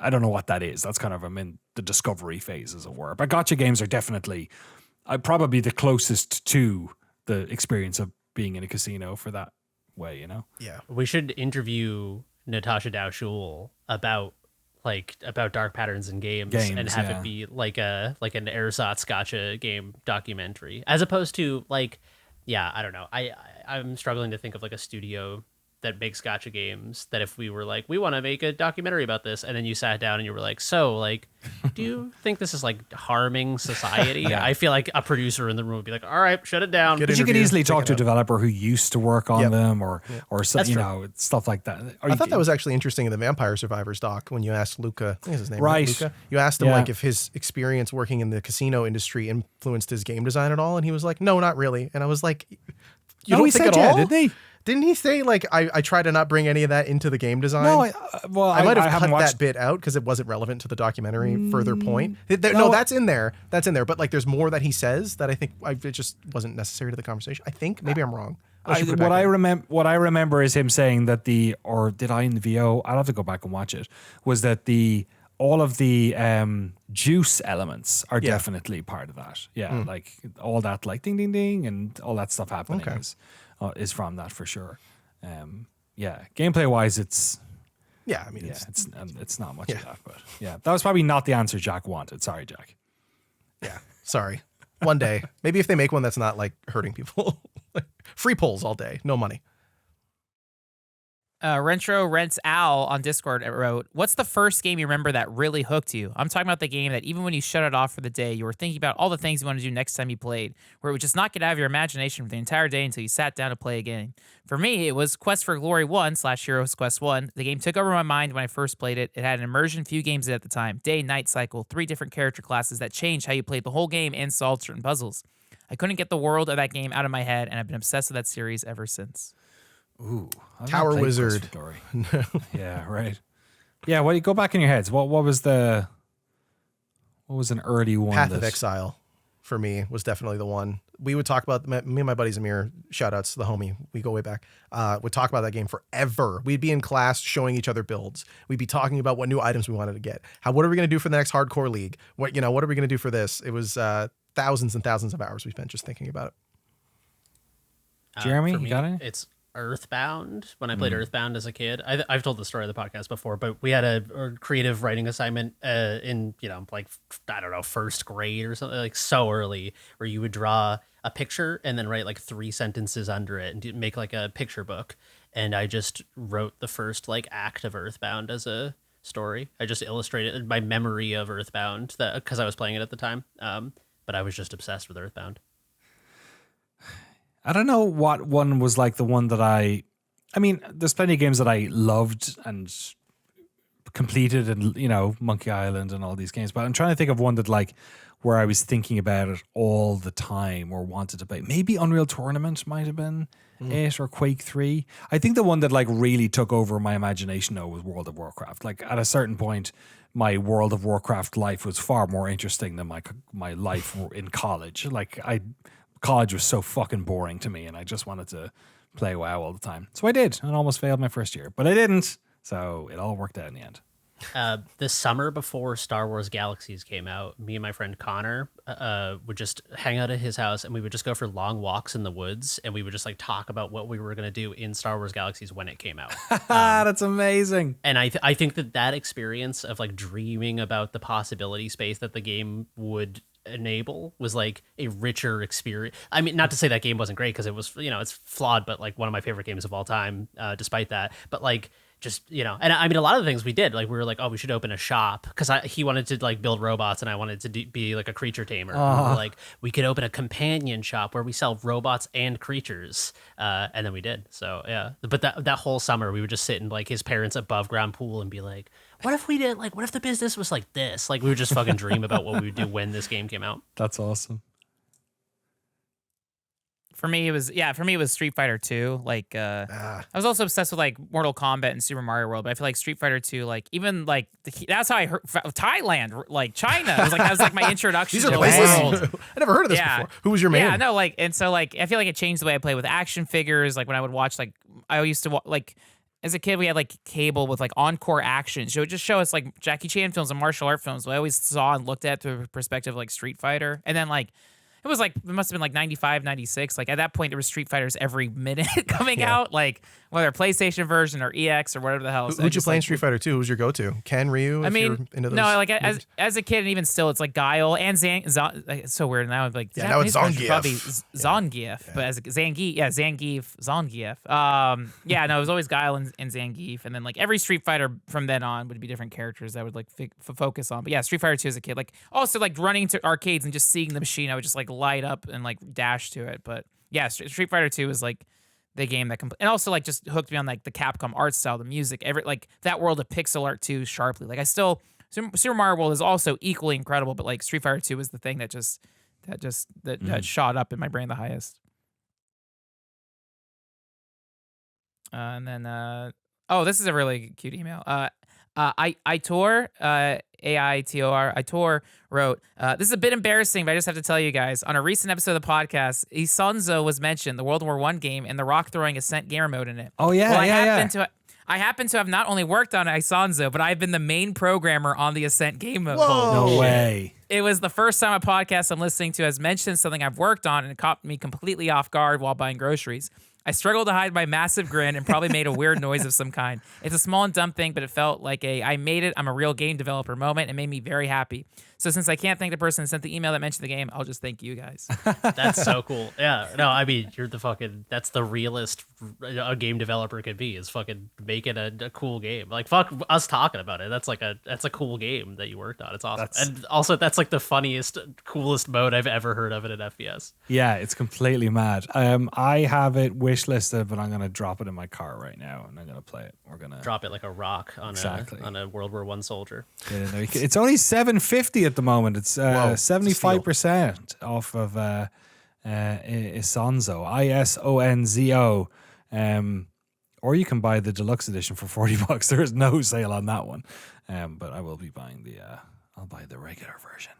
I don't know what that is. That's kind of, I'm in the discovery phase, as it were. But gacha games are definitely probably the closest to the experience of being in a casino for that way, you know? Yeah. We should interview Natasha Dow-Schul about dark patterns in games and have it be like an ersatz gacha game documentary, as opposed to like, I don't know. I'm struggling to think of like a studio that makes gacha games that if we were like, we want to make a documentary about this, and then you sat down and you were like, so like, do you think this is like harming society? I feel like a producer in the room would be like, all right, shut it down. But you could easily talk to a developer who used to work on them or so, That's you true. know, stuff like that. I thought that was actually interesting in the Vampire Survivors doc when you asked Luca, I think is his name, Right. Luca? You asked him like if his experience working in the casino industry influenced his game design at all, and he was like, no, not really. And I was like, you don't think at all? Didn't he? Didn't he say like I try to not bring any of that into the game design? No, I might have haven't cut watched that bit out because it wasn't relevant to the documentary. Further point, no, that's in there. That's in there. But like, there's more that he says that I think it just wasn't necessary to the conversation. I think maybe I'm wrong. What I remember is him saying that or did I in the VO? I'll have to go back and watch it. Was that all of the juice elements are definitely part of that. Yeah, like all that, like ding ding ding, and all that stuff happening is from that for sure. Gameplay wise, it's not much of that, but that was probably not the answer Jack wanted. Sorry, Jack. Yeah, sorry. One day, maybe if they make one that's not like hurting people, free polls all day, no money. Rentro Rents Owl on Discord wrote, "What's the first game you remember that really hooked you? I'm talking about the game that even when you shut it off for the day, you were thinking about all the things you want to do next time you played, where it would just not get out of your imagination for the entire day until you sat down to play again. For me, it was Quest for Glory 1 / Heroes Quest 1. The game took over my mind when I first played it. It had an immersion few games at the time, day-night cycle, 3 different character classes that changed how you played the whole game and solved certain puzzles. I couldn't get the world of that game out of my head, and I've been obsessed with that series ever since." Ooh, I've Tower not played Wizard. Quest for Glory. Yeah, right. Yeah, well, you go back in your heads. What was an early one? Path of Exile for me was definitely the one. We would talk about, me and my buddy Zamir, shout outs to the homie, we go way back, would talk about that game forever. We'd be in class showing each other builds. We'd be talking about what new items we wanted to get. What are we going to do for the next hardcore league? What are we going to do for this? It was thousands and thousands of hours we spent just thinking about it. Jeremy, for you me, got it? It's Earthbound. When I played Earthbound as a kid, I've told the story of the podcast before, but we had a creative writing assignment in first grade or something, like so early, where you would draw a picture and then write like 3 sentences under it and make like a picture book. And I just wrote the first like act of Earthbound as a story. I just illustrated my memory of Earthbound because I was playing it at the time. But I was just obsessed with Earthbound. I don't know what one was like the one that I mean, there's plenty of games that I loved and completed, and Monkey Island and all these games, but I'm trying to think of one that like where I was thinking about it all the time or wanted to play. Maybe Unreal Tournament might have been it, or Quake 3. I think the one that like really took over my imagination though was World of Warcraft. Like at a certain point, my World of Warcraft life was far more interesting than my life in college. Like college was so fucking boring to me, and I just wanted to play WoW all the time. So I did, and almost failed my first year, but I didn't. So it all worked out in the end. The summer before Star Wars Galaxies came out, me and my friend Connor would just hang out at his house, and we would just go for long walks in the woods, and we would just like talk about what we were going to do in Star Wars Galaxies when it came out. That's amazing. And I think that experience of like dreaming about the possibility space that the game would enable was like a richer experience. I mean, not to say that game wasn't great, because it was, it's flawed, but like one of my favorite games of all time, despite that. But like just, you know, and I mean, a lot of the things we did, like we were like, oh, we should open a shop because he wanted to like build robots and I wanted to be like a creature tamer. We were like, we could open a companion shop where we sell robots and creatures. And then we did. So yeah, but that whole summer we would just sit in like his parents' above ground pool and be like, what if we did, like, what if the business was like this? Like we would just fucking dream about what we would do when this game came out. That's awesome. For me, it was Street Fighter 2. Like, I was also obsessed with like Mortal Kombat and Super Mario World, but I feel like Street Fighter 2, like even like that's how I heard Thailand, like China. It was like that was like my introduction to the world. I never heard of this before. Who was your man? Yeah, no, like, and so like I feel like it changed the way I play with action figures. Like when I would watch, like I used to like as a kid we had like cable with like Encore Action, so it would just show us like Jackie Chan films and martial art films. So I always saw and looked at through the perspective of like Street Fighter, and then like. It was like, it must have been like 95, 96. Like at that point, there was Street Fighters every minute coming out, like whether PlayStation version or EX or whatever the hell. Who'd you play in Street Fighter 2? Who was your go-to? Ken, Ryu? I mean, into those no, like as a kid and even still, it's like Guile and it's so weird now. Like, now it's Zangief. Probably Zangief, but as a Zangief. Yeah, no, it was always Guile and Zangief. And then like every Street Fighter from then on would be different characters I would like focus on. But yeah, Street Fighter 2 as a kid, like also like running to arcades and just seeing the machine, I would just like light up and like dash to it. But yeah, Street Fighter 2 was like the game that and also like just hooked me on like the Capcom art style, the music, like that world of pixel art too sharply. Like I still Super Mario World is also equally incredible, but like Street Fighter 2 was the thing that shot up in my brain the highest. And then this is a really cute email. Aitor, Aitor, Aitor wrote, this is a bit embarrassing, but I just have to tell you guys, on a recent episode of the podcast, Isonzo was mentioned, the World War I game, and the rock-throwing Ascent gamer mode in it. Oh, yeah, well, I happen to have not only worked on Isonzo, but I've been the main programmer on the Ascent game mode. Whoa. No way. It was the first time a podcast I'm listening to has mentioned something I've worked on, and it caught me completely off guard while buying groceries. I struggled to hide my massive grin and probably made a weird noise of some kind. It's a small and dumb thing, but it felt like I made it, I'm a real game developer moment, and made me very happy. So since I can't thank the person that sent the email that mentioned the game, I'll just thank you guys. That's so cool. Yeah, no, I mean, you're that's the realest a game developer could be, is fucking making a cool game. Like, fuck us talking about it. That's a cool game that you worked on. It's awesome. And also, that's like the funniest, coolest mode I've ever heard of in an FPS. Yeah, it's completely mad. I have it wishlisted, but I'm going to drop it in my car right now, and I'm going to play it. We're going to drop it like a rock on a World War I soldier. It's only $7.50 at the moment. It's 75% off of Isonzo, Isonzo. Or you can buy the deluxe edition for $40. There is no sale on that one. But I will be buying I'll buy the regular version.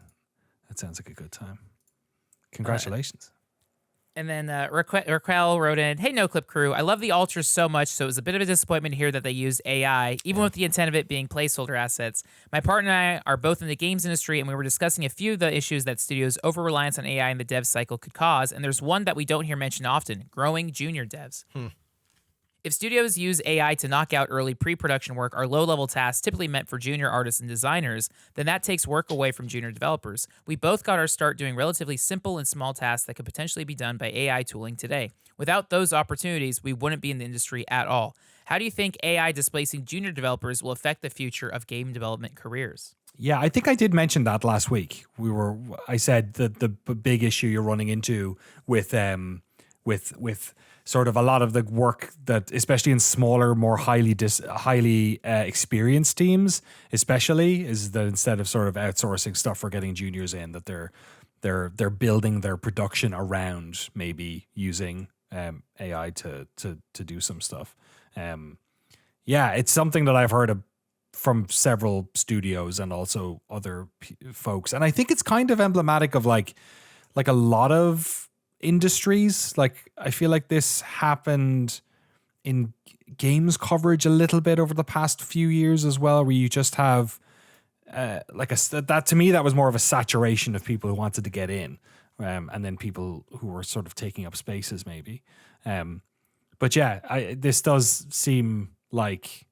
That sounds like a good time. Congratulations. And then Raquel wrote in, "Hey, Noclip crew, I love the Ultras so much, so it was a bit of a disappointment to hear that they used AI, even with the intent of it being placeholder assets. My partner and I are both in the games industry, and we were discussing a few of the issues that studios' over-reliance on AI in the dev cycle could cause, and there's one that we don't hear mentioned often, growing junior devs. If studios use AI to knock out early pre-production work or low-level tasks typically meant for junior artists and designers, then that takes work away from junior developers. We both got our start doing relatively simple and small tasks that could potentially be done by AI tooling today. Without those opportunities, we wouldn't be in the industry at all. How do you think AI displacing junior developers will affect the future of game development careers?" Yeah, I think I did mention that last week. I said that the big issue you're running into with sort of a lot of the work that, especially in smaller, more highly experienced teams, especially, is that instead of sort of outsourcing stuff for getting juniors in, that they're building their production around maybe using AI to do some stuff. Yeah, it's something that I've heard from several studios and also other folks, and I think it's kind of emblematic of like a lot of industries. Like, I feel like this happened in games coverage a little bit over the past few years as well, where you just have that to me, that was more of a saturation of people who wanted to get in, and then people who were sort of taking up spaces maybe. But yeah, this does seem like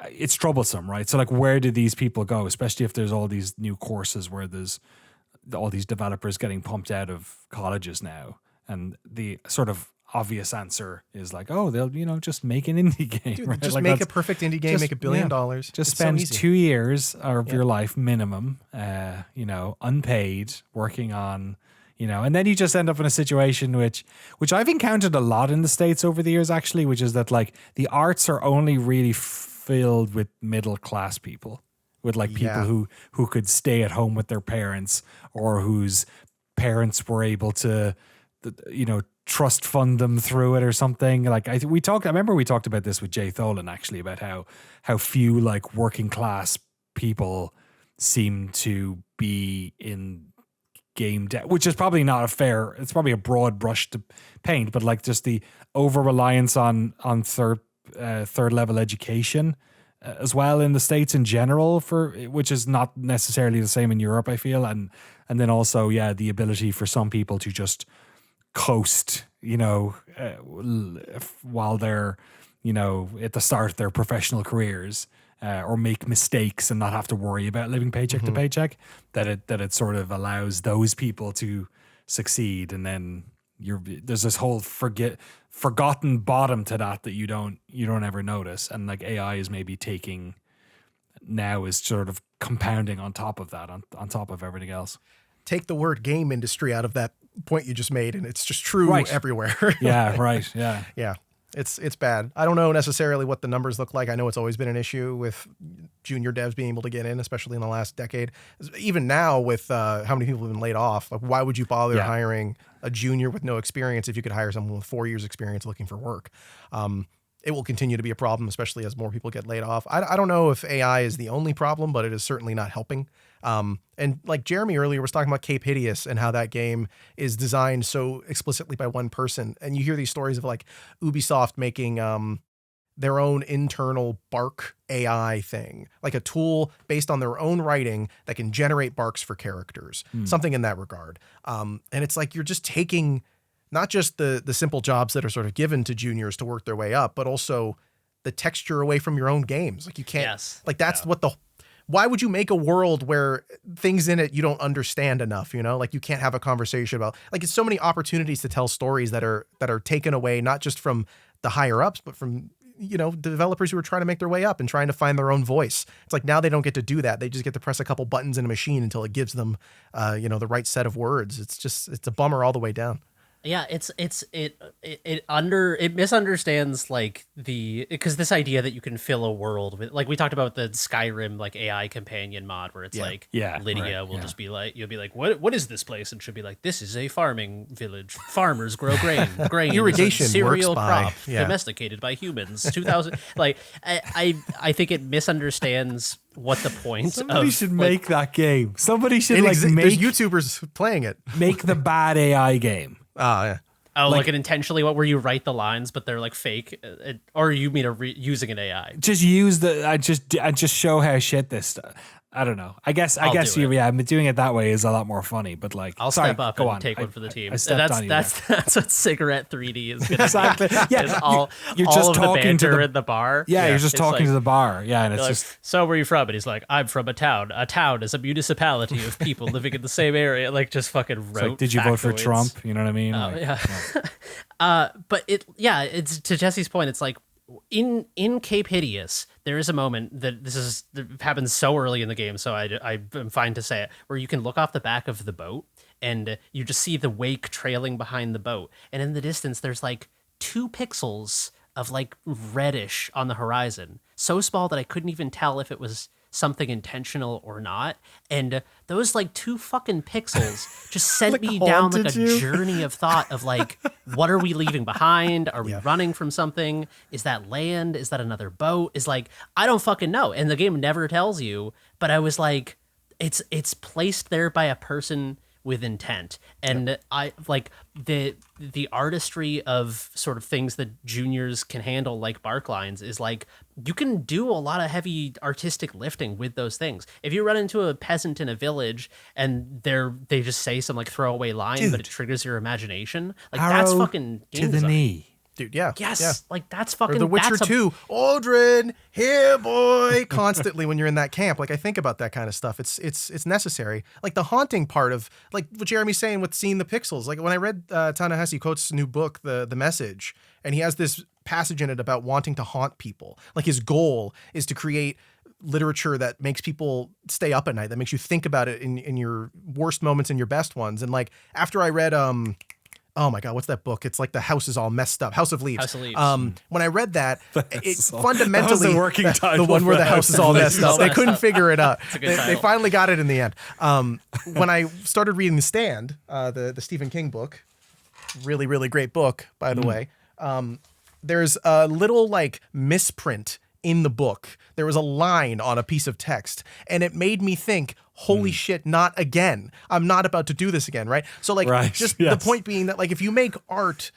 it's troublesome, right? So like, where do these people go, especially if there's all these new courses where there's all these developers getting pumped out of colleges now, and the sort of obvious answer is like, oh, they'll, just make an indie game. Dude, right? just Like, make a that's- perfect indie game, just- make $1 billion. Just It's so spend easy. 2 years of your life minimum, unpaid, working on, and then you just end up in a situation which I've encountered a lot in the States over the years, actually, which is that like the arts are only really filled with middle class people, with like people who could stay at home with their parents, or whose parents were able to, trust fund them through it or something. Like I remember we talked about this with Jay Tholen, actually, about how few like working class people seem to be in game debt, which is probably not it's probably a broad brush to paint, but like just the over reliance on third level education as well in the States in general, which is not necessarily the same in Europe, I feel, and then also the ability for some people to just coast, while they're, at the start of their professional careers, or make mistakes and not have to worry about living paycheck to paycheck, that it sort of allows those people to succeed. And then there's this whole forgotten bottom to that you don't ever notice. And like AI is maybe is sort of compounding on top of that, on top of everything else. Take the word game industry out of that point you just made, and it's just true everywhere. Yeah, right. Yeah. Yeah. It's bad. I don't know necessarily what the numbers look like. I know it's always been an issue with junior devs being able to get in, especially in the last decade. Even now with how many people have been laid off, like why would you bother hiring a junior with no experience if you could hire someone with 4 years experience looking for work? It will continue to be a problem, especially as more people get laid off. I don't know if AI is the only problem, but it is certainly not helping. And like Jeremy earlier was talking about Cape Hideous and how that game is designed so explicitly by one person. And you hear these stories of like Ubisoft making their own internal bark AI thing, like a tool based on their own writing that can generate barks for characters, something in that regard. And it's like you're just taking not just the simple jobs that are sort of given to juniors to work their way up, but also the texture away from your own games. Like you can't, like that's what why would you make a world where things in it you don't understand enough, like you can't have a conversation about, like it's so many opportunities to tell stories that are taken away, not just from the higher ups, but from, developers who are trying to make their way up and trying to find their own voice. It's like now they don't get to do that. They just get to press a couple buttons in a machine until it gives them, the right set of words. It's a bummer all the way down. Yeah, it misunderstands like because this idea that you can fill a world with, like we talked about the Skyrim like AI companion mod where it's Lydia will just be like, you'll be like, what is this place? And she'll be like, this is a farming village. Farmers grow grain. Irrigation is a cereal works by- crop domesticated by humans. 2000 like I think it misunderstands what the point Somebody of should make that game. Somebody should There's make YouTubers playing it. make the bad AI game. Oh, yeah. Oh, like an intentionally where you write the lines, but they're like fake, or you mean using an AI? Just use I just show how shit this stuff. I don't know. I guess doing it that way is a lot more funny. But like, I'll step up and take one for the team. That's what Cigarette 3D is going to exactly. Yeah, you're just all of talking the banter to the in the bar. Yeah, you're just talking to the bar. Yeah, and it's like, just. So where are you from? And he's like, I'm from a town. A town is a municipality of people living in the same area. Like just fucking wrote. Like, did you vote for factoids. Trump? You know what I mean? But it's to Jesse's point. It's like in Cape Hideous, there is a moment that happens so early in the game, so I'm fine to say it, where you can look off the back of the boat and you just see the wake trailing behind the boat, and in the distance there's like 2 pixels of like reddish on the horizon, so small that I couldn't even tell if it was something intentional or not, and those like 2 fucking pixels just sent Like me down like a haunted you? journey of thought of like, what are we leaving behind? Are we running from something? Is that land? Is that another boat? Is like, I don't fucking know, and the game never tells you, but I was like, it's placed there by a person with intent, and I like the artistry of sort of things that juniors can handle, like bark lines, is like you can do a lot of heavy artistic lifting with those things. If you run into a peasant in a village and they just say some like throwaway line, but it triggers your imagination, like that's fucking game to the design. knee. Dude, yeah. Yes, Yeah. like that's Or fucking. The Witcher that's a- 2, Aldrin, here boy, constantly when you're in that camp. Like I think about that kind of stuff. It's necessary. Like the haunting part of like what Jeremy's saying with seeing the pixels. Like when I read Ta-Nehisi Coates' new book, The Message, and he has this passage in it about wanting to haunt people. Like his goal is to create literature that makes people stay up at night, that makes you think about it in your worst moments and your best ones. And like after I read oh my God, what's that book? It's like the house is all messed up. House of Leaves. House of Leaves. When I read that, it That fundamentally was the working title the one for where the the house is all messed up. They couldn't figure it out. a good They title. finally got it in the end. When I started reading The Stand, the Stephen King book, really, really great book, by the way. There's a little like misprint in the book. There was a line on a piece of text, and it made me think, holy shit, not again. I'm not about to do this again, right? So like Right, just yes. the point being that like if you make art,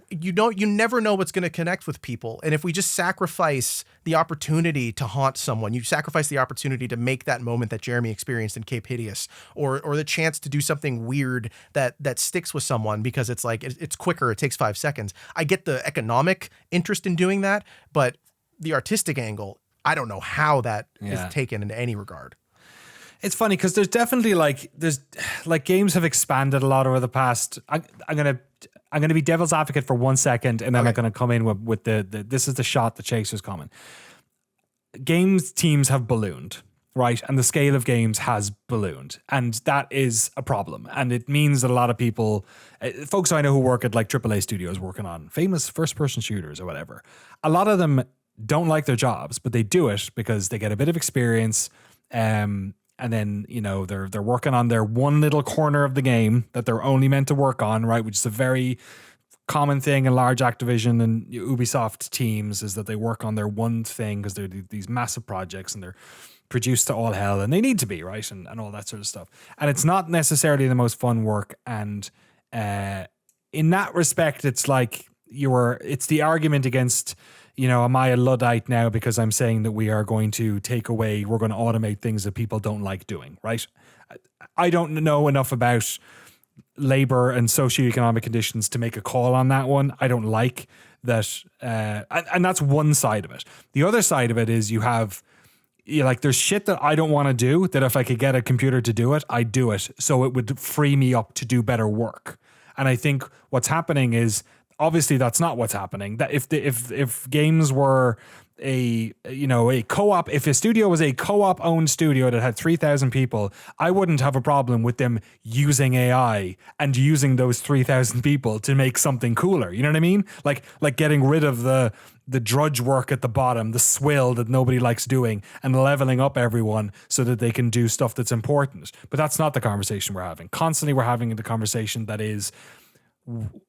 you never know what's going to connect with people. And if we just sacrifice the opportunity to haunt someone, you sacrifice the opportunity to make that moment that Jeremy experienced in Cape Hideous, or the chance to do something weird that sticks with someone because it's like it's quicker, it takes 5 seconds. I get the economic interest in doing that, but the artistic angle, I don't know how that Yeah. is taken in any regard. It's funny because there's definitely games have expanded a lot over the past. I'm gonna be devil's advocate for 1 second, and then I'm gonna come in with the this is the shot the Chaser's coming. Games teams have ballooned, right, and the scale of games has ballooned, and that is a problem. And it means that a lot of people, folks I know who work at like AAA studios working on famous first-person shooters or whatever, a lot of them don't like their jobs, but they do it because they get a bit of experience. And then, you know, they're working on their one little corner of the game that they're only meant to work on, right? Which is a very common thing in large Activision and Ubisoft teams, is that they work on their one thing because they're these massive projects and they're produced to all hell, and they need to be, right? And all that sort of stuff. And it's not necessarily the most fun work. And in that respect, it's like it's the argument against, you know, am I a Luddite now because I'm saying that we're going to automate things that people don't like doing, right? I don't know enough about labor and socioeconomic conditions to make a call on that one. I don't like that. And that's one side of it. The other side of it is there's shit that I don't want to do that if I could get a computer to do it, I'd do it. So it would free me up to do better work. And I think what's happening is, obviously that's not what's happening. That if games were a co-op, if a studio was a co-op owned studio that had 3,000 people, I wouldn't have a problem with them using AI and using those 3,000 people to make something cooler. You know what I mean? Like getting rid of the drudge work at the bottom, the swill that nobody likes doing, and leveling up everyone so that they can do stuff that's important. But that's not the conversation we're having. Constantly we're having the conversation that is,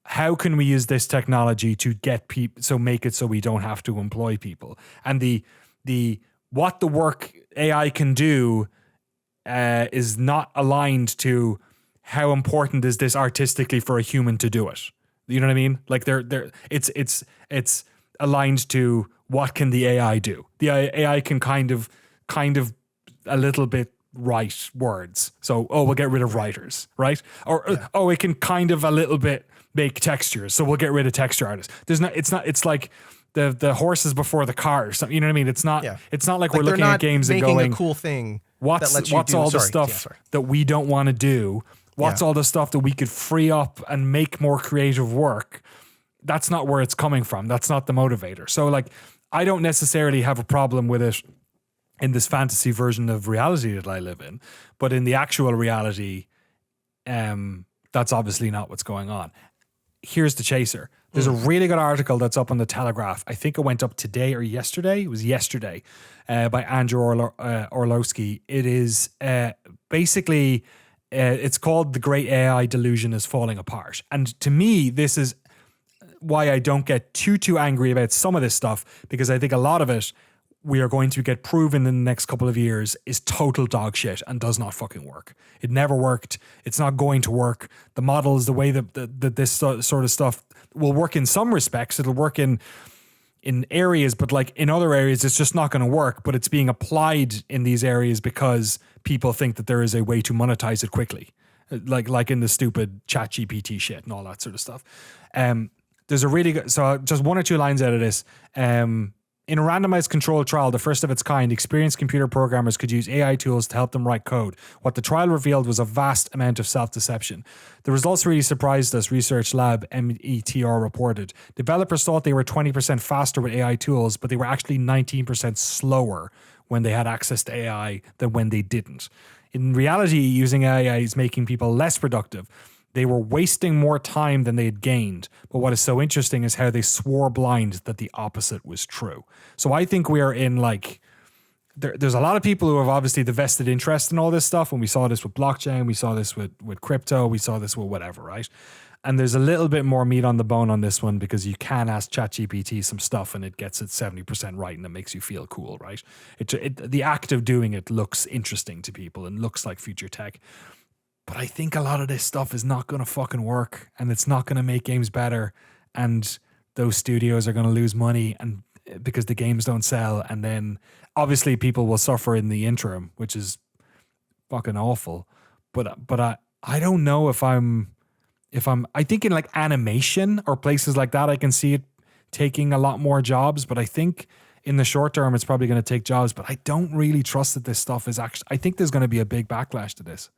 how can we use this technology to get people, so make it so we don't have to employ people? And what the work AI can do is not aligned to how important is this artistically for a human to do it. You know what I mean? Like it's aligned to what can the AI do? The AI can kind of a little bit write words. So, we'll get rid of writers, right? Or, it can kind of a little bit make textures. So we'll get rid of texture artists. It's like the horses before the cars. You know what I mean? It's not like we're looking at games and going, a cool thing. What's all the stuff that we don't want to do? What's all the stuff that we could free up and make more creative work? That's not where it's coming from. That's not the motivator. So like, I don't necessarily have a problem with it in this fantasy version of reality that I live in, but in the actual reality, that's obviously not what's going on. Here's the chaser. There's a really good article that's up on the Telegraph. I think it went up today or yesterday. It was yesterday, by Andrew Orlowski. It is basically, it's called "The Great AI Delusion is Falling Apart." And to me, this is why I don't get too angry about some of this stuff, because I think a lot of it we are going to get proven in the next couple of years is total dog shit and does not fucking work. It never worked. It's not going to work. The models, the way that this sort of stuff will work in some respects, it'll work in areas, but like in other areas, it's just not going to work. But it's being applied in these areas because people think that there is a way to monetize it quickly, like in the stupid ChatGPT shit and all that sort of stuff. there's a really good, so just one or two lines out of this. In a randomized controlled trial, the first of its kind, experienced computer programmers could use AI tools to help them write code. What the trial revealed was a vast amount of self-deception. The results really surprised us, Research Lab METR reported. Developers thought they were 20% faster with AI tools, but they were actually 19% slower when they had access to AI than when they didn't. In reality, using AI is making people less productive. They were wasting more time than they had gained. But what is so interesting is how they swore blind that the opposite was true. So I think we are in like, there's a lot of people who have obviously the vested interest in all this stuff. And we saw this with blockchain. We saw this with crypto. We saw this with whatever, right? And there's a little bit more meat on the bone on this one because you can ask ChatGPT some stuff and it gets it 70% right and it makes you feel cool, right? The act of doing it looks interesting to people and looks like future tech. But I think a lot of this stuff is not going to fucking work and it's not going to make games better. And those studios are going to lose money and because the games don't sell. And then obviously people will suffer in the interim, which is fucking awful. But I don't know I think in like animation or places like that, I can see it taking a lot more jobs. But I think in the short term, it's probably going to take jobs. But I don't really trust that this stuff is actually, I think there's going to be a big backlash to this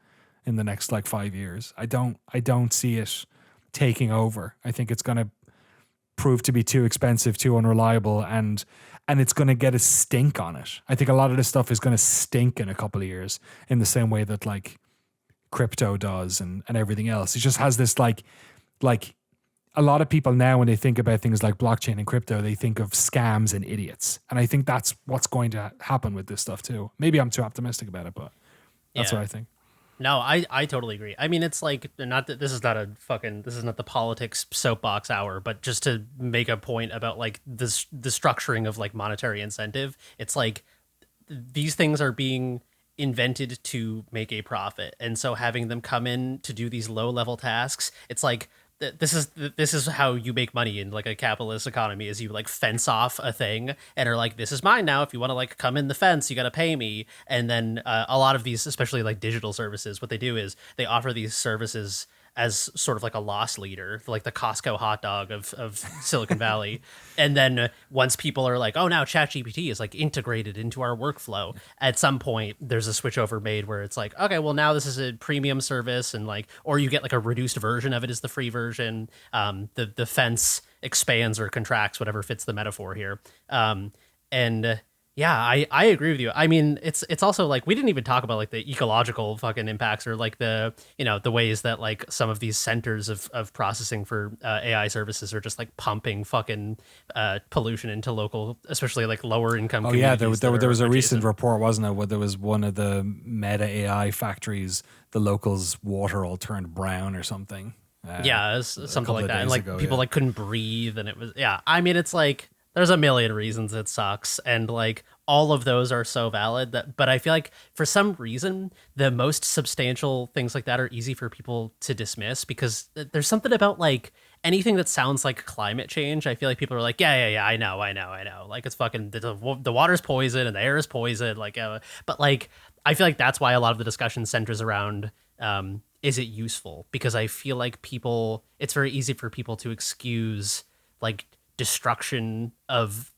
in the next like 5 years. I don't see it taking over. I think it's going to prove to be too expensive, too unreliable, and it's going to get a stink on it. I think a lot of this stuff is going to stink in a couple of years in the same way that like crypto does and everything else. It just has this like a lot of people now when they think about things like blockchain and crypto, they think of scams and idiots. And I think that's what's going to happen with this stuff too. Maybe I'm too optimistic about it, but that's what I think. No, I totally agree. I mean, it's like not that this is not the politics soapbox hour, but just to make a point about like the structuring of like monetary incentive. It's like these things are being invented to make a profit, and so having them come in to do these low level tasks, it's like this is how you make money in like a capitalist economy, is you like fence off a thing and are like, this is mine now. If you want to like come in the fence, you got to pay me. And then a lot of these, especially like digital services, what they do is they offer these services as sort of like a loss leader, like the Costco hot dog of Silicon Valley. And then once people are like, oh, now ChatGPT is like integrated into our workflow, at some point there's a switchover made where it's like, okay, well now this is a premium service, and like, or you get like a reduced version of it as the free version. The fence expands or contracts, whatever fits the metaphor here. Yeah, I agree with you. I mean, it's also like we didn't even talk about like the ecological fucking impacts or like the ways that like some of these centers of processing for AI services are just like pumping fucking pollution into local, especially like lower income communities. Oh yeah, there was a recent report, wasn't it, where there was one of the Meta AI factories, the locals' water all turned brown or something. Yeah, it was something like that, and like people like couldn't breathe, and it was I mean, it's like. There's a million reasons it sucks, and like all of those are so valid but I feel like for some reason the most substantial things like that are easy for people to dismiss because there's something about like anything that sounds like climate change. I feel like people are like, yeah, I know, like it's fucking the water's poison and the air is poison, like but like I feel like that's why a lot of the discussion centers around is it useful, because I feel like it's very easy for people to excuse like destruction of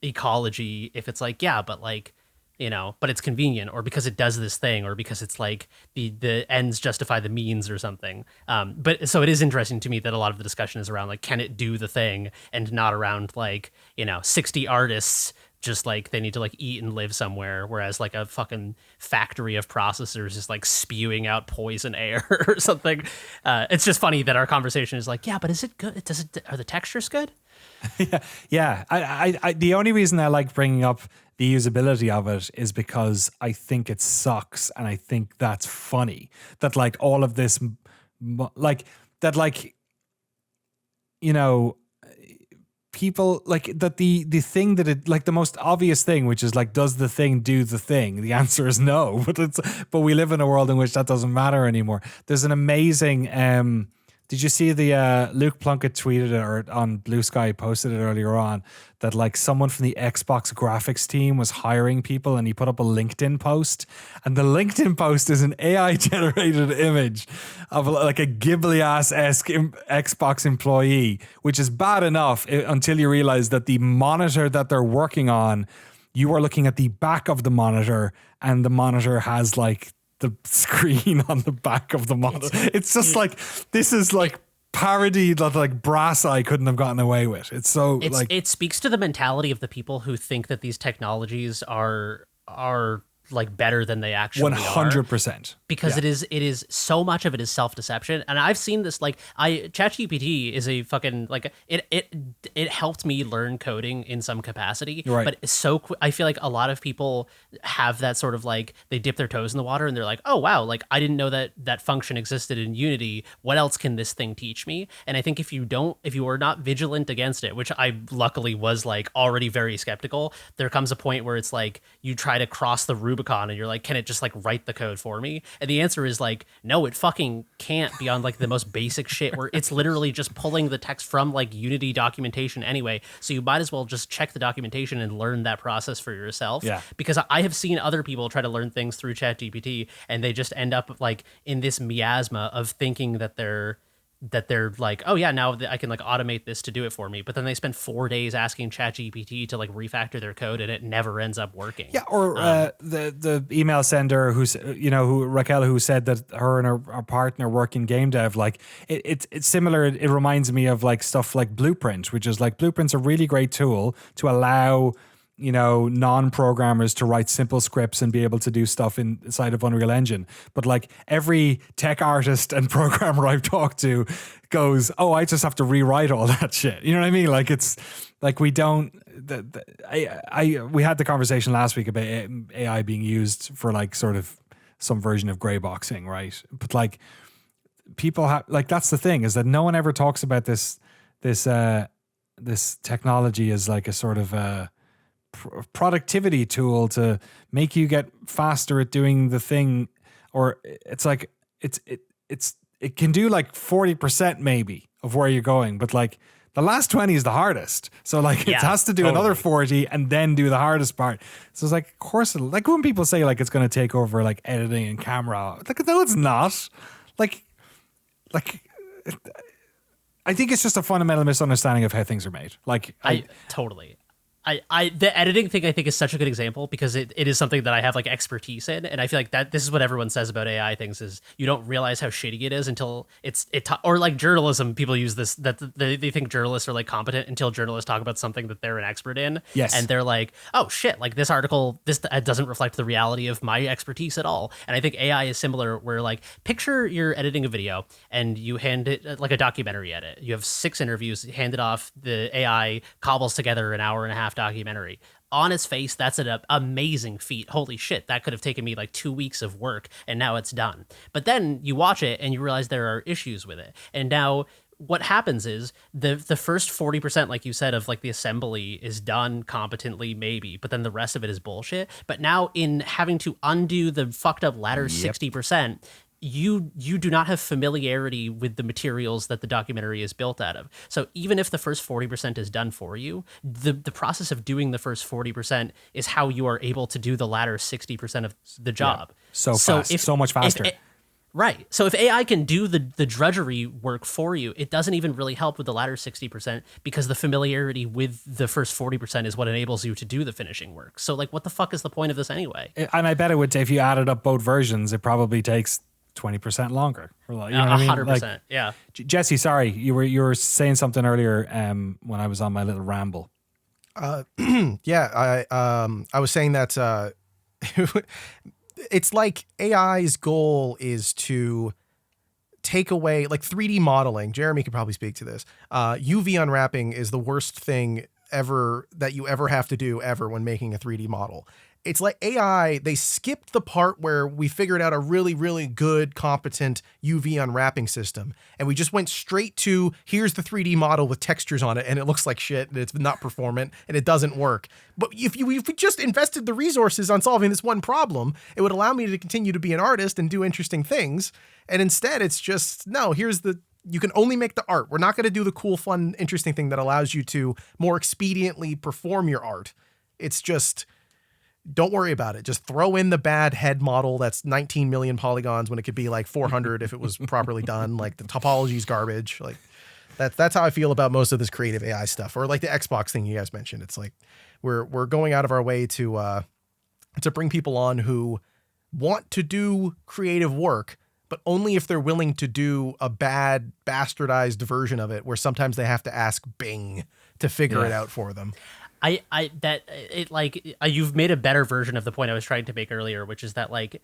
ecology if it's like, yeah, but like, but it's convenient, or because it does this thing, or because it's like the ends justify the means or something. But so it is interesting to me that a lot of the discussion is around like, can it do the thing, and not around like, 60 artists just like they need to like eat and live somewhere, whereas like a fucking factory of processors is like spewing out poison air or something. It's just funny that our conversation is like, yeah, but is it good? Are the textures good? Yeah. I the only reason I like bringing up the usability of it is because I think it sucks, and I think that's funny that like all of this, like that, like people like that the thing that it like the most obvious thing, which is like, does the thing do the thing? The answer is no, but we live in a world in which that doesn't matter anymore. There's an amazing Did you see the Luke Plunkett tweeted it or on Blue Sky posted it earlier on that like someone from the Xbox graphics team was hiring people and he put up a LinkedIn post and the LinkedIn post is an AI generated image of like a Ghibli ass-esque Xbox employee, which is bad enough until you realize that the monitor that they're working on, you are looking at the back of the monitor and the monitor has like the screen on the back of the monitor. It's just like, this is like parody that like Brass Eye couldn't have gotten away with. It's so like, it speaks to the mentality of the people who think that these technologies are like better than they actually are. 100%. Because it is so much of it is self-deception. And I've seen this, like ChatGPT is a fucking like it helped me learn coding in some capacity. Right. But it's so I feel like a lot of people have that sort of like they dip their toes in the water and they're like, oh wow, like I didn't know that function existed in Unity. What else can this thing teach me? And I think if you are not vigilant against it, which I luckily was like already very skeptical, there comes a point where it's like you try to cross the Rubicon and you're like, can it just like write the code for me? And the answer is like, no, it fucking can't, beyond like the most basic shit where it's literally just pulling the text from like Unity documentation anyway. So you might as well just check the documentation and learn that process for yourself. Yeah. Because I have seen other people try to learn things through ChatGPT and they just end up like in this miasma of thinking that they're like, oh yeah, now I can like automate this to do it for me. But then they spend 4 days asking ChatGPT to like refactor their code and it never ends up working. Yeah, or the email sender Raquel, who said that her and her partner work in game dev, like it's similar. It reminds me of like stuff like Blueprint, which is like Blueprint's a really great tool to allow non-programmers to write simple scripts and be able to do stuff inside of Unreal Engine. But like every tech artist and programmer I've talked to goes, oh, I just have to rewrite all that shit. You know what I mean? Like it's like we don't. We had the conversation last week about AI being used for like sort of some version of grey boxing, right? But like people have like that's the thing is that no one ever talks about this technology as like a sort of a productivity tool to make you get faster at doing the thing, or it's like it can do like 40% maybe of where you're going, but like the last 20 is the hardest. So like it has to do another 40 and then do the hardest part. So it's like, of course, like when people say like it's going to take over like editing and camera, like no, it's not. Like I think it's just a fundamental misunderstanding of how things are made. Like I totally. The editing thing I think is such a good example because it is something that I have like expertise in, and I feel like that this is what everyone says about AI things is you don't realize how shitty it is until or like journalism. People use this that they think journalists are like competent until journalists talk about something that they're an expert in. Yes, and they're like, oh shit, like this article doesn't reflect the reality of my expertise at all. And I think AI is similar, where like picture you're editing a video and you hand it like a documentary edit. You have 6 interviews, hand it off, the AI cobbles together an hour and a half documentary. On its face, that's an amazing feat. Holy shit, that could have taken me like 2 weeks of work and now it's done. But then you watch it and you realize there are issues with it. And now what happens is the first 40%, like you said, of like the assembly is done competently maybe, but then the rest of it is bullshit. But now in having to undo the fucked up latter 60%, you do not have familiarity with the materials that the documentary is built out of. So even if the first 40% is done for you, the process of doing the first 40% is how you are able to do the latter 60% of the job. Yeah. So fast, so much faster. Right. So if AI can do the drudgery work for you, it doesn't even really help with the latter 60% because the familiarity with the first 40% is what enables you to do the finishing work. So like, what the fuck is the point of this anyway? And I bet it would, if you added up both versions, it probably takes 20% longer. You know 100%. Like, yeah. Jesse, sorry, you were saying something earlier when I was on my little ramble. Yeah, I was saying that it's like AI's goal is to take away like 3D modeling. Jeremy could probably speak to this. UV unwrapping is the worst thing ever that you ever have to do ever when making a 3D model. It's like AI, they skipped the part where we figured out a really, really good, competent UV unwrapping system. And we just went straight to, here's the 3D model with textures on it, and it looks like shit, and it's not performant, and it doesn't work. But if we just invested the resources on solving this one problem, it would allow me to continue to be an artist and do interesting things. And instead, it's just, no, here's the you can only make the art. We're not going to do the cool, fun, interesting thing that allows you to more expediently perform your art. It's just, don't worry about it. Just throw in the bad head model that's 19 million polygons when it could be like 400 if it was properly done. Like the topology's garbage. Like that's how I feel about most of this creative AI stuff. Or like the Xbox thing you guys mentioned. It's like we're going out of our way to bring people on who want to do creative work, but only if they're willing to do a bad bastardized version of it where sometimes they have to ask Bing to figure it out for them. You've made a better version of the point I was trying to make earlier, which is that like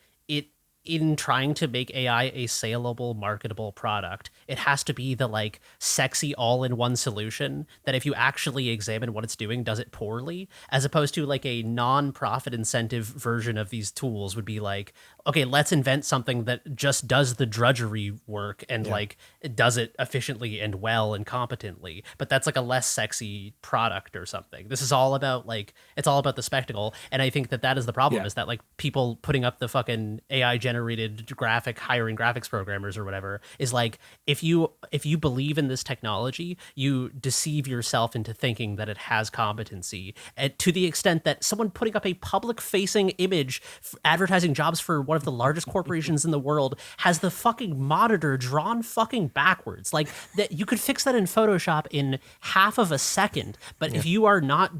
in trying to make AI a saleable, marketable product, it has to be the like sexy all-in-one solution that if you actually examine what it's doing, does it poorly, as opposed to like a non-profit incentive version of these tools would be like, okay, let's invent something that just does the drudgery work and like it does it efficiently and well and competently, but that's like a less sexy product or something. This is all about like, it's all about the spectacle. And I think that is the problem, is that like people putting up the fucking AI generated hiring graphics programmers or whatever is like, if you believe in this technology, you deceive yourself into thinking that it has competency, and to the extent that someone putting up a public facing image advertising jobs for one of the largest corporations in the world has the fucking monitor drawn fucking backwards. Like that, you could fix that in Photoshop in half of a second, but if you are not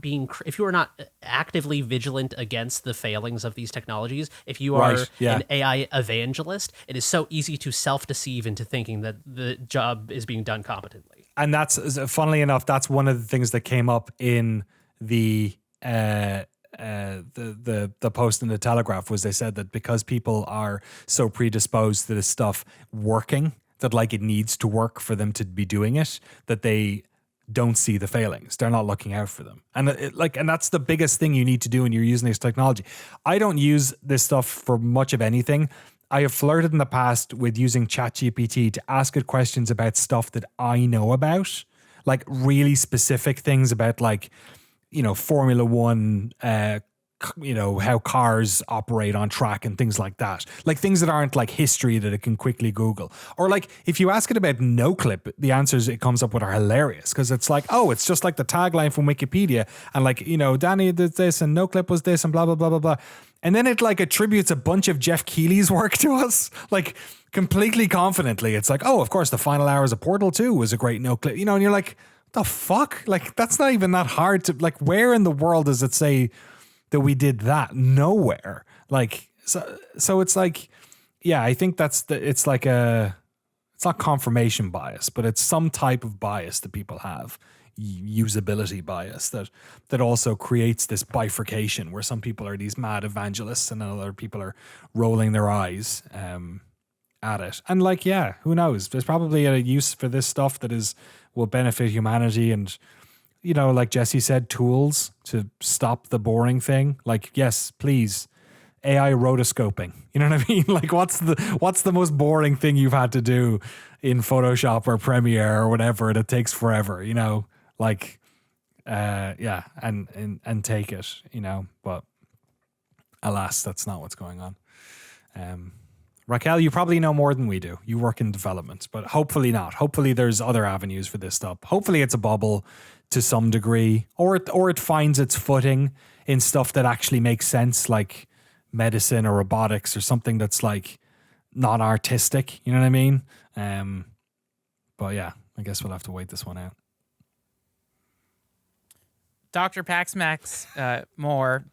actively vigilant against the failings of these technologies, if you are an AI evangelist, it is so easy to self-deceive into thinking that the job is being done competently. And that's, funnily enough, that's one of the things that came up in the post in the Telegraph, was they said that because people are so predisposed to this stuff working, that like it needs to work for them to be doing it, that they don't see the failings. They're not looking out for them. And and that's the biggest thing you need to do when you're using this technology. I don't use this stuff for much of anything. I have flirted in the past with using ChatGPT to ask it questions about stuff that I know about, like really specific things about like, Formula One, how cars operate on track and things like that. Like things that aren't like history that it can quickly Google. Or like if you ask it about Noclip, the answers it comes up with are hilarious, because it's like, oh, it's just like the tagline from Wikipedia, and like, Danny did this and Noclip was this and blah, blah, blah, blah, blah. And then it like attributes a bunch of Jeff Keighley's work to us, like completely confidently. It's like, oh, of course, the final hours of Portal 2 was a great Noclip, and you're like, the fuck? Like, that's not even that hard to, like, where in the world does it say that we did that? Nowhere. Like, so it's like, yeah, I think it's not confirmation bias, but it's some type of bias that people have, usability bias, that also creates this bifurcation where some people are these mad evangelists and other people are rolling their eyes at it. And like, yeah, who knows? There's probably a use for this stuff that will benefit humanity, and like Jesse said, tools to stop the boring thing. Like, yes, please, AI rotoscoping. You know what I mean? Like, what's the most boring thing you've had to do in Photoshop or Premiere or whatever that takes forever? Like, yeah, and take it. But alas, that's not what's going on. Raquel, you probably know more than we do. You work in development, but hopefully not. Hopefully there's other avenues for this stuff. Hopefully it's a bubble to some degree, or it finds its footing in stuff that actually makes sense, like medicine or robotics or something that's like not artistic. You know what I mean? But yeah, I guess we'll have to wait this one out. Dr. Pax Moore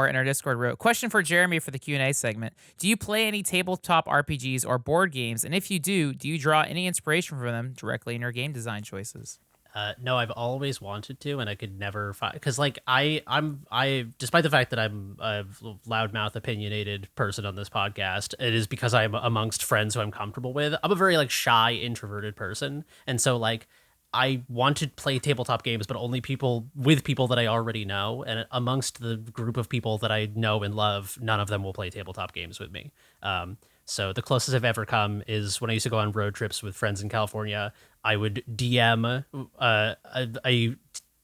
in our Discord wrote, question for Jeremy for the Q&A segment. Do you play any tabletop RPGs or board games? And if you do you draw any inspiration from them directly in your game design choices? No, I've always wanted to, and I could never find, because like I'm despite the fact that I'm a loudmouth opinionated person on this podcast, it is because I'm amongst friends who I'm comfortable with. I'm a very like shy, introverted person, and so like I want to play tabletop games, but only with people that I already know. And amongst the group of people that I know and love, none of them will play tabletop games with me. So the closest I've ever come is when I used to go on road trips with friends in California. I would DM a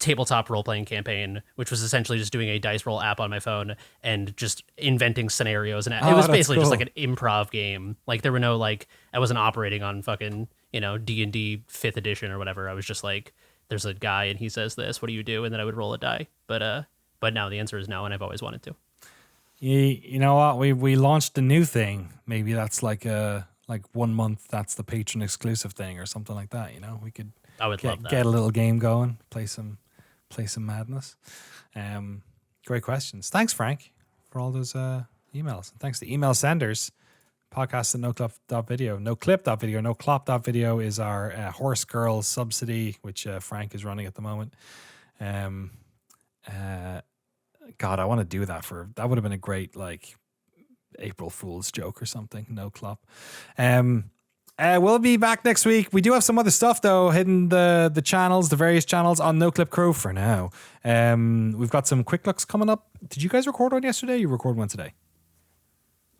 tabletop role-playing campaign, which was essentially just doing a dice roll app on my phone and just inventing scenarios. And it was that's basically just cool. like an improv game. Like there were no like, I wasn't operating on fucking, D&D 5th edition or whatever. I was just like, there's a guy and he says this, what do you do? And then I would roll a die. But now the answer is no, and I've always wanted to. You know what? We launched a new thing. Maybe that's like 1 month. That's the patron exclusive thing or something like that. We could. I would love that. Get a little game going. Play some madness. Great questions. Thanks, Frank, for all those emails. And thanks to email senders. Podcast at noclip.video. Noclip.video. Noclop.video is our Horse Girl subsidy, which Frank is running at the moment. God, I want to do that that would have been a great April Fool's joke or something. No clop. We'll be back next week. We do have some other stuff though, hitting the channels, the various channels on Noclip Crew for now. We've got some quick looks coming up. Did you guys record one yesterday? You recorded one today?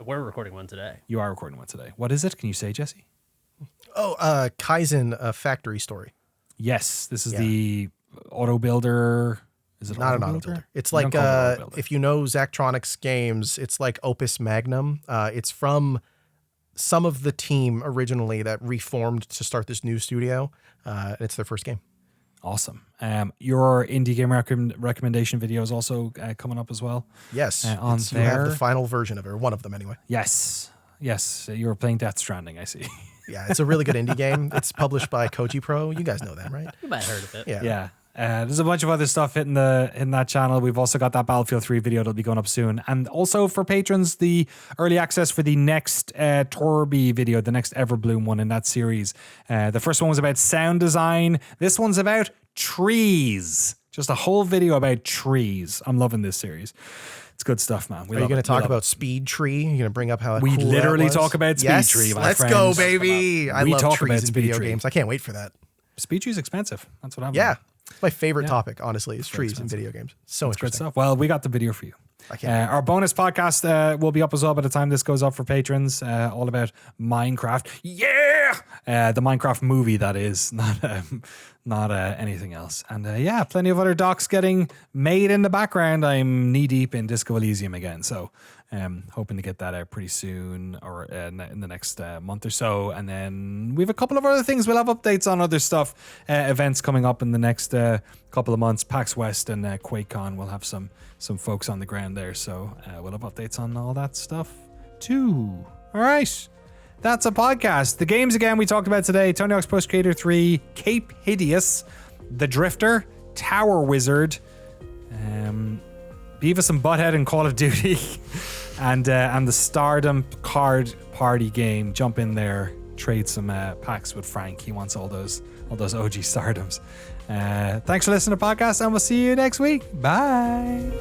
We're recording one today. You are recording one today. What is it? Can you say, Jesse? Oh, Kaizen Factory Story. Yes, this is the auto builder. Is it not an auto builder? builder? It's We don't like call it auto builder. if you know Zachtronics games, it's like Opus Magnum. It's from some of the team originally that reformed to start this new studio. It's their first game. Awesome. Your indie game recommendation video is also coming up as well. Yes, on you have there. the final version of it, or one of them anyway. Yes. You were playing Death Stranding, I see. Yeah, it's a really good indie game. It's published by Koji Pro. You guys know them, right? You might have heard of it. Yeah. Yeah. There's a bunch of other stuff hitting that channel. We've also got that Battlefield 3 video that'll be going up soon. And also for patrons, the early access for the next Torby video, the next Everbloom one in that series. The first one was about sound design. This one's about trees. Just a whole video about trees. I'm loving this series. It's good stuff, man. Are you going to talk about Speed Tree? You're going to bring up how We cool literally that was? talk about Speed Yes, Tree, my let's friends. go, baby. I We love talk trees about in Speed video Tree. games. I can't wait for that. Speed Tree's expensive. That's what I'm Yeah. It's my favorite topic, honestly, is trees expensive. in video games. So Good interesting. stuff. Well, we got the video for you. I can't. Our bonus podcast will be up as well by the time this goes up for patrons. All about Minecraft. Yeah, the Minecraft movie that is, not anything else. And plenty of other docs getting made in the background. I'm knee deep in Disco Elysium again, so hoping to get that out pretty soon or in the next month or so. And then we have a couple of other things. We'll have updates on other stuff, events coming up in the next couple of months. PAX West and QuakeCon. We'll have some folks on the ground there, so we'll have updates on all that stuff too. All right, that's a podcast. The games again we talked about today: Tony Hawk's Pro Skater 3, Cape Hideous, The Drifter, Tower Wizard, Beavis and Butthead and Call of Duty, and the Stardom card party game. Jump in there, trade some packs with Frank. He wants all those OG Stardoms. Thanks for listening to the podcast, and we'll see you next week. Bye.